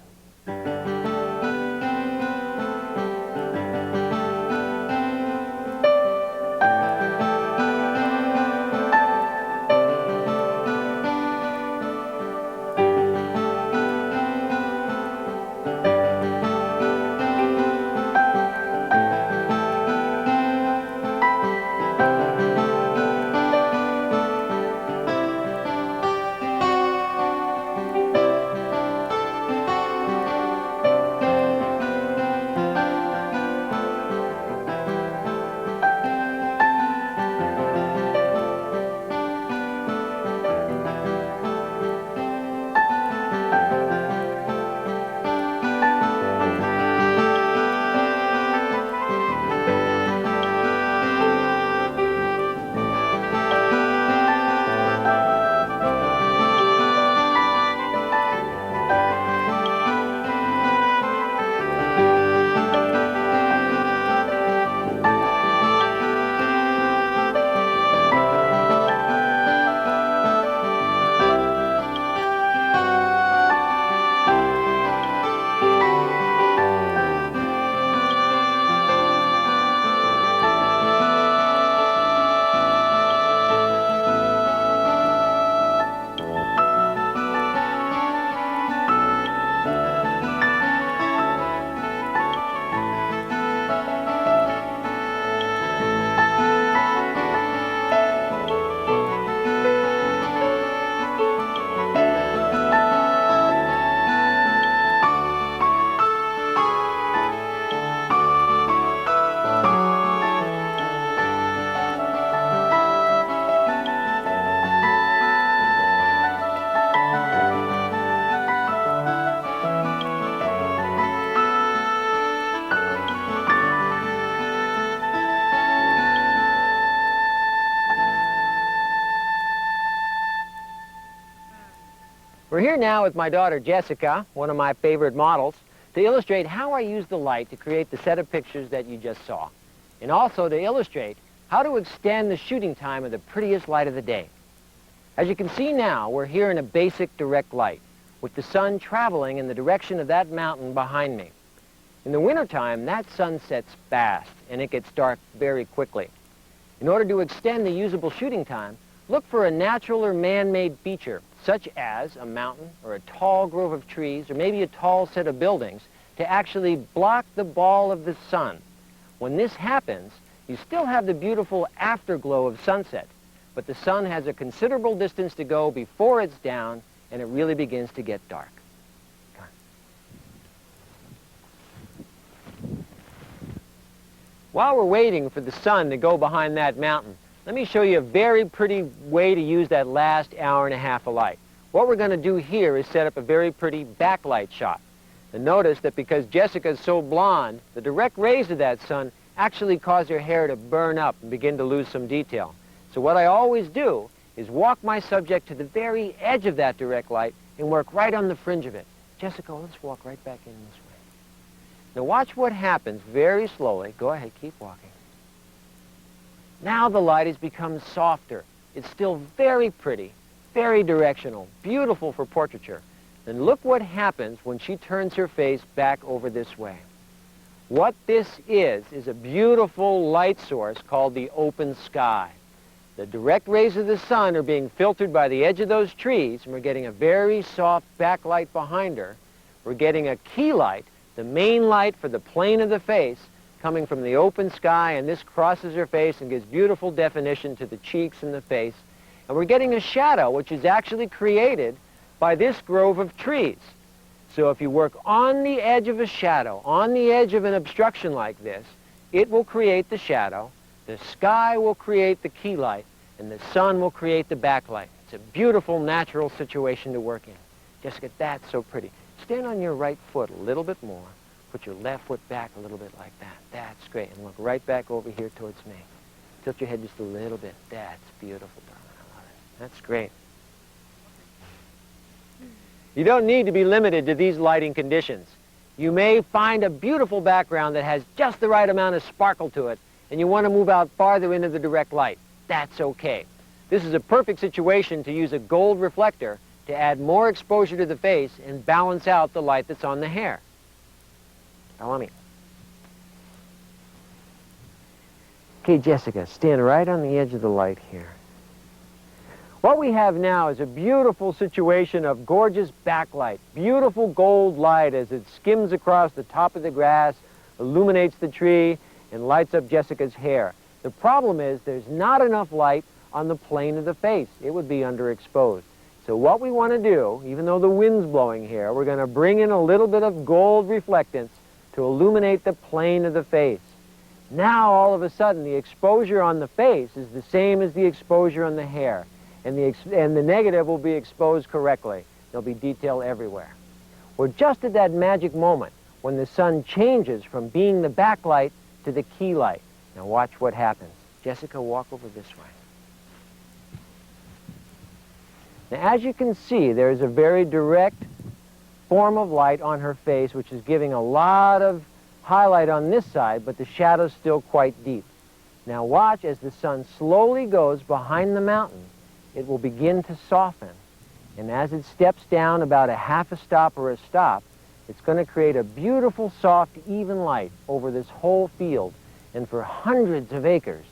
Speaker 1: We're here now with my daughter Jessica, one of my favorite models, to illustrate how I use the light to create the set of pictures that you just saw, and also to illustrate how to extend the shooting time of the prettiest light of the day. As you can see now, we're here in a basic direct light, with the sun traveling in the direction of that mountain behind me. In the wintertime, that sun sets fast, and it gets dark very quickly. In order to extend the usable shooting time, look for a natural or man-made feature, such as a mountain or a tall grove of trees or maybe a tall set of buildings, to actually block the ball of the sun. When this happens, you still have the beautiful afterglow of sunset, but the sun has a considerable distance to go before it's down and it really begins to get dark. While we're waiting for the sun to go behind that mountain, let me show you a very pretty way to use that last hour and a half of light. What we're going to do here is set up a very pretty backlight shot. And notice that because Jessica's so blonde, the direct rays of that sun actually cause her hair to burn up and begin to lose some detail. So what I always do is walk my subject to the very edge of that direct light and work right on the fringe of it. Jessica, let's walk right back in this way. Now watch what happens very slowly. Go ahead, keep walking. Now the light has become softer. It's still very pretty, very directional, beautiful for portraiture. And look what happens when she turns her face back over this way. What this is a beautiful light source called the open sky. The direct rays of the sun are being filtered by the edge of those trees, and we're getting a very soft backlight behind her. We're getting a key light, the main light for the plane of the face, coming from the open sky, and this crosses her face and gives beautiful definition to the cheeks and the face. And we're getting a shadow, which is actually created by this grove of trees. So if you work on the edge of a shadow, on the edge of an obstruction like this, it will create the shadow, the sky will create the key light, and the sun will create the backlight. It's a beautiful, natural situation to work in. Jessica, that's so pretty. Stand on your right foot a little bit more. Put your left foot back a little bit like that. That's great. And look right back over here towards me. Tilt your head just a little bit. That's beautiful, darling. I love it. That's great. You don't need to be limited to these lighting conditions. You may find a beautiful background that has just the right amount of sparkle to it, and you want to move out farther into the direct light. That's okay. This is a perfect situation to use a gold reflector to add more exposure to the face and balance out the light that's on the hair. Follow me. Okay, Jessica, stand right on the edge of the light here. What we have now is a beautiful situation of gorgeous backlight, beautiful gold light as it skims across the top of the grass, illuminates the tree, and lights up Jessica's hair. The problem is there's not enough light on the plane of the face. It would be underexposed. So what we want to do, even though the wind's blowing here, we're going to bring in a little bit of gold reflectance to illuminate the plane of the face. Now, all of a sudden, the exposure on the face is the same as the exposure on the hair. And the negative will be exposed correctly. There'll be detail everywhere. We're just at that magic moment when the sun changes from being the backlight to the key light. Now watch what happens. Jessica, walk over this way. Now, as you can see, there's a very direct form of light on her face, which is giving a lot of highlight on this side, but the shadow's still quite deep. Now watch as the sun slowly goes behind the mountain. It will begin to soften. And as it steps down about a half a stop or a stop, it's going to create a beautiful, soft, even light over this whole field. And for hundreds of acres,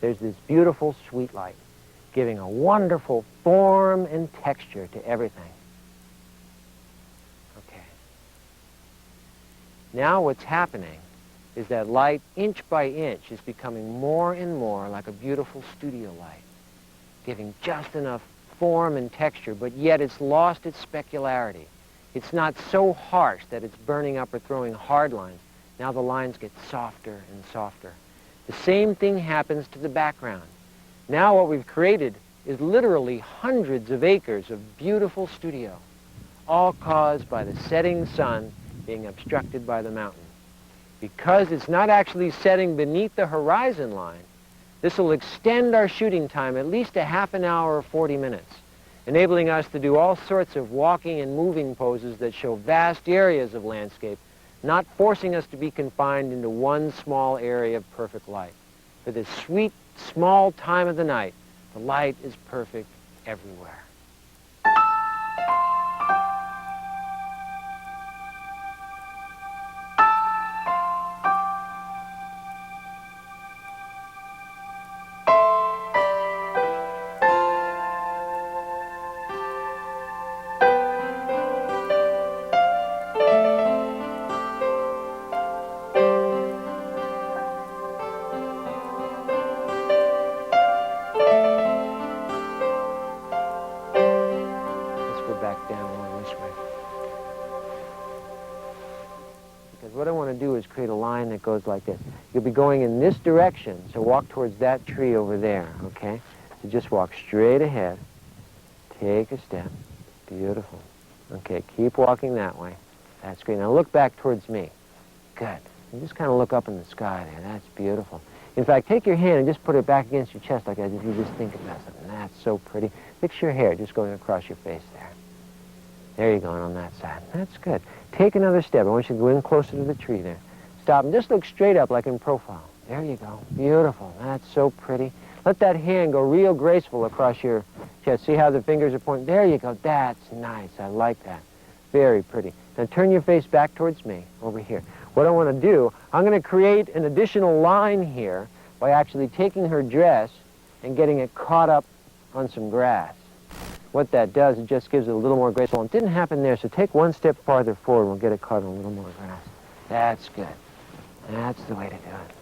Speaker 1: there's this beautiful, sweet light, giving a wonderful form and texture to everything. Okay. Now what's happening is that light, inch by inch, is becoming more and more like a beautiful studio light, giving just enough form and texture, but yet it's lost its specularity. It's not so harsh that it's burning up or throwing hard lines. Now the lines get softer and softer. The same thing happens to the background. Now what we've created is literally hundreds of acres of beautiful studio, all caused by the setting sun being obstructed by the mountain. Because it's not actually setting beneath the horizon line, this will extend our shooting time at least a half an hour or 40 minutes, enabling us to do all sorts of walking and moving poses that show vast areas of landscape, not forcing us to be confined into one small area of perfect light. For this sweet, small time of the night, the light is perfect everywhere. What I want to do is create a line that goes like this. You'll be going in this direction, so walk towards that tree over there, okay? So just walk straight ahead. Take a step. Beautiful. Okay, keep walking that way. That's great. Now look back towards me. Good. And just kind of look up in the sky there. That's beautiful. In fact, take your hand and just put it back against your chest like that if you just think about something. That's so pretty. Fix your hair just going across your face there. There you go, and on that side. That's good. Take another step. I want you to go in closer to the tree there. Stop and just look straight up like in profile. There you go. Beautiful. That's so pretty. Let that hand go real graceful across your chest. See how the fingers are pointing? There you go. That's nice. I like that. Very pretty. Now turn your face back towards me over here. What I want to do, I'm going to create an additional line here by actually taking her dress and getting it caught up on some grass. What that does, it just gives it a little more graceful. It didn't happen there, so take one step farther forward and we'll get it caught on a little more grass. That's good. That's the way to do it.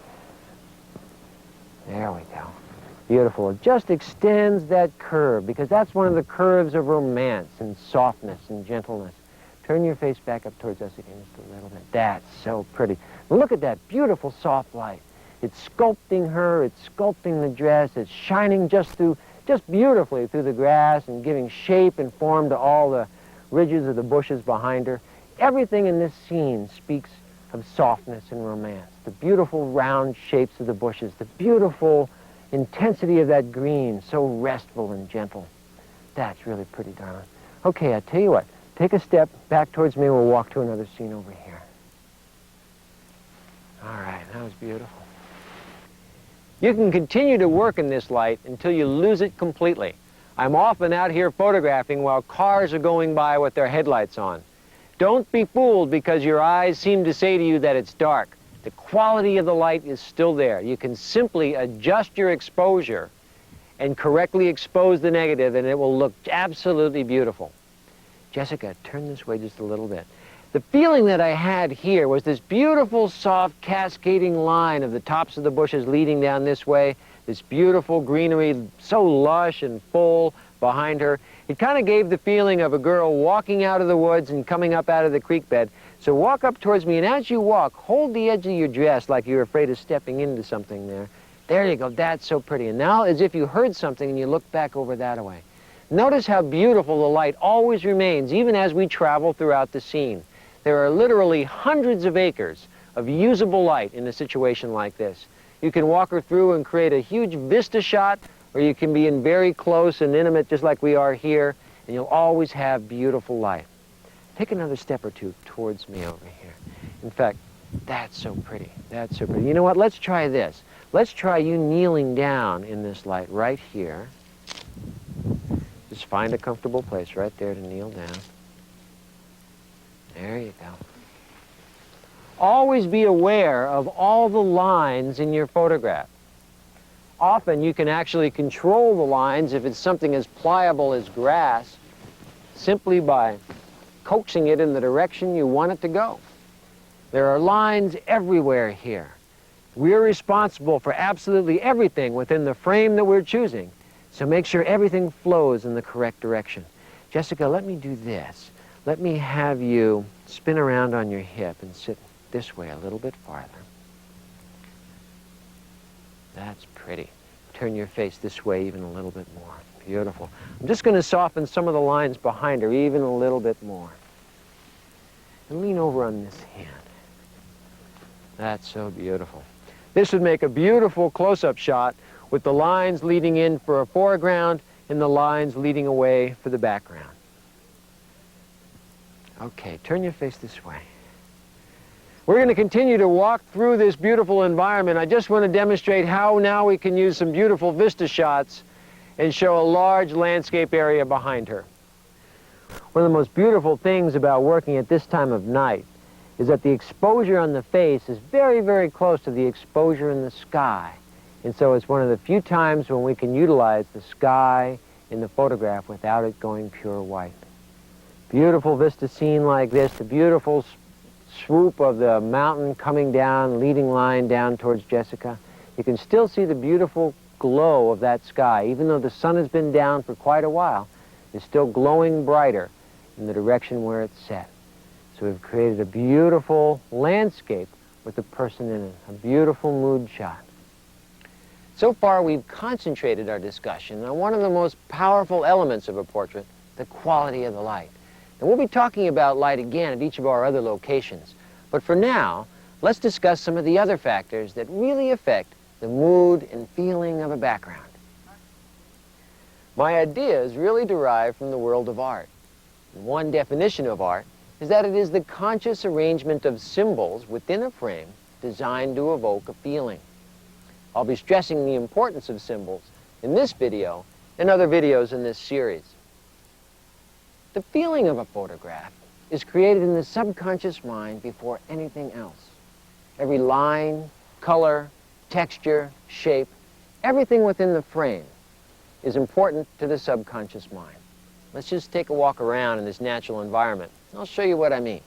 Speaker 1: There we go. Beautiful. It just extends that curve, because that's one of the curves of romance and softness and gentleness,
Speaker 3: Turn your face back up towards us again just a little bit. That's so pretty. Look at that beautiful soft light. It's sculpting her, it's sculpting the dress, it's shining just beautifully through the grass and giving shape and form to all the ridges of the bushes behind her. Everything in this scene speaks of softness and romance. The beautiful round shapes of the bushes, the beautiful intensity of that green, so restful and gentle. That's really pretty, darling. Okay, I tell you what, take a step back towards me, we'll walk to another scene over here. All right, that was beautiful. You can continue to work in this light until you lose it completely. I'm often out here photographing while cars are going by with their headlights on. Don't be fooled because your eyes seem to say to you that it's dark. The quality of the light is still there. You can simply adjust your exposure and correctly expose the negative and it will look absolutely beautiful. Jessica, turn this way just a little bit. The feeling that I had here was this beautiful, soft, cascading line of the tops of the bushes leading down this way, this beautiful greenery, so lush and full behind her. It kind of gave the feeling of a girl walking out of the woods and coming up out of the creek bed. So walk up towards me, and as you walk, hold the edge of your dress like you're afraid of stepping into something there. There you go, that's so pretty. And now, as if you heard something and you look back over that way. Notice how beautiful the light always remains, even as we travel throughout the scene. There are literally hundreds of acres of usable light in a situation like this. You can walk her through and create a huge vista shot, or you can be in very close and intimate just like we are here, and you'll always have beautiful light. Take another step or two towards me over here. In fact, that's so pretty. That's so pretty. You know what? Let's try this. Let's try you kneeling down in this light right here. Just find a comfortable place right there to kneel down. There you go. Always be aware of all the lines in your photograph. Often you can actually control the lines if it's something as pliable as grass simply by coaxing it in the direction you want it to go. There are lines everywhere here. We're responsible for absolutely everything within the frame that we're choosing, so make sure everything flows in the correct direction. Jessica, let me do this. Let me have you spin around on your hip and sit this way a little bit farther. That's pretty. Turn your face this way even a little bit more. Beautiful. I'm just going to soften some of the lines behind her even a little bit more. And lean over on this hand. That's so beautiful. This would make a beautiful close-up shot with the lines leading in for a foreground and the lines leading away for the background. Okay, turn your face this way. We're going to continue to walk through this beautiful environment. I just want to demonstrate how now we can use some beautiful vista shots and show a large landscape area behind her. One of the most beautiful things about working at this time of night is that the exposure on the face is very, very close to the exposure in the sky. And so it's one of the few times when we can utilize the sky in the photograph without it going pure white. Beautiful vista scene like this, the beautiful swoop of the mountain coming down, leading line down towards Jessica. You can still see the beautiful glow of that sky, even though the sun has been down for quite a while. It's still glowing brighter in the direction where it's set. So we've created a beautiful landscape with a person in it, a beautiful mood shot. So far we've concentrated our discussion on one of the most powerful elements of a portrait, the quality of the light. And we'll be talking about light again at each of our other locations. But for now, let's discuss some of the other factors that really affect the mood and feeling of a background. My ideas really derive from the world of art. And one definition of art is that it is the conscious arrangement of symbols within a frame designed to evoke a feeling. I'll be stressing the importance of symbols in this video and other videos in this series. The feeling of a photograph is created in the subconscious mind before anything else. Every line, color, texture, shape, everything within the frame is important to the subconscious mind. Let's just take a walk around in this natural environment, and I'll show you what I mean.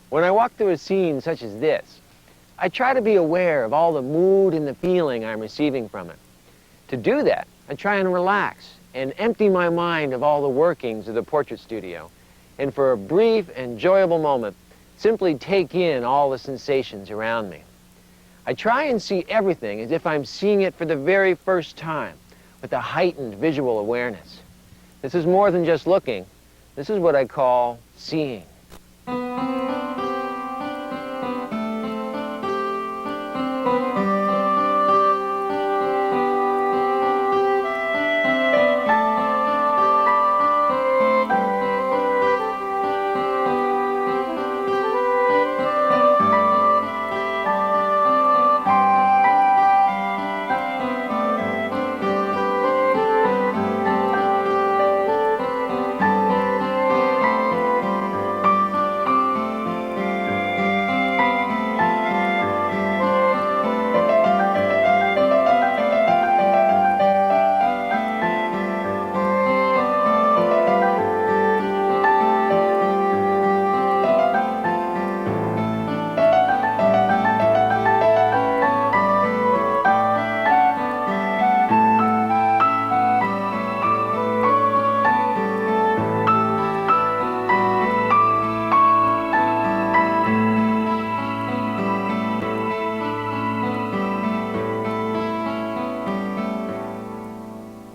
Speaker 3: When I walk through a scene such as this, I try to be aware of all the mood and the feeling I'm receiving from it. To do that, I try and relax and empty my mind of all the workings of the portrait studio and for a brief, enjoyable moment, simply take in all the sensations around me. I try and see everything as if I'm seeing it for the very first time, with a heightened visual awareness. This is more than just looking. This is what I call seeing.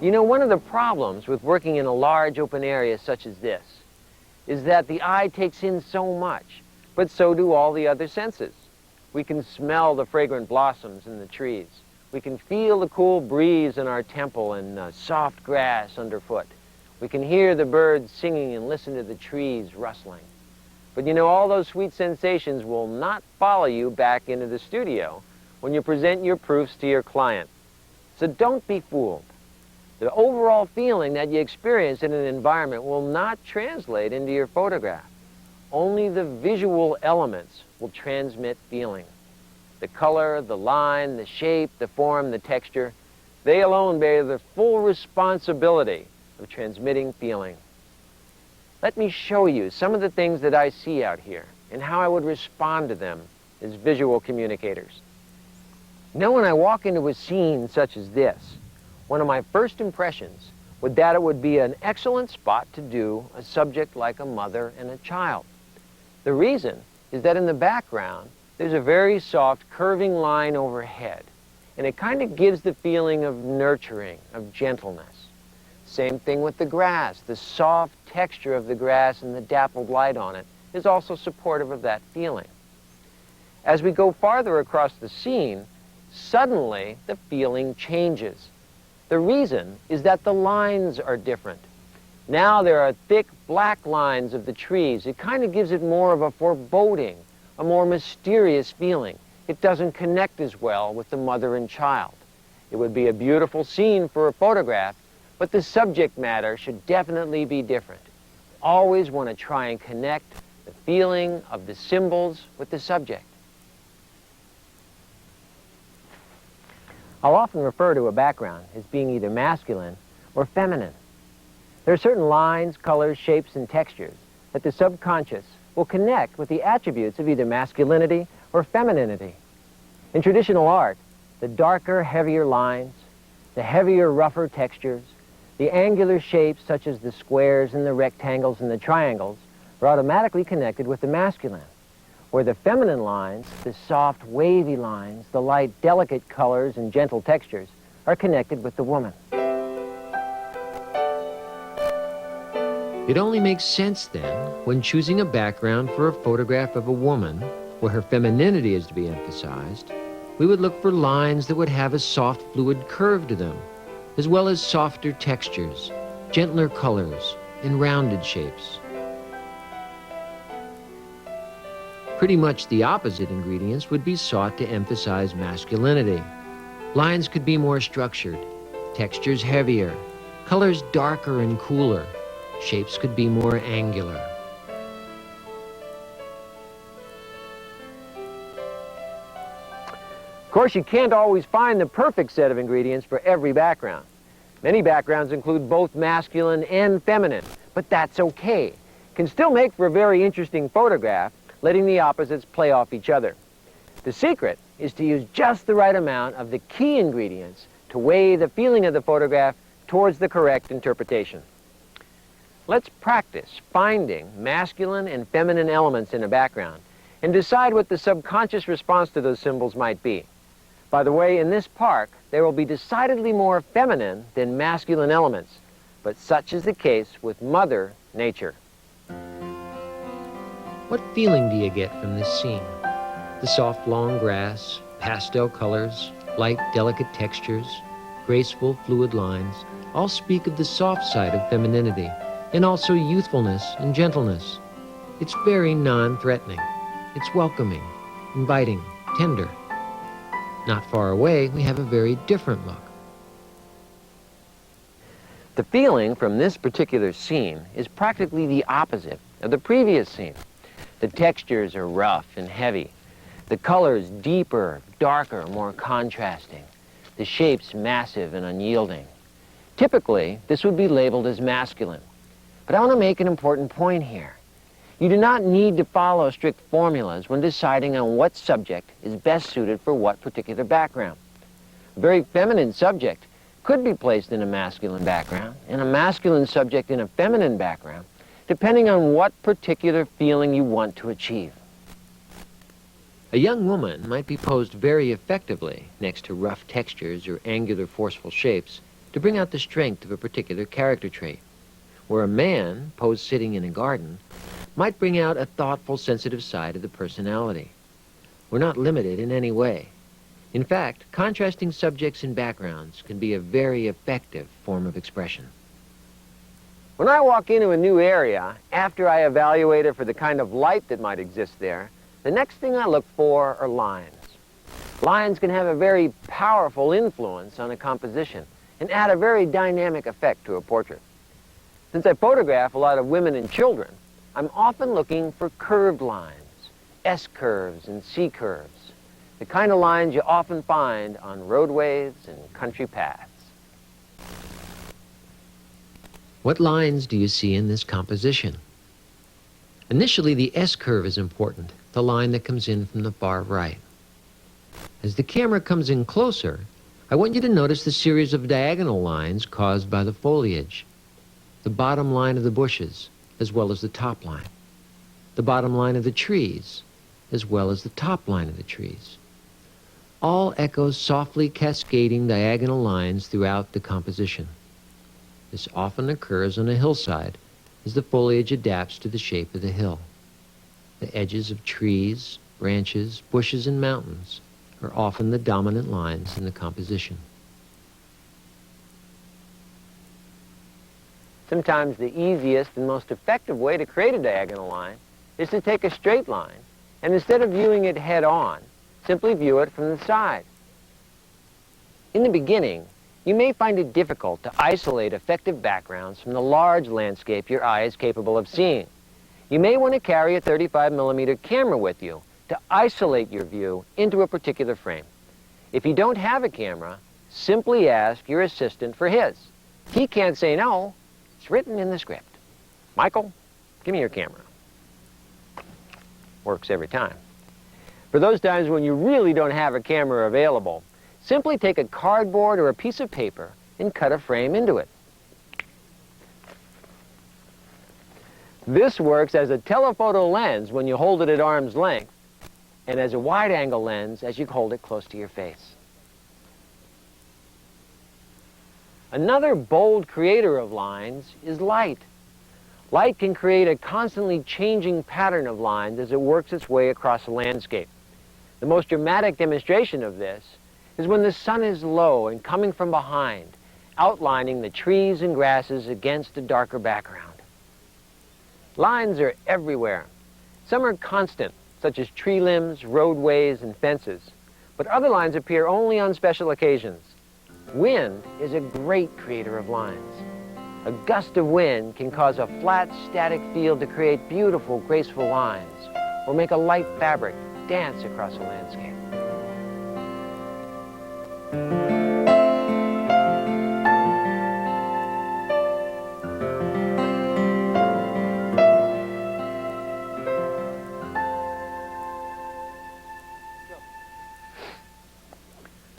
Speaker 3: You know, one of the problems with working in a large open area such as this is that the eye takes in so much, but so do all the other senses. We can smell the fragrant blossoms in the trees. We can feel the cool breeze in our temple and soft grass underfoot. We can hear the birds singing and listen to the trees rustling. But you know, all those sweet sensations will not follow you back into the studio when you present your proofs to your client. So don't be fooled. The overall feeling that you experience in an environment will not translate into your photograph. Only the visual elements will transmit feeling. The color, the line, the shape, the form, the texture, they alone bear the full responsibility of transmitting feeling. Let me show you some of the things that I see out here and how I would respond to them as visual communicators. Now, when I walk into a scene such as this, one of my first impressions was that it would be an excellent spot to do a subject like a mother and a child. The reason is that in the background, there's a very soft curving line overhead, and it kind of gives the feeling of nurturing, of gentleness. Same thing with the grass. The soft texture of the grass and the dappled light on it is also supportive of that feeling. As we go farther across the scene, suddenly the feeling changes. The reason is that the lines are different. Now there are thick black lines of the trees. It kind of gives it more of a foreboding, a more mysterious feeling. It doesn't connect as well with the mother and child. It would be a beautiful scene for a photograph, but the subject matter should definitely be different. Always want to try and connect the feeling of the symbols with the subject. I'll often refer to a background as being either masculine or feminine. There are certain lines, colors, shapes, and textures that the subconscious will connect with the attributes of either masculinity or femininity. In traditional art, the darker, heavier lines, the heavier, rougher textures, the angular shapes such as the squares and the rectangles and the triangles are automatically connected with the masculine, where the feminine lines, the soft, wavy lines, the light, delicate colors and gentle textures are connected with the woman.
Speaker 5: It only makes sense then, when choosing a background for a photograph of a woman, where her femininity is to be emphasized, we would look for lines that would have a soft, fluid curve to them, as well as softer textures, gentler colors, and rounded shapes. Pretty much the opposite ingredients would be sought to emphasize masculinity. Lines could be more structured, textures heavier, colors darker and cooler, shapes could be more angular.
Speaker 3: Of course, you can't always find the perfect set of ingredients for every background. Many backgrounds include both masculine and feminine, but that's okay. Can still make for a very interesting photograph, letting the opposites play off each other. The secret is to use just the right amount of the key ingredients to weigh the feeling of the photograph towards the correct interpretation. Let's practice finding masculine and feminine elements in a background and decide what the subconscious response to those symbols might be. By the way, in this park, there will be decidedly more feminine than masculine elements, but such is the case with Mother Nature.
Speaker 5: What feeling do you get from this scene? The soft, long grass, pastel colors, light, delicate textures, graceful, fluid lines, all speak of the soft side of femininity, and also youthfulness and gentleness. It's very non-threatening. It's welcoming, inviting, tender. Not far away, we have a very different look.
Speaker 3: The feeling from this particular scene is practically the opposite of the previous scene. The textures are rough and heavy. The colors deeper, darker, more contrasting. The shapes massive and unyielding. Typically, this would be labeled as masculine. But I want to make an important point here. You do not need to follow strict formulas when deciding on what subject is best suited for what particular background. A very feminine subject could be placed in a masculine background, and a masculine subject in a feminine background, depending on what particular feeling you want to achieve.
Speaker 5: A young woman might be posed very effectively next to rough textures or angular, forceful shapes to bring out the strength of a particular character trait, where a man, posed sitting in a garden, might bring out a thoughtful, sensitive side of the personality. We're not limited in any way. In fact, contrasting subjects and backgrounds can be a very effective form of expression.
Speaker 3: When I walk into a new area, after I evaluate it for the kind of light that might exist there, the next thing I look for are lines. Lines can have a very powerful influence on a composition and add a very dynamic effect to a portrait. Since I photograph a lot of women and children, I'm often looking for curved lines, S-curves and C-curves, the kind of lines you often find on roadways and country paths.
Speaker 5: What lines do you see in this composition? Initially, the S-curve is important, the line that comes in from the far right. As the camera comes in closer, I want you to notice the series of diagonal lines caused by the foliage. The bottom line of the bushes, as well as the top line. The bottom line of the trees, as well as the top line of the trees. All echoes softly cascading diagonal lines throughout the composition. This often occurs on a hillside as the foliage adapts to the shape of the hill. The edges of trees, branches, bushes, and mountains are often the dominant lines in the composition.
Speaker 3: Sometimes the easiest and most effective way to create a diagonal line is to take a straight line and instead of viewing it head-on, simply view it from the side. In the beginning, you may find it difficult to isolate effective backgrounds from the large landscape your eye is capable of seeing. You may want to carry a 35mm camera with you to isolate your view into a particular frame. If you don't have a camera, simply ask your assistant for his. He can't say no. It's written in the script. Michael, give me your camera. Works every time. For those times when you really don't have a camera available, simply take a cardboard or a piece of paper and cut a frame into it. This works as a telephoto lens when you hold it at arm's length, and as a wide-angle lens as you hold it close to your face. Another bold creator of lines is light. Light can create a constantly changing pattern of lines as it works its way across a landscape. The most dramatic demonstration of this is when the sun is low and coming from behind, outlining the trees and grasses against a darker background. Lines are everywhere. Some are constant, such as tree limbs, roadways, and fences, but other lines appear only on special occasions. Wind is a great creator of lines. A gust of wind can cause a flat, static field to create beautiful, graceful lines, or make a light fabric dance across a landscape.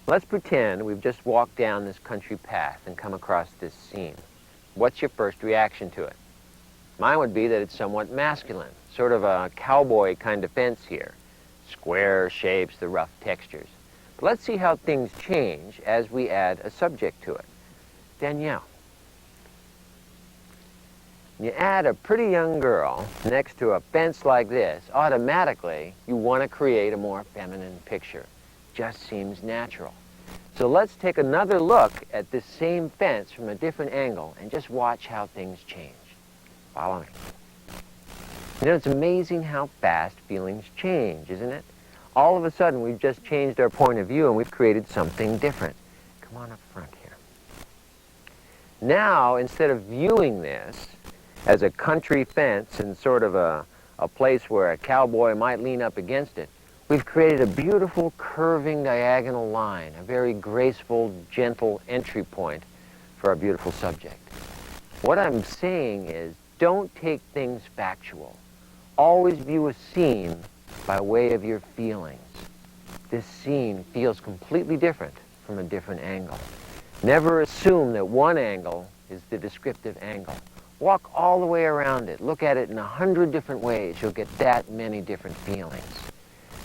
Speaker 3: Let's pretend we've just walked down this country path and come across this scene. What's your first reaction to it? Mine would be that it's somewhat masculine, sort of a cowboy kind of fence here. Square shapes, the rough textures. But let's see how things change as we add a subject to it. Danielle, you add a pretty young girl next to a fence like this, automatically you want to create a more feminine picture. Just seems natural. So let's take another look at this same fence from a different angle and just watch how things change. Follow me. You know, it's amazing how fast feelings change, isn't it? All of a sudden, we've just changed our point of view and we've created something different. Come on up front here. Now, instead of viewing this as a country fence and sort of a place where a cowboy might lean up against it, we've created a beautiful curving diagonal line, a very graceful, gentle entry point for our beautiful subject. What I'm saying is, don't take things factual. Always view a scene by way of your feelings. This scene feels completely different from a different angle. Never assume that one angle is the descriptive angle. Walk all the way around it. Look at it in 100 different ways. You'll get that many different feelings.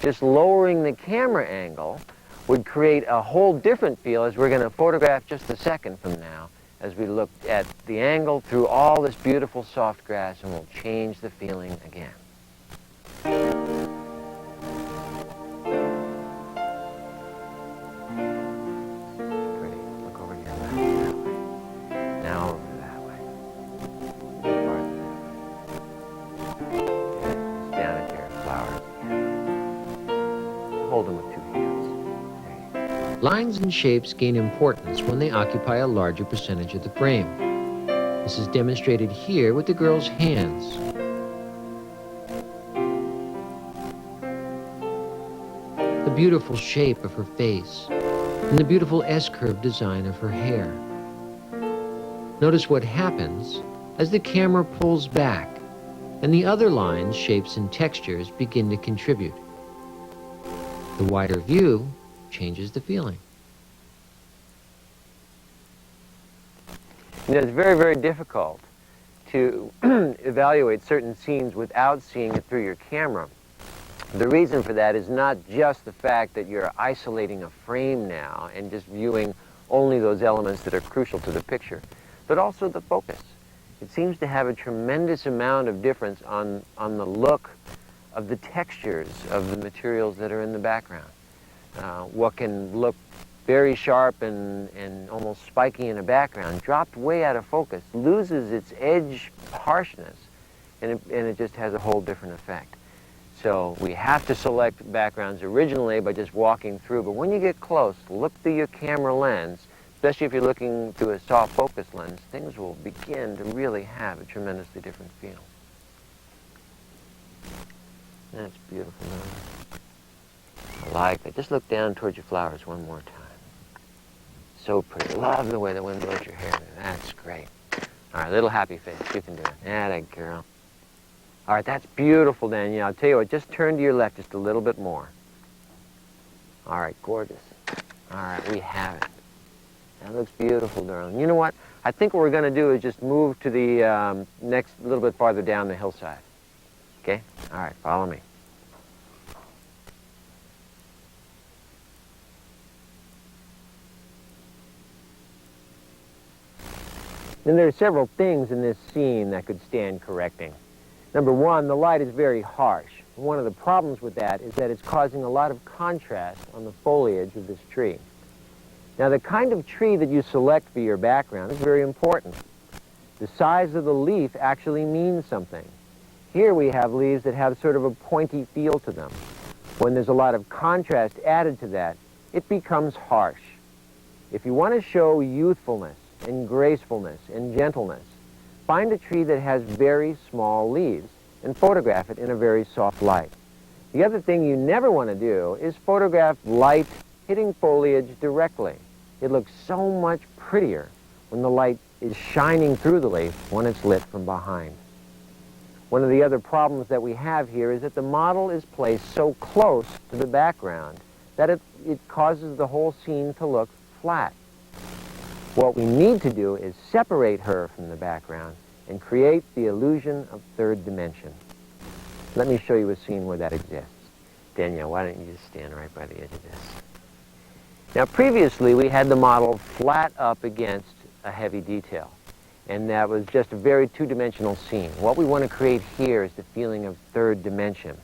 Speaker 3: Just lowering the camera angle would create a whole different feel, as we're going to photograph just a second from now, as we look at the angle through all this beautiful soft grass, and we'll change the feeling again. Pretty. Look over here. That way. Now over that way. Okay. Down at your flowers. Hold them with two hands. There you go.
Speaker 5: Lines and shapes gain importance when they occupy a larger percentage of the frame. This is demonstrated here with the girl's hands. The beautiful shape of her face, and the beautiful S-curve design of her hair. Notice what happens as the camera pulls back, and the other lines, shapes, and textures begin to contribute. The wider view changes the feeling.
Speaker 3: You know, it's very, very difficult to evaluate certain scenes without seeing it through your camera. The reason for that is not just the fact that you're isolating a frame now and just viewing only those elements that are crucial to the picture, but also the focus. It seems to have a tremendous amount of difference on the look of the textures of the materials that are in the background. What can look very sharp and almost spiky in a background, dropped way out of focus, loses its edge harshness, and it just has a whole different effect. So we have to select backgrounds originally by just walking through, but when you get close, look through your camera lens, especially if you're looking through a soft focus lens, things will begin to really have a tremendously different feel. That's beautiful. I like that. Just look down towards your flowers one more time. So pretty. Love the way the wind blows your hair. That's great. All right, little happy face. You can do it. Atta girl. All right, that's beautiful, Danielle. I'll tell you what, just turn to your left just a little bit more. All right, gorgeous. All right, we have it. That looks beautiful, darling. You know what? I think what we're going to do is just move to the next, a little bit farther down the hillside. Okay? All right, follow me. Then there are several things in this scene that could stand correcting. Number one, the light is very harsh. One of the problems with that is that it's causing a lot of contrast on the foliage of this tree. Now, the kind of tree that you select for your background is very important. The size of the leaf actually means something. Here we have leaves that have sort of a pointy feel to them. When there's a lot of contrast added to that, it becomes harsh. If you want to show youthfulness and gracefulness and gentleness, find a tree that has very small leaves and photograph it in a very soft light. The other thing you never want to do is photograph light hitting foliage directly. It looks so much prettier when the light is shining through the leaf when it's lit from behind. One of the other problems that we have here is that the model is placed so close to the background that it causes the whole scene to look flat. What we need to do is separate her from the background and create the illusion of third dimension. Let me show you a scene where that exists. Danielle, why don't you just stand right by the edge of this? Now, previously, we had the model flat up against a heavy detail, and that was just a very two-dimensional scene. What we want to create here is the feeling of third dimension.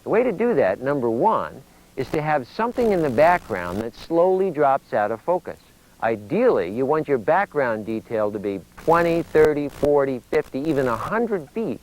Speaker 3: The way to do that, number one, is to have something in the background that slowly drops out of focus. Ideally, you want your background detail to be 20, 30, 40, 50, even 100 feet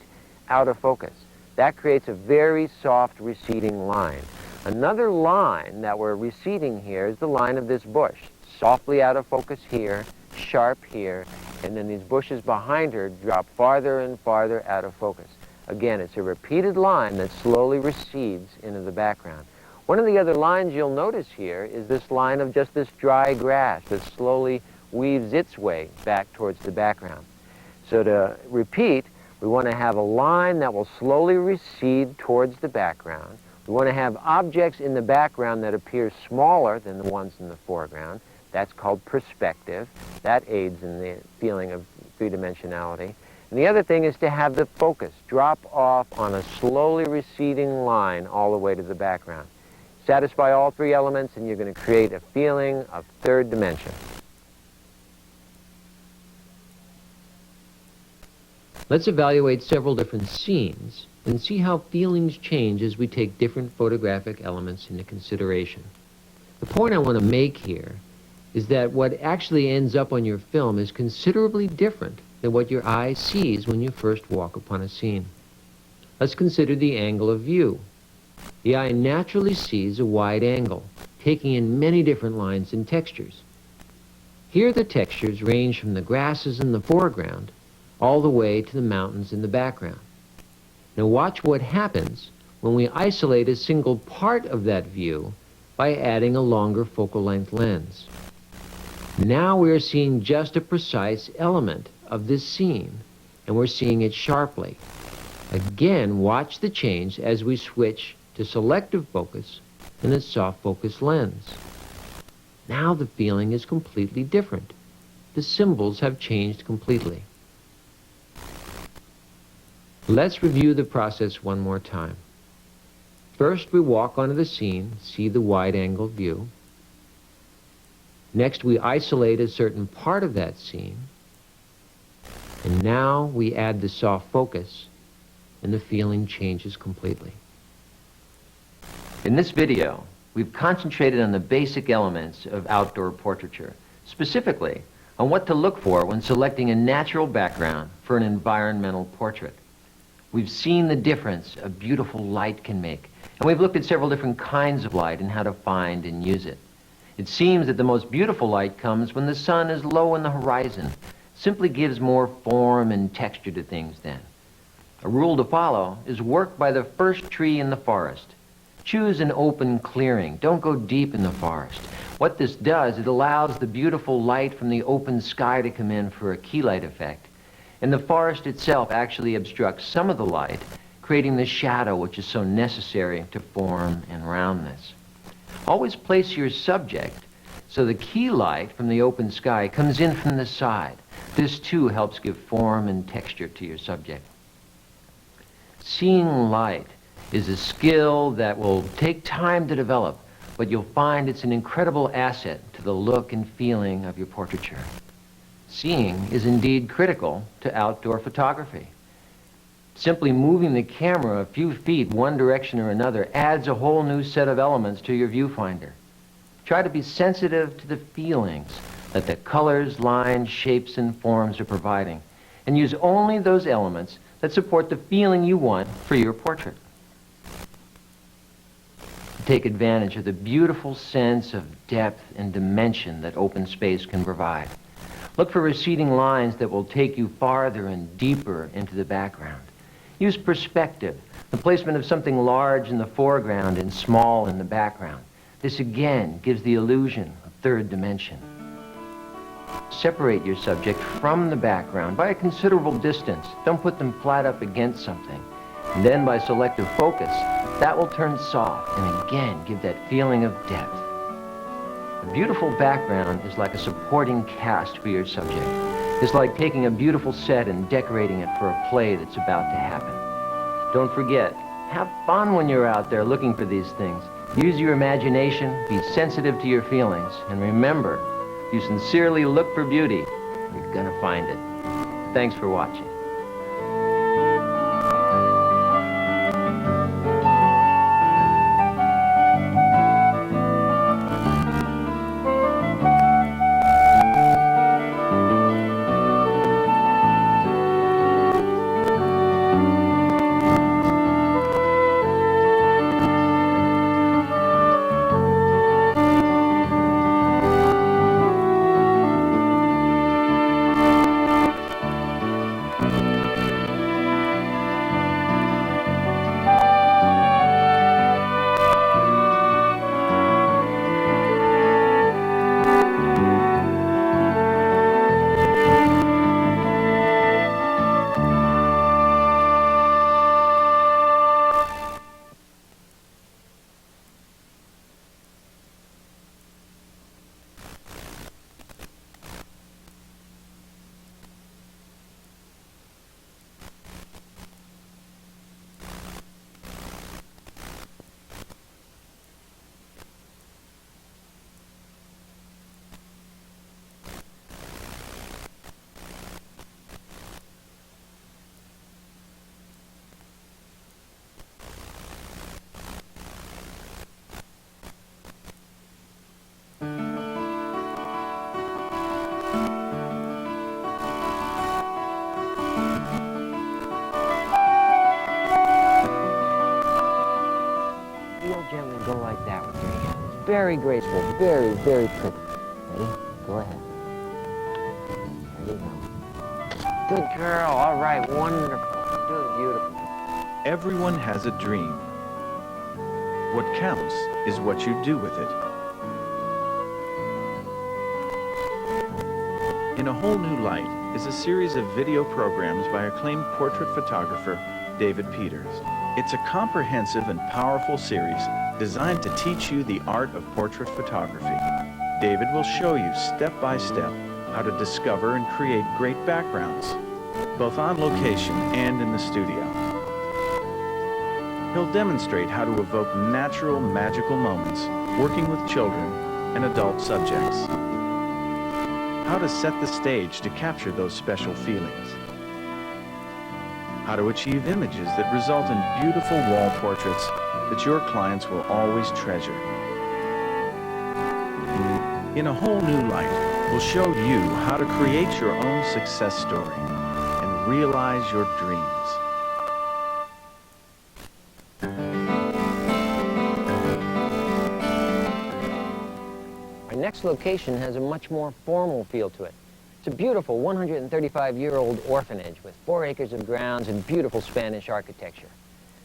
Speaker 3: out of focus. That creates a very soft receding line. Another line that we're receding here is the line of this bush. Softly out of focus here, sharp here, and then these bushes behind her drop farther and farther out of focus. Again, it's a repeated line that slowly recedes into the background. One of the other lines you'll notice here is this line of just this dry grass that slowly weaves its way back towards the background. So to repeat, we want to have a line that will slowly recede towards the background. We want to have objects in the background that appear smaller than the ones in the foreground. That's called perspective. That aids in the feeling of three-dimensionality. And the other thing is to have the focus drop off on a slowly receding line all the way to the background. Satisfy all three elements and you're going to create a feeling of third dimension.
Speaker 5: Let's evaluate several different scenes and see how feelings change as we take different photographic elements into consideration. The point I want to make here is that what actually ends up on your film is considerably different than what your eye sees when you first walk upon a scene. Let's consider the angle of view. The eye naturally sees a wide angle, taking in many different lines and textures. Here the textures range from the grasses in the foreground all the way to the mountains in the background. Now watch what happens when we isolate a single part of that view by adding a longer focal length lens. Now we are seeing just a precise element of this scene, and we're seeing it sharply. Again, watch the change as we switch to selective focus and a soft focus lens. Now the feeling is completely different. The symbols have changed completely. Let's review the process one more time. First, we walk onto the scene, see the wide-angle view. Next, we isolate a certain part of that scene. And now we add the soft focus, and the feeling changes completely.
Speaker 3: In this video, we've concentrated on the basic elements of outdoor portraiture, specifically on what to look for when selecting a natural background for an environmental portrait. We've seen the difference a beautiful light can make, and we've looked at several different kinds of light and how to find and use it. It seems that the most beautiful light comes when the sun is low on the horizon. Simply gives more form and texture to things then. A rule to follow is work by the first tree in the forest. Choose an open clearing. Don't go deep in the forest. What this does, it allows the beautiful light from the open sky to come in for a key light effect. And the forest itself actually obstructs some of the light, creating the shadow which is so necessary to form and roundness. Always place your subject so the key light from the open sky comes in from the side. This too helps give form and texture to your subject. Seeing light is a skill that will take time to develop, but you'll find it's an incredible asset to the look and feeling of your portraiture. Seeing is indeed critical to outdoor photography. Simply moving the camera a few feet one direction or another adds a whole new set of elements to your viewfinder. Try to be sensitive to the feelings that the colors, lines, shapes, and forms are providing, and use only those elements that support the feeling you want for your portrait. Take advantage of the beautiful sense of depth and dimension that open space can provide. Look for receding lines that will take you farther and deeper into the background. Use perspective, the placement of something large in the foreground and small in the background. This again gives the illusion of third dimension. Separate your subject from the background by a considerable distance. Don't put them flat up against something. And then by selective focus, that will turn soft and again give that feeling of depth. A beautiful background is like a supporting cast for your subject.
Speaker 5: It's like taking a beautiful set and decorating it for a play that's about to happen. Don't forget, have fun when you're out there looking for these things. Use your imagination, be sensitive to your feelings, and remember, if you sincerely look for beauty, you're gonna find it. Thanks for watching. Gently go like that with your hands. Very graceful, very, very pretty. Ready? Go ahead. There you go. Good girl. All right, wonderful. You're doing beautiful.
Speaker 2: Everyone has a dream. What counts is what you do with it. In A Hole Gnu Light is a series of video programs by acclaimed portrait photographer David Peters. It's a comprehensive and powerful series designed to teach you the art of portrait photography. David will show you step by step how to discover and create great backgrounds, both on location and in the studio. He'll demonstrate how to evoke natural, magical moments working with children and adult subjects. How to set the stage to capture those special feelings. How to achieve images that result in beautiful wall portraits that your clients will always treasure. In A Hole Gnu Light, we'll show you how to create your own success story and realize your dreams.
Speaker 5: Our next location has a much more formal feel to it. It's a beautiful 135-year-old orphanage with 4 acres of grounds and beautiful Spanish architecture.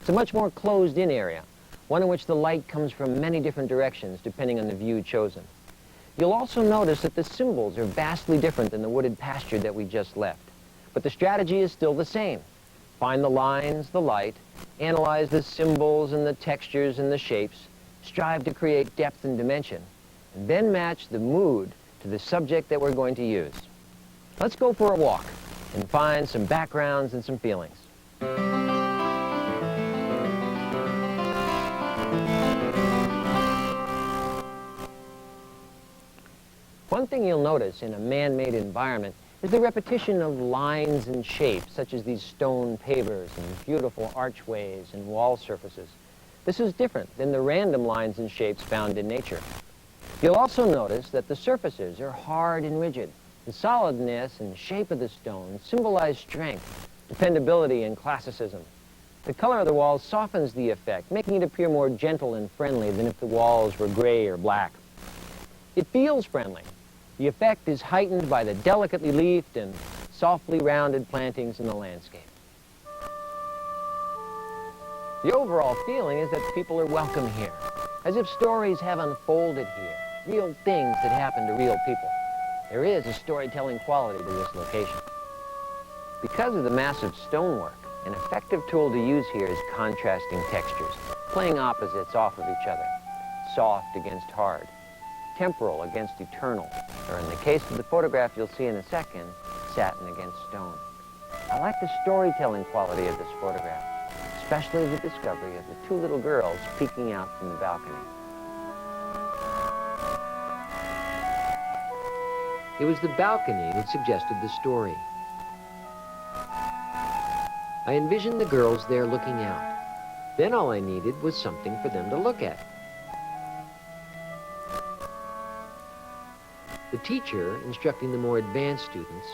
Speaker 5: It's a much more closed-in area, one in which the light comes from many different directions depending on the view chosen. You'll also notice that the symbols are vastly different than the wooded pasture that we just left. But the strategy is still the same. Find the lines, the light, analyze the symbols and the textures and the shapes, strive to create depth and dimension, and then match the mood to the subject that we're going to use. Let's go for a walk and find some backgrounds and some feelings. One thing you'll notice in a man-made environment is the repetition of lines and shapes, such as these stone pavers and beautiful archways and wall surfaces. This is different than the random lines and shapes found in nature. You'll also notice that the surfaces are hard and rigid. The solidness and shape of the stone symbolize strength, dependability, and classicism. The color of the walls softens the effect, making it appear more gentle and friendly than if the walls were gray or black. It feels friendly. The effect is heightened by the delicately leafed and softly rounded plantings in the landscape. The overall feeling is that people are welcome here, as if stories have unfolded here, real things that happen to real people. There is a storytelling quality to this location. Because of the massive stonework, an effective tool to use here is contrasting textures, playing opposites off of each other, soft against hard, temporal against eternal, or in the case of the photograph you'll see in a second,
Speaker 3: satin against stone. I like the storytelling quality of this photograph, especially the discovery of the two little girls peeking out from the balcony.
Speaker 5: It was the balcony that suggested the story. I envisioned the girls there looking out. Then all I needed was something for them to look at. The teacher, instructing the more advanced students,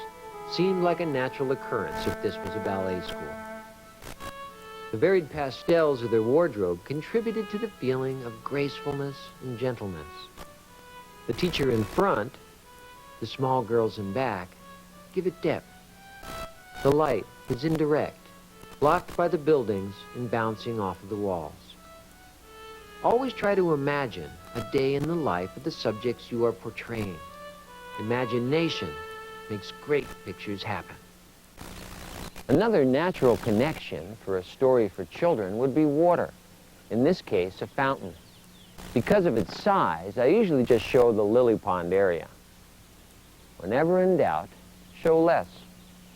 Speaker 5: seemed like a natural occurrence if this was a ballet school. The varied pastels of their wardrobe contributed to the feeling of gracefulness and gentleness. The teacher in front, the small girls in back, give it depth. The light is indirect, blocked by the buildings and bouncing off of the walls. Always try to imagine a day in the life of the subjects you are portraying. Imagination makes great pictures happen.
Speaker 3: Another natural connection for a story for children would be water, in this case, a fountain. Because of its size, I usually just show the lily pond area. Whenever in doubt, show less,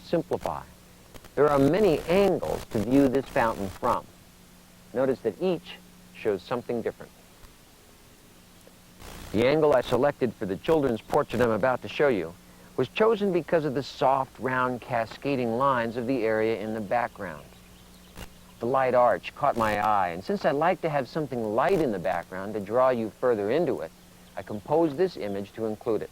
Speaker 3: simplify. There are many angles to view this fountain from. Notice that each shows something different. The angle I selected for the children's portrait I'm about to show you was chosen because of the soft, round, cascading lines of the area in the background. The light arch caught my eye, and since I like to have something light in the background to draw you further into it, I composed this image to include it.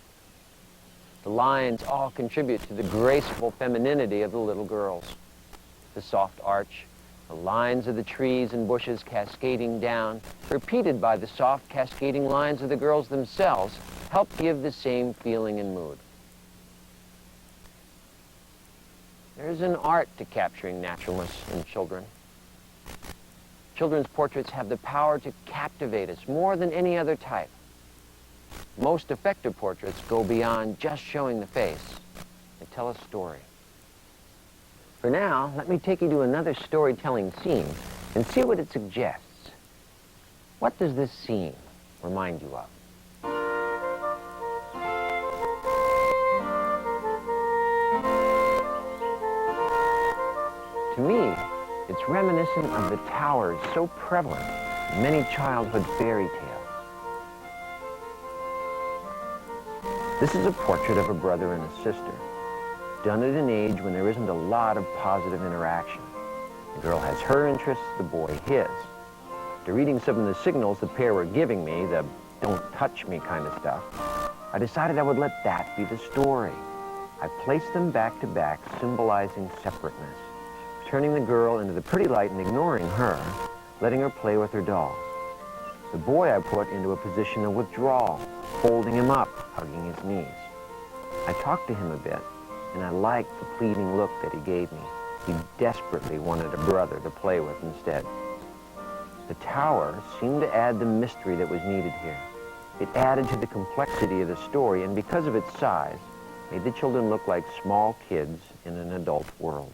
Speaker 3: The lines all contribute to the graceful femininity of the little girls. The soft arch, the lines of the trees and bushes cascading down, repeated by the soft cascading lines of the girls themselves, help give the same feeling and mood. There's an art to capturing naturalness in children. Children's portraits have the power to captivate us more than any other type. Most effective portraits go beyond just showing the face. They tell a story. For now, let me take you to another storytelling scene and see what it suggests. What does this scene remind you of? To me, it's reminiscent of the towers so prevalent in many childhood fairy tales. This is a portrait of a brother and a sister, done at an age when there isn't a lot of positive interaction. The girl has her interests, the boy his. After reading some of the signals the pair were giving me, the don't touch me kind of stuff, I decided I would let that be the story. I placed them back to back, symbolizing separateness, turning the girl into the pretty light and ignoring her, letting her play with her dolls. The boy I put into a position of withdrawal, folding him up, hugging his knees. I talked to him a bit, and I liked the pleading look that he gave me. He desperately wanted a brother to play with instead. The tower seemed to add the mystery that was needed here. It added to the complexity of the story, and because of its size, made the children look like small kids in an adult world.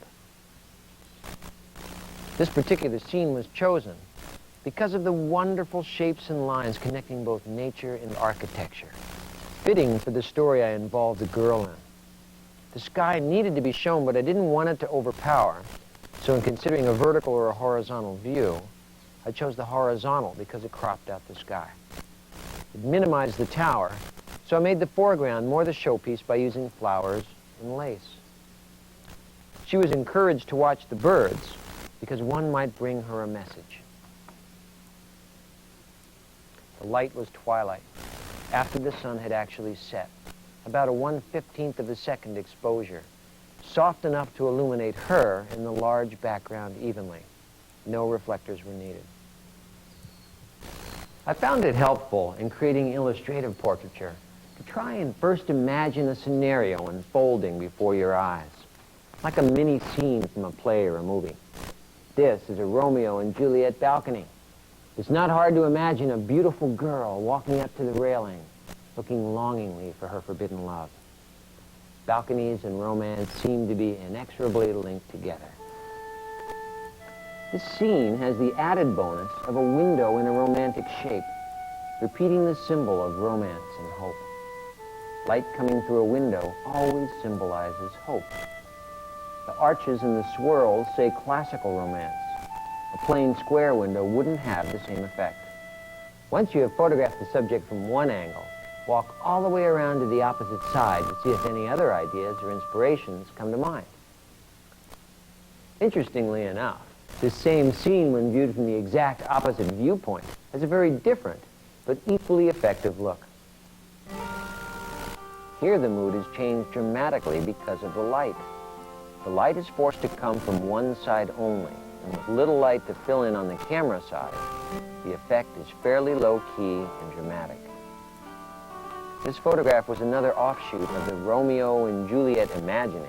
Speaker 3: This particular scene was chosen because of the wonderful shapes and lines connecting both nature and architecture, fitting for the story I involved the girl in. The sky needed to be shown, but I didn't want it to overpower, so in considering a vertical or a horizontal view, I chose the horizontal because it cropped out the sky. It minimized the tower, so I made the foreground more the showpiece by using flowers and lace. She was encouraged to watch the birds because one might bring her a message. The light was twilight, after the sun had actually set, about a 1/15 of a second exposure, soft enough to illuminate her in the large background evenly. No reflectors were needed. I found it helpful in creating illustrative portraiture to try and first imagine a scenario unfolding before your eyes, like a mini scene from a play or a movie. This is a Romeo and Juliet balcony. It's not hard to imagine a beautiful girl walking up to the railing, looking longingly for her forbidden love. Balconies and romance seem to be inexorably linked together. This scene has the added bonus of a window in a romantic shape, repeating the symbol of romance and hope. Light coming through a window always symbolizes hope. The arches and the swirls say classical romance. A plain square window wouldn't have the same effect. Once you have photographed the subject from one angle, walk all the way around to the opposite side to see if any other ideas or inspirations come to mind. Interestingly enough, this same scene, when viewed from the exact opposite viewpoint, has a very different but equally effective look. Here the mood is changed dramatically because of the light. The light is forced to come from one side only, and with little light to fill in on the camera side, the effect is fairly low-key and dramatic. This photograph was another offshoot of the Romeo and Juliet imagining,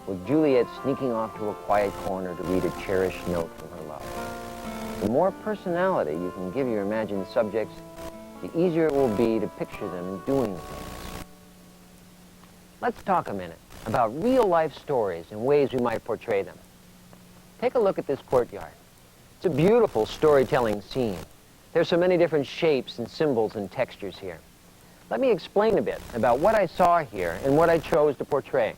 Speaker 3: with Juliet sneaking off to a quiet corner to read a cherished note from her love. The more personality you can give your imagined subjects, the easier it will be to picture them doing things. Let's talk a minute about real-life stories and ways we might portray them. Take a look at this courtyard. It's a beautiful storytelling scene. There's so many different shapes and symbols and textures here. Let me explain a bit about what I saw here and what I chose to portray.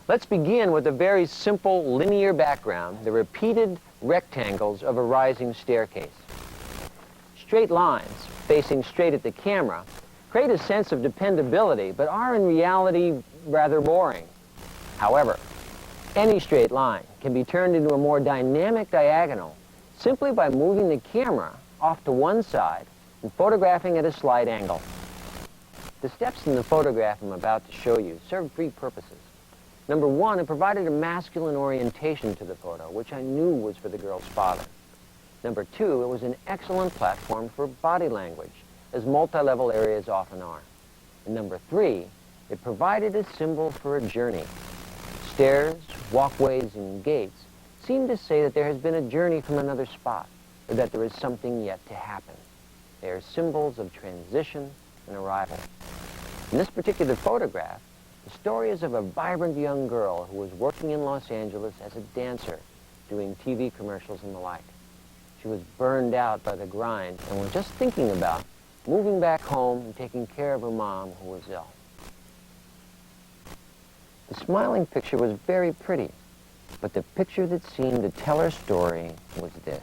Speaker 3: Let's begin with a very simple linear background, the repeated rectangles of a rising staircase. Straight lines, facing straight at the camera, create a sense of dependability, but are in reality rather boring. However, any straight line can be turned into a more dynamic diagonal simply by moving the camera off to one side and photographing at a slight angle. The steps in the photograph I'm about to show you served three purposes. Number one, it provided a masculine orientation to the photo, which I knew was for the girl's father. Number two, it was an excellent platform for body language, as multi-level areas often are. And number three, it provided a symbol for a journey. Stairs, walkways, and gates seem to say that there has been a journey from another spot, or that there is something yet to happen. They are symbols of transition and arrival. In this particular photograph, the story is of a vibrant young girl who was working in Los Angeles as a dancer, doing TV commercials and the like. She was burned out by the grind and was just thinking about moving back home and taking care of her mom, who was ill. The smiling picture was very pretty, but the picture that seemed to tell her story was this.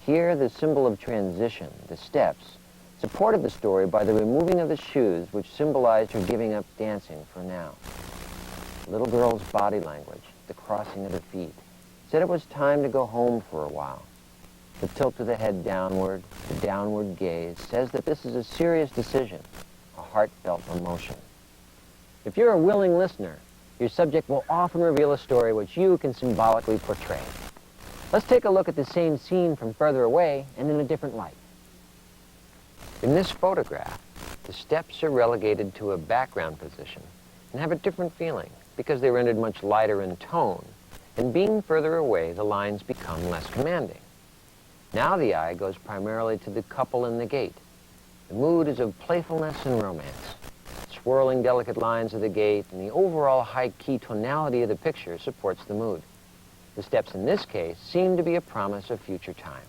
Speaker 3: Here, the symbol of transition, the steps, supported the story by the removing of the shoes, which symbolized her giving up dancing for now. The little girl's body language, the crossing of her feet, said it was time to go home for a while. The tilt of the head downward, the downward gaze, says that this is a serious decision, a heartfelt emotion. If you're a willing listener, your subject will often reveal a story which you can symbolically portray. Let's take a look at the same scene from further away and in a different light. In this photograph, the steps are relegated to a background position and have a different feeling because they're rendered much lighter in tone, and being further away, the lines become less commanding. Now the eye goes primarily to the couple in the gate. The mood is of playfulness and romance. Swirling delicate lines of the gate and the overall high-key tonality of the picture supports the mood. The steps in this case seem to be a promise of future times.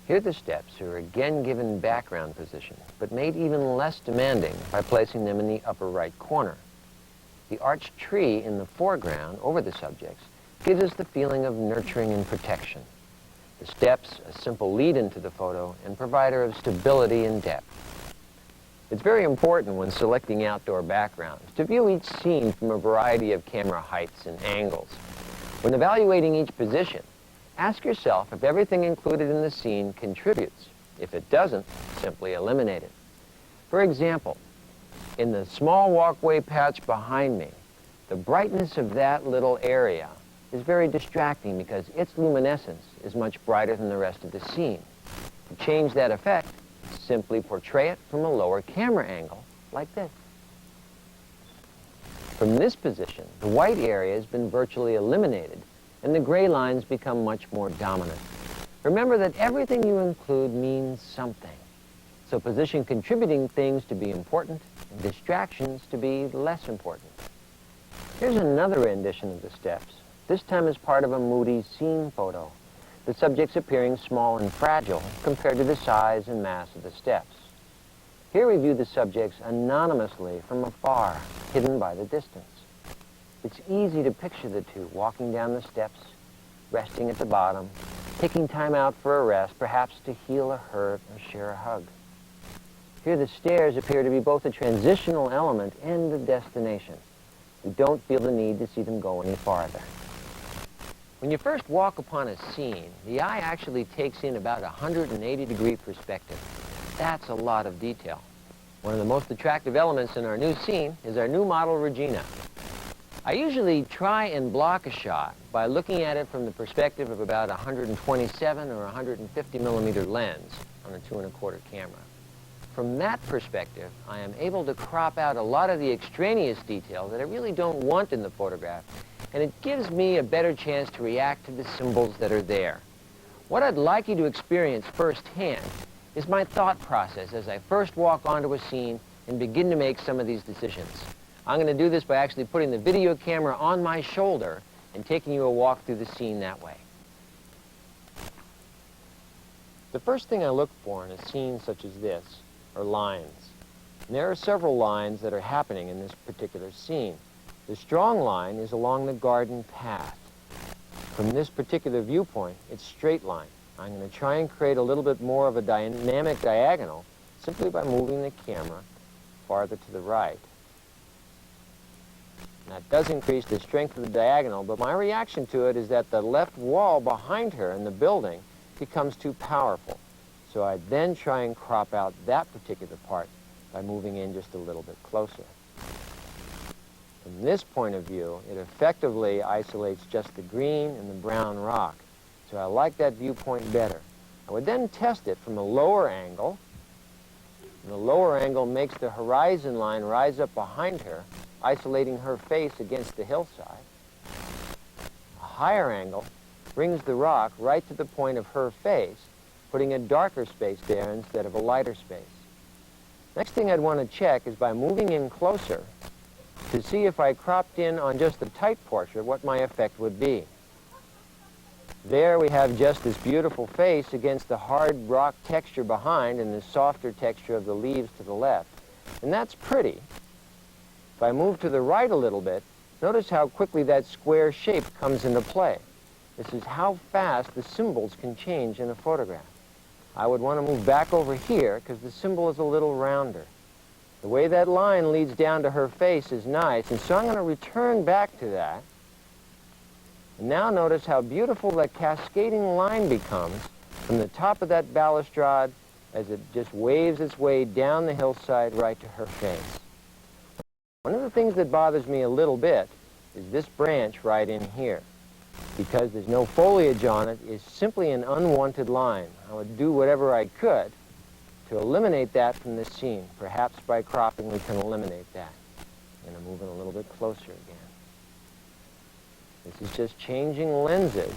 Speaker 3: Here the steps are again given background position, but made even less demanding by placing them in the upper right corner. The arched tree in the foreground over the subjects gives us the feeling of nurturing and protection. The steps, a simple lead-in to the photo and provider of stability and depth. It's very important when selecting outdoor backgrounds to view each scene from a variety of camera heights and angles. When evaluating each position, ask yourself if everything included in the scene contributes. If it doesn't, simply eliminate it. For example, in the small walkway patch behind me, the brightness of that little area is very distracting because its luminescence is much brighter than the rest of the scene. To change that effect, simply portray it from a lower camera angle, like this. From this position, the white area has been virtually eliminated, and the gray lines become much more dominant. Remember that everything you include means something. So position contributing things to be important and distractions to be less important. Here's another rendition of the steps, this time as part of a moody scene photo, the subjects appearing small and fragile compared to the size and mass of the steps. Here we view the subjects anonymously from afar, hidden by the distance. It's easy to picture the two walking down the steps, resting at the bottom, taking time out for a rest, perhaps to heal a hurt or share a hug. Here the stairs appear to be both a transitional element and a destination. We don't feel the need to see them go any farther. When you first walk upon a scene, the eye actually takes in about a 180-degree perspective. That's a lot of detail. One of the most attractive elements in our new scene is our new model, Regina. I usually try and block a shot by looking at it from the perspective of about a 127 or 150 millimeter lens on a 2 1/4 camera. From that perspective, I am able to crop out a lot of the extraneous detail that I really don't want in the photograph, and it gives me a better chance to react to the symbols that are there. What I'd like you to experience firsthand is my thought process as I first walk onto a scene and begin to make some of these decisions. I'm going to do this by actually putting the video camera on my shoulder and taking you a walk through the scene that way. The first thing I look for in a scene such as this are lines. And there are several lines that are happening in this particular scene. The strong line is along the garden path. From this particular viewpoint, it's straight line. I'm going to try and create a little bit more of a dynamic diagonal simply by moving the camera farther to the right. And that does increase the strength of the diagonal, but my reaction to it is that the left wall behind her in the building becomes too powerful. So I then try and crop out that particular part by moving in just a little bit closer. From this point of view, it effectively isolates just the green and the brown rock. So I like that viewpoint better. I would then test it from a lower angle. And the lower angle makes the horizon line rise up behind her, isolating her face against the hillside. A higher angle brings the rock right to the point of her face, putting a darker space there instead of a lighter space. Next thing I'd want to check is by moving in closer to see if I cropped in on just the tight portrait what my effect would be. There we have just this beautiful face against the hard rock texture behind and the softer texture of the leaves to the left. And that's pretty. If I move to the right a little bit, notice how quickly that square shape comes into play. This is how fast the symbols can change in a photograph. I would want to move back over here because the symbol is a little rounder. The way that line leads down to her face is nice, and so I'm going to return back to that. And now notice how beautiful that cascading line becomes from the top of that balustrade as it just waves its way down the hillside right to her face. One of the things that bothers me a little bit is this branch right in here. Because there's no foliage on it, is simply an unwanted line. I would do whatever I could to eliminate that from this scene. Perhaps by cropping we can eliminate that. And I'm moving a little bit closer again. This is just changing lenses.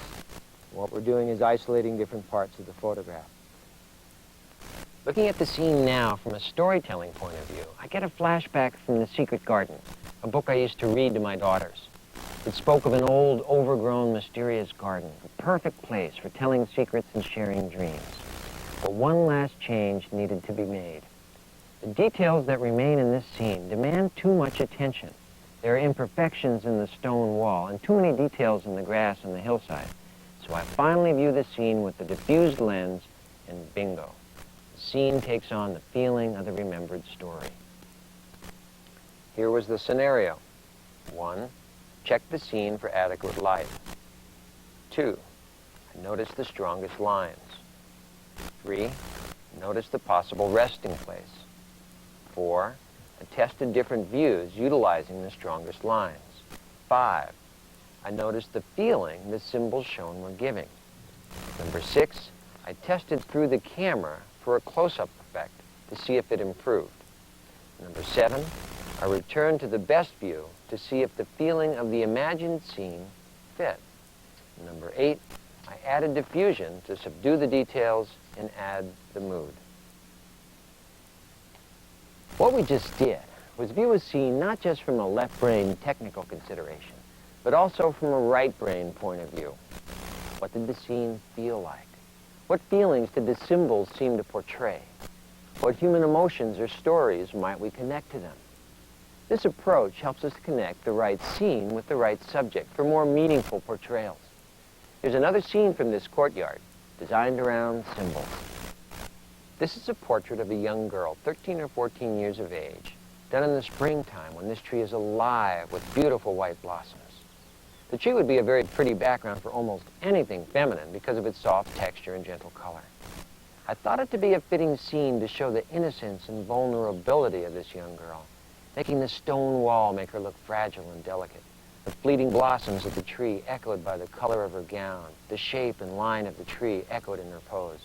Speaker 3: What we're doing is isolating different parts of the photograph. Looking at the scene now from a storytelling point of view, I get a flashback from The Secret Garden, a book I used to read to my daughters. It spoke of an old, overgrown, mysterious garden, a perfect place for telling secrets and sharing dreams. But one last change needed to be made. The details that remain in this scene demand too much attention. There are imperfections in the stone wall and too many details in the grass on the hillside. So I finally view the scene with the diffused lens, and bingo. The scene takes on the feeling of the remembered story. Here was the scenario. 1. Check the scene for adequate light. 2. I noticed the strongest lines. 3. Notice the possible resting place. 4. I tested different views utilizing the strongest lines. 5. I noticed the feeling the symbols shown were giving. 6. I tested through the camera for a close-up effect to see if it improved. 7. I returned to the best view to see if the feeling of the imagined scene fit. 8. I added diffusion to subdue the details and add the mood. What we just did was view a scene not just from a left-brain technical consideration, but also from a right-brain point of view. What did the scene feel like? What feelings did the symbols seem to portray? What human emotions or stories might we connect to them? This approach helps us to connect the right scene with the right subject for more meaningful portrayals. Here's another scene from this courtyard, designed around symbols. This is a portrait of a young girl, 13 or 14 years of age, done in the springtime when this tree is alive with beautiful white blossoms. The tree would be a very pretty background for almost anything feminine because of its soft texture and gentle color. I thought it to be a fitting scene to show the innocence and vulnerability of this young girl, making the stone wall make her look fragile and delicate, the fleeting blossoms of the tree echoed by the color of her gown, the shape and line of the tree echoed in her pose.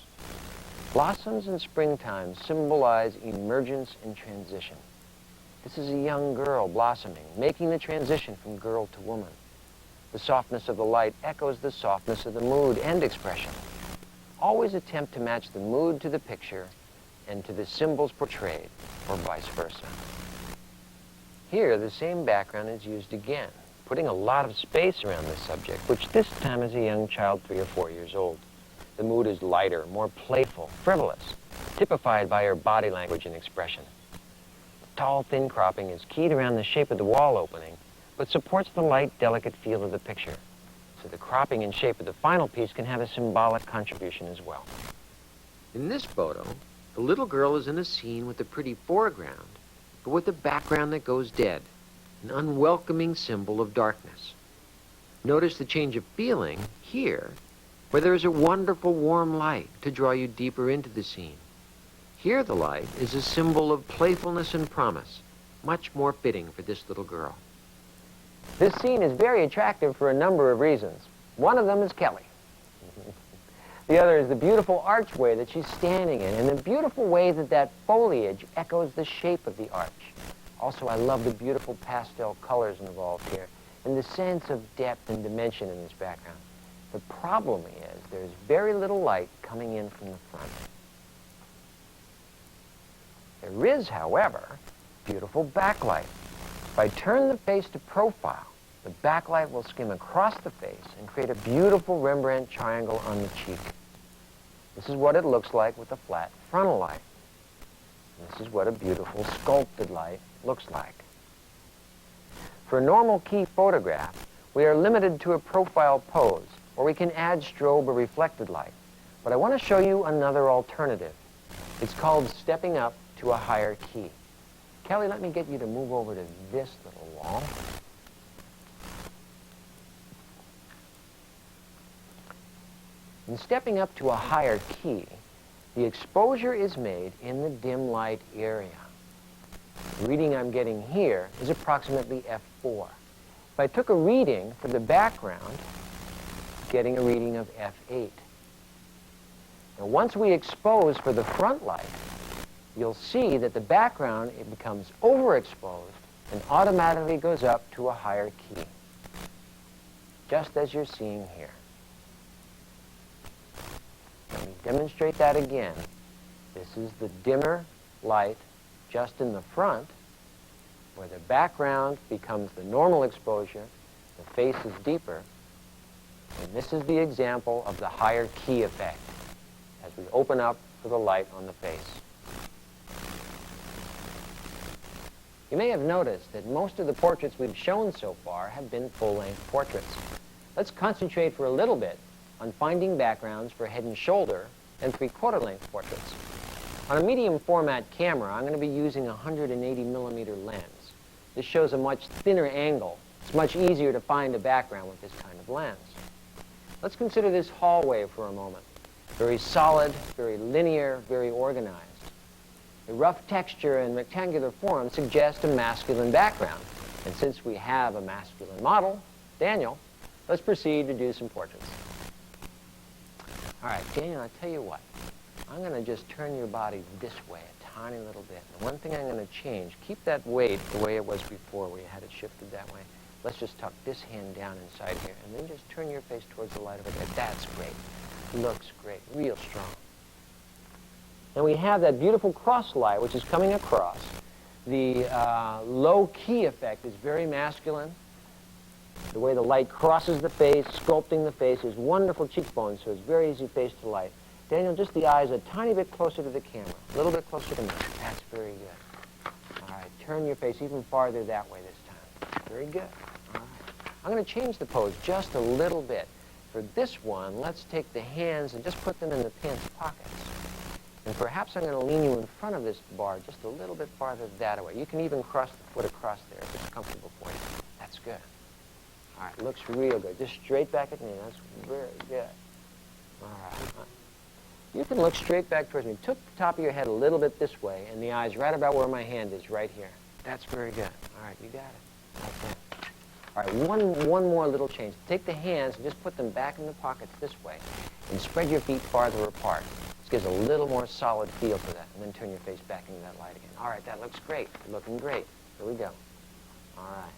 Speaker 3: Blossoms in springtime symbolize emergence and transition. This is a young girl blossoming, making the transition from girl to woman. The softness of the light echoes the softness of the mood and expression. Always attempt to match the mood to the picture and to the symbols portrayed, or vice versa. Here, the same background is used again, putting a lot of space around the subject, which this time is a young child 3 or 4 years old. The mood is lighter, more playful, frivolous, typified by her body language and expression. The tall, thin cropping is keyed around the shape of the wall opening, but supports the light, delicate feel of the picture. So the cropping and shape of the final piece can have a symbolic contribution as well.
Speaker 5: In this photo, the little girl is in a scene with a pretty foreground, but with a background that goes dead, an unwelcoming symbol of darkness. Notice the change of feeling here, where there is a wonderful warm light to draw you deeper into the scene. Here the light is a symbol of playfulness and promise, much more fitting for this little girl.
Speaker 3: This scene is very attractive for a number of reasons. One of them is Kelly. The other is the beautiful archway that she's standing in, and the beautiful way that that foliage echoes the shape of the arch. Also, I love the beautiful pastel colors involved here, and the sense of depth and dimension in this background. The problem is there's very little light coming in from the front. There is, however, beautiful backlight. If I turn the face to profile, the backlight will skim across the face and create a beautiful Rembrandt triangle on the cheek. This is what it looks like with a flat frontal light. And this is what a beautiful sculpted light looks like. For a normal key photograph, we are limited to a profile pose, or we can add strobe or reflected light. But I want to show you another alternative. It's called stepping up to a higher key. Kelly, let me get you to move over to this little wall. In stepping up to a higher key, the exposure is made in the dim light area. The reading I'm getting here is approximately f4. If I took a reading for the background, getting a reading of f8. Now, once we expose for the front light, you'll see that the background, it becomes overexposed and automatically goes up to a higher key, just as you're seeing here. Let me demonstrate that again. This is the dimmer light just in the front, where the background becomes the normal exposure, the face is deeper, and this is the example of the higher key effect as we open up for the light on the face. You may have noticed that most of the portraits we've shown so far have been full-length portraits. Let's concentrate for a little bit on finding backgrounds for head and shoulder and 3/4 length portraits. On a medium format camera, I'm going to be using a 180mm lens. This shows a much thinner angle. It's much easier to find a background with this kind of lens. Let's consider this hallway for a moment. Very solid, very linear, very organized. The rough texture and rectangular form suggest a masculine background. And since we have a masculine model, Daniel, let's proceed to do some portraits. All right, Daniel, I'll tell you what. I'm going to just turn your body this way a tiny little bit. And one thing I'm going to change, keep that weight the way it was before where you had it shifted that way. Let's just tuck this hand down inside here and then just turn your face towards the light over there. That's great. Looks great. Real strong. And we have that beautiful cross light which is coming across. The low key effect is very masculine. The way the light crosses the face, sculpting the face, is wonderful cheekbones, so it's very easy face to light. Daniel, just the eyes a tiny bit closer to the camera. A little bit closer to me. That's very good. All right, turn your face even farther that way this time. Very good. All right. I'm going to change the pose just a little bit. For this one, let's take the hands and just put them in the pants pockets. And perhaps I'm going to lean you in front of this bar just a little bit farther that way. You can even cross the foot across there if it's comfortable for you. That's good. All right, looks real good. Just straight back at me. That's very good. All right. You can look straight back towards me. Tilt the top of your head a little bit this way, and the eyes right about where my hand is, right here. That's very good. All right, you got it. Like that. All right, one more little change. Take the hands and just put them back in the pockets this way, and spread your feet farther apart. This gives a little more solid feel to that, and then turn your face back into that light again. All right, that looks great. You're looking great. Here we go. All right,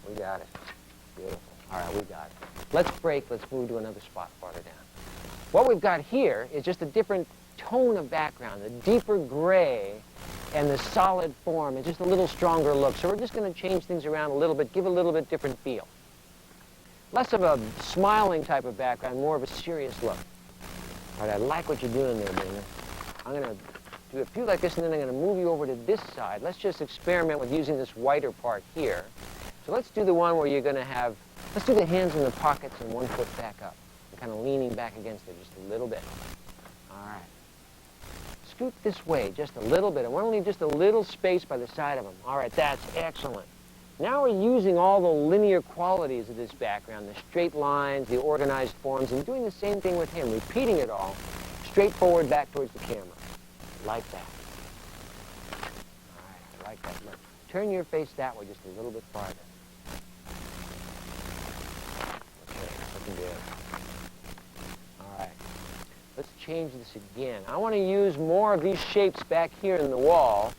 Speaker 3: we got it. Beautiful. All right, we got it. Let's break. Let's move to another spot farther down. What we've got here is just a different tone of background, a deeper gray and the solid form, and just a little stronger look. So we're just going to change things around a little bit, give a little bit different feel. Less of a smiling type of background, more of a serious look. All right, I like what you're doing there, Dana. I'm going to do a few like this, and then I'm going to move you over to this side. Let's just experiment with using this whiter part here. So let's do the one where you're going to have, let's do the hands in the pockets and one foot back up. Kind of leaning back against it just a little bit. All right. Scoot this way just a little bit. I want to leave just a little space by the side of them. All right, that's excellent. Now we're using all the linear qualities of this background, the straight lines, the organized forms, and doing the same thing with him, repeating it all, straight forward back towards the camera. Like that. All right, I like that look. Turn your face that way just a little bit farther. Okay, looking good. Let's change this again. I want to use more of these shapes back here in the wall.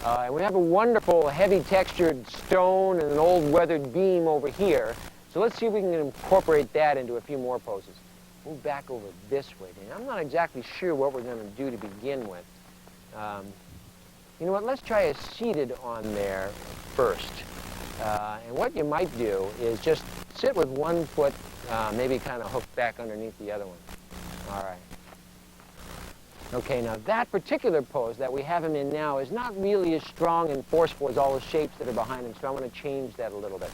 Speaker 3: And we have a wonderful heavy textured stone and an old weathered beam over here. So let's see if we can incorporate that into a few more poses. Move back over this way, Dan. I'm not exactly sure what we're going to do to begin with. You know what, let's try a seated on there first. And what you might do is just sit with one foot maybe kind of hooked back underneath the other one. All right. Okay, now that particular pose that we have him in now is not really as strong and forceful as all the shapes that are behind him, so I want to change that a little bit.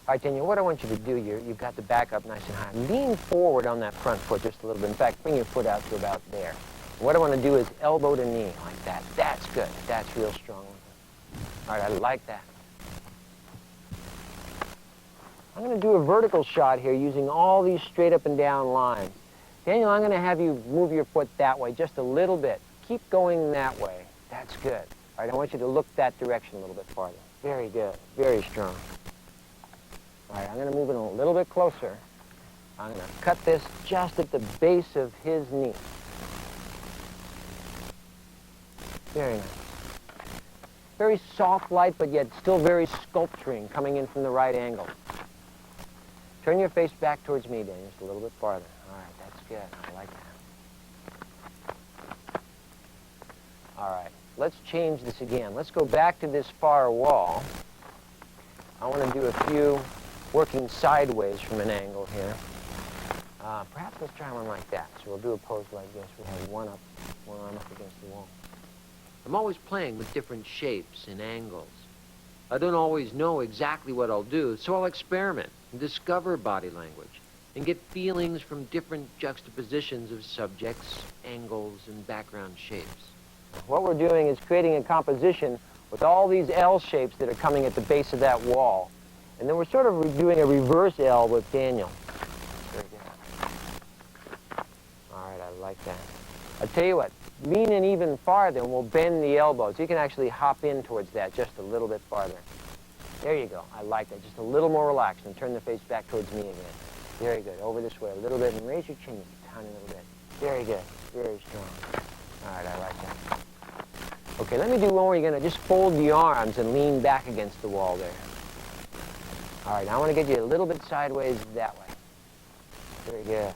Speaker 3: All right, Daniel, what I want you to do, you've got the back up nice and high. Lean forward on that front foot just a little bit. In fact, bring your foot out to about there. What I want to do is elbow to knee like that. That's good. That's real strong. All right, I like that. I'm going to do a vertical shot here using all these straight up and down lines. Daniel, I'm going to have you move your foot that way just a little bit. Keep going that way. That's good. All right, I want you to look that direction a little bit farther. Very good. Very strong. All right, I'm going to move it a little bit closer. I'm going to cut this just at the base of his knee. Very nice. Very soft light, but yet still very sculpturing, coming in from the right angle. Turn your face back towards me, Daniel, just a little bit farther. All right, that's good. I like that. All right, let's change this again. Let's go back to this far wall. I want to do a few working sideways from an angle here. Perhaps let's try one like that. So we'll do a pose like this. We'll have one arm up against the wall.
Speaker 5: I'm always playing with different shapes and angles. I don't always know exactly what I'll do, so I'll experiment and discover body language and get feelings from different juxtapositions of subjects, angles, and background shapes.
Speaker 3: What we're doing is creating a composition with all these L shapes that are coming at the base of that wall. And then we're sort of doing a reverse L with Daniel. Very good. All right, I like that. I'll tell you what, lean in even farther and we'll bend the elbows. You can actually hop in towards that just a little bit farther. There you go. I like that. Just a little more relaxed and turn the face back towards me again. Very good. Over this way a little bit and raise your chin just a tiny little bit. Very good. Very strong. All right, I like that. Okay, let me do one where you're going to just fold the arms and lean back against the wall there. All right, now I want to get you a little bit sideways that way. Very good.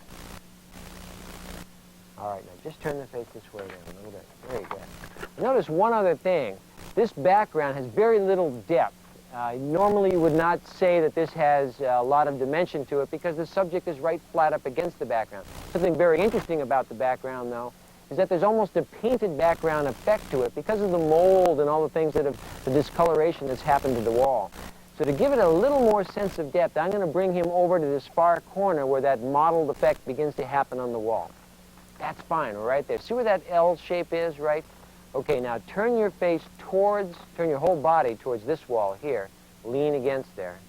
Speaker 3: All right, now just turn the face this way again a little bit. Very good. Notice one other thing. This background has very little depth. Normally you would not say that this has a lot of dimension to it because the subject is right flat up against the background. Something very interesting about the background, though, is that there's almost a painted background effect to it because of the mold and all the things that have, the discoloration that's happened to the wall. So to give it a little more sense of depth, I'm going to bring him over to this far corner where that mottled effect begins to happen on the wall. That's fine, right there. See where that L shape is, right? Okay, now turn your face towards, turn your whole body towards this wall here. Lean against there.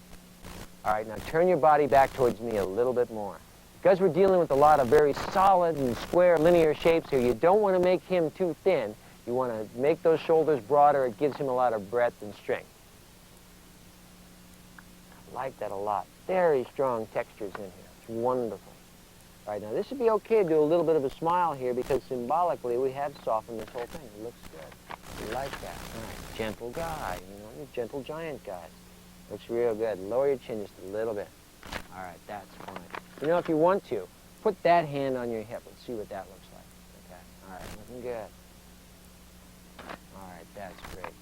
Speaker 3: All right, now turn your body back towards me a little bit more. Because we're dealing with a lot of very solid and square linear shapes here, you don't want to make him too thin. You want to make those shoulders broader. It gives him a lot of breadth and strength. I like that a lot. Very strong textures in here. It's wonderful. All right, now this would be okay to do a little bit of a smile here because symbolically we have softened this whole thing. It looks good. We like that. All right, gentle guy, you know, you're gentle giant guys. Looks real good. Lower your chin just a little bit. All right, that's fine. You know, if you want to, put that hand on your hip. Let's see what that looks like. Okay, all right, looking good. All right, that's great.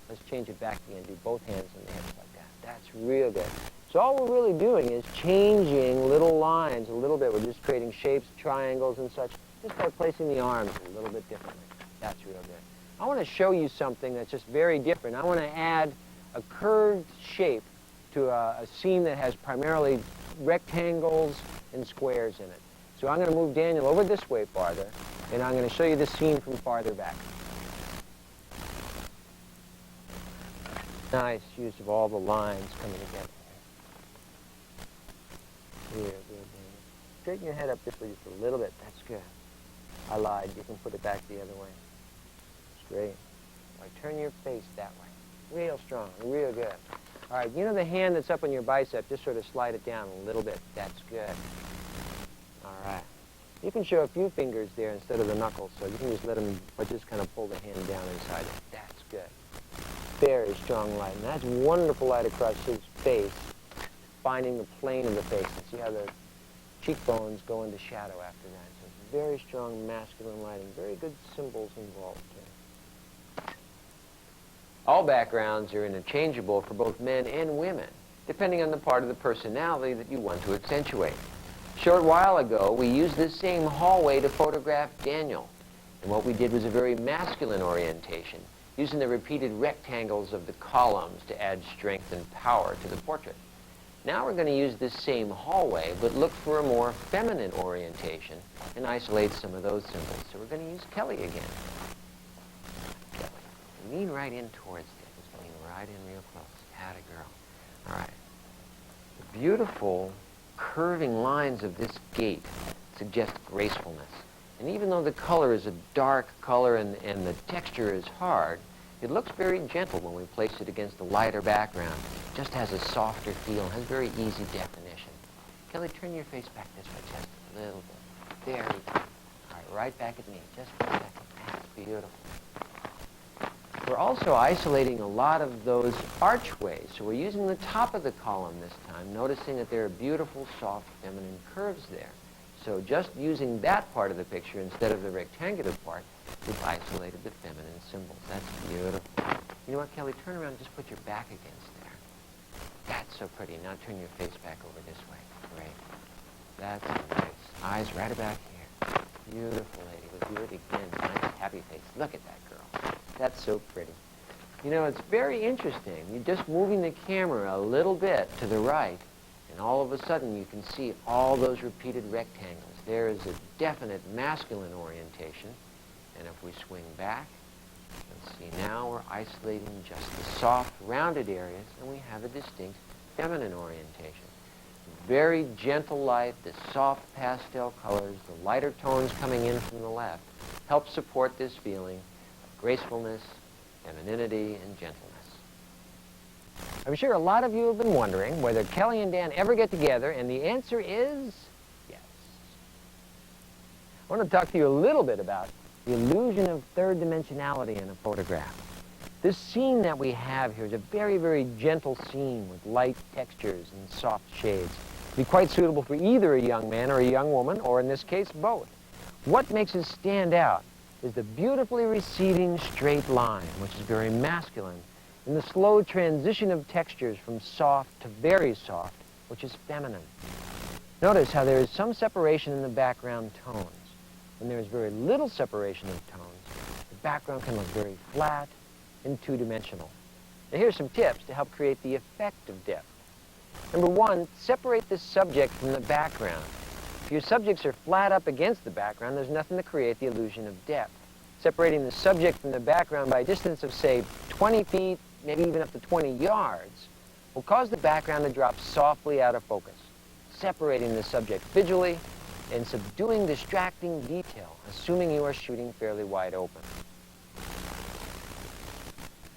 Speaker 3: Let's change it back again. Do both hands on the hips like that. That's real good. So all we're really doing is changing little lines a little bit. We're just creating shapes, triangles and such, just by placing the arms a little bit differently. That's real good. I want to show you something that's just very different. I want to add a curved shape to a scene that has primarily rectangles and squares in it. So I'm going to move Daniel over this way farther, and I'm going to show you the scene from farther back. Nice use of all the lines coming together. Here, good, Daniel. Straighten your head up just a little bit. That's good. I lied. You can put it back the other way. Straight. All right, turn your face that way. Real strong. Real good. All right, you know the hand that's up on your bicep, just sort of slide it down a little bit. That's good. All right. You can show a few fingers there instead of the knuckles, so you can just let them, or just kind of pull the hand down inside it. That's good. Very strong light. And that's wonderful light across his face, finding the plane of the face. And see how the cheekbones go into shadow after that. So it's very strong masculine lighting. Very good symbols involved here. All backgrounds are interchangeable for both men and women, depending on the part of the personality that you want to accentuate. A short while ago, we used this same hallway to photograph Daniel. And what we did was a very masculine orientation, using the repeated rectangles of the columns to add strength and power to the portrait. Now we're going to use this same hallway, but look for a more feminine orientation and isolate some of those symbols. So we're going to use Kelly again. Kelly, lean right in towards it. Just lean right in real close. Atta girl. All right. The beautiful curving lines of this gait suggest gracefulness. And even though the color is a dark color and the texture is hard, it looks very gentle when we place it against a lighter background. It just has a softer feel, has very easy definition. Kelly, turn your face back this way just a little bit. There we go. All right, right back at me, just for a second. That's beautiful. We're also isolating a lot of those archways, so we're using the top of the column this time, noticing that there are beautiful, soft, feminine curves there. So just using that part of the picture instead of the rectangular part, we've isolated the feminine symbols. That's beautiful. You know what, Kelly? Turn around and just put your back against there. That's so pretty. Now turn your face back over this way. Great. That's nice. Eyes right about here. Beautiful lady. We'll do it again. Nice, happy face. Look at that girl. That's so pretty. You know, it's very interesting. You're just moving the camera a little bit to the right, and all of a sudden you can see all those repeated rectangles. There is a definite masculine orientation. And if we swing back, let's see, now we're isolating just the soft, rounded areas, and we have a distinct feminine orientation. Very gentle light, the soft pastel colors, the lighter tones coming in from the left, help support this feeling of gracefulness, femininity, and gentleness. I'm sure a lot of you have been wondering whether Kelly and Dan ever get together, and the answer is yes. I want to talk to you a little bit about the illusion of third dimensionality in a photograph. This scene that we have here is a very, very gentle scene with light textures and soft shades. It'd be quite suitable for either a young man or a young woman, or in this case, both. What makes it stand out is the beautifully receding straight line, which is very masculine, and the slow transition of textures from soft to very soft, which is feminine. Notice how there is some separation in the background tones. When there is very little separation of tones, the background can look very flat and two-dimensional. Now here's some tips to help create the effect of depth. Number one, separate the subject from the background. If your subjects are flat up against the background, there's nothing to create the illusion of depth. Separating the subject from the background by a distance of, say, 20 feet, maybe even up to 20 yards, will cause the background to drop softly out of focus, separating the subject visually and subduing distracting detail, assuming you are shooting fairly wide open.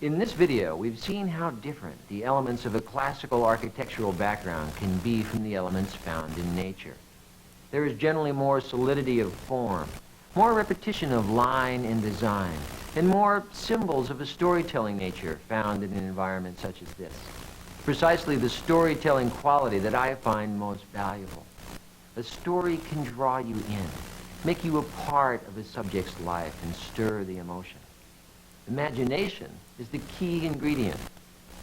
Speaker 3: In this video, we've seen how different the elements of a classical architectural background can be from the elements found in nature. There is generally more solidity of form, more repetition of line and design, and more symbols of a storytelling nature found in an environment such as this. Precisely the storytelling quality that I find most valuable. A story can draw you in, make you a part of a subject's life, and stir the emotion. Imagination is the key ingredient.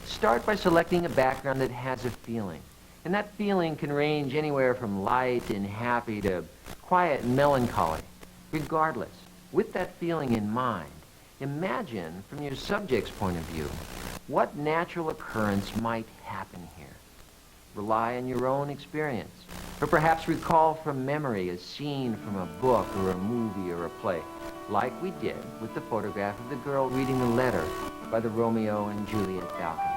Speaker 3: Start by selecting a background that has a feeling, and that feeling can range anywhere from light and happy to quiet and melancholy. Regardless, with that feeling in mind, imagine from your subject's point of view what natural occurrence might happen here. Rely on your own experience, or perhaps recall from memory a scene from a book or a movie or a play, like we did with the photograph of the girl reading the letter by the Romeo and Juliet balcony.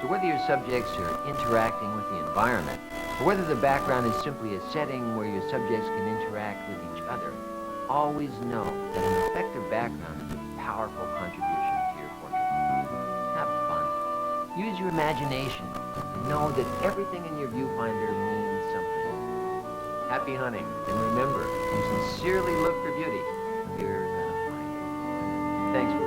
Speaker 3: So whether your subjects are interacting with the environment, or whether the background is simply a setting where your subjects can interact with each other, always know that an effective background is a powerful contribution to your portrait. Have fun. Use your imagination and know that everything in your viewfinder means something. Happy hunting, and remember, if you sincerely look for beauty, you're gonna find it. Thanks for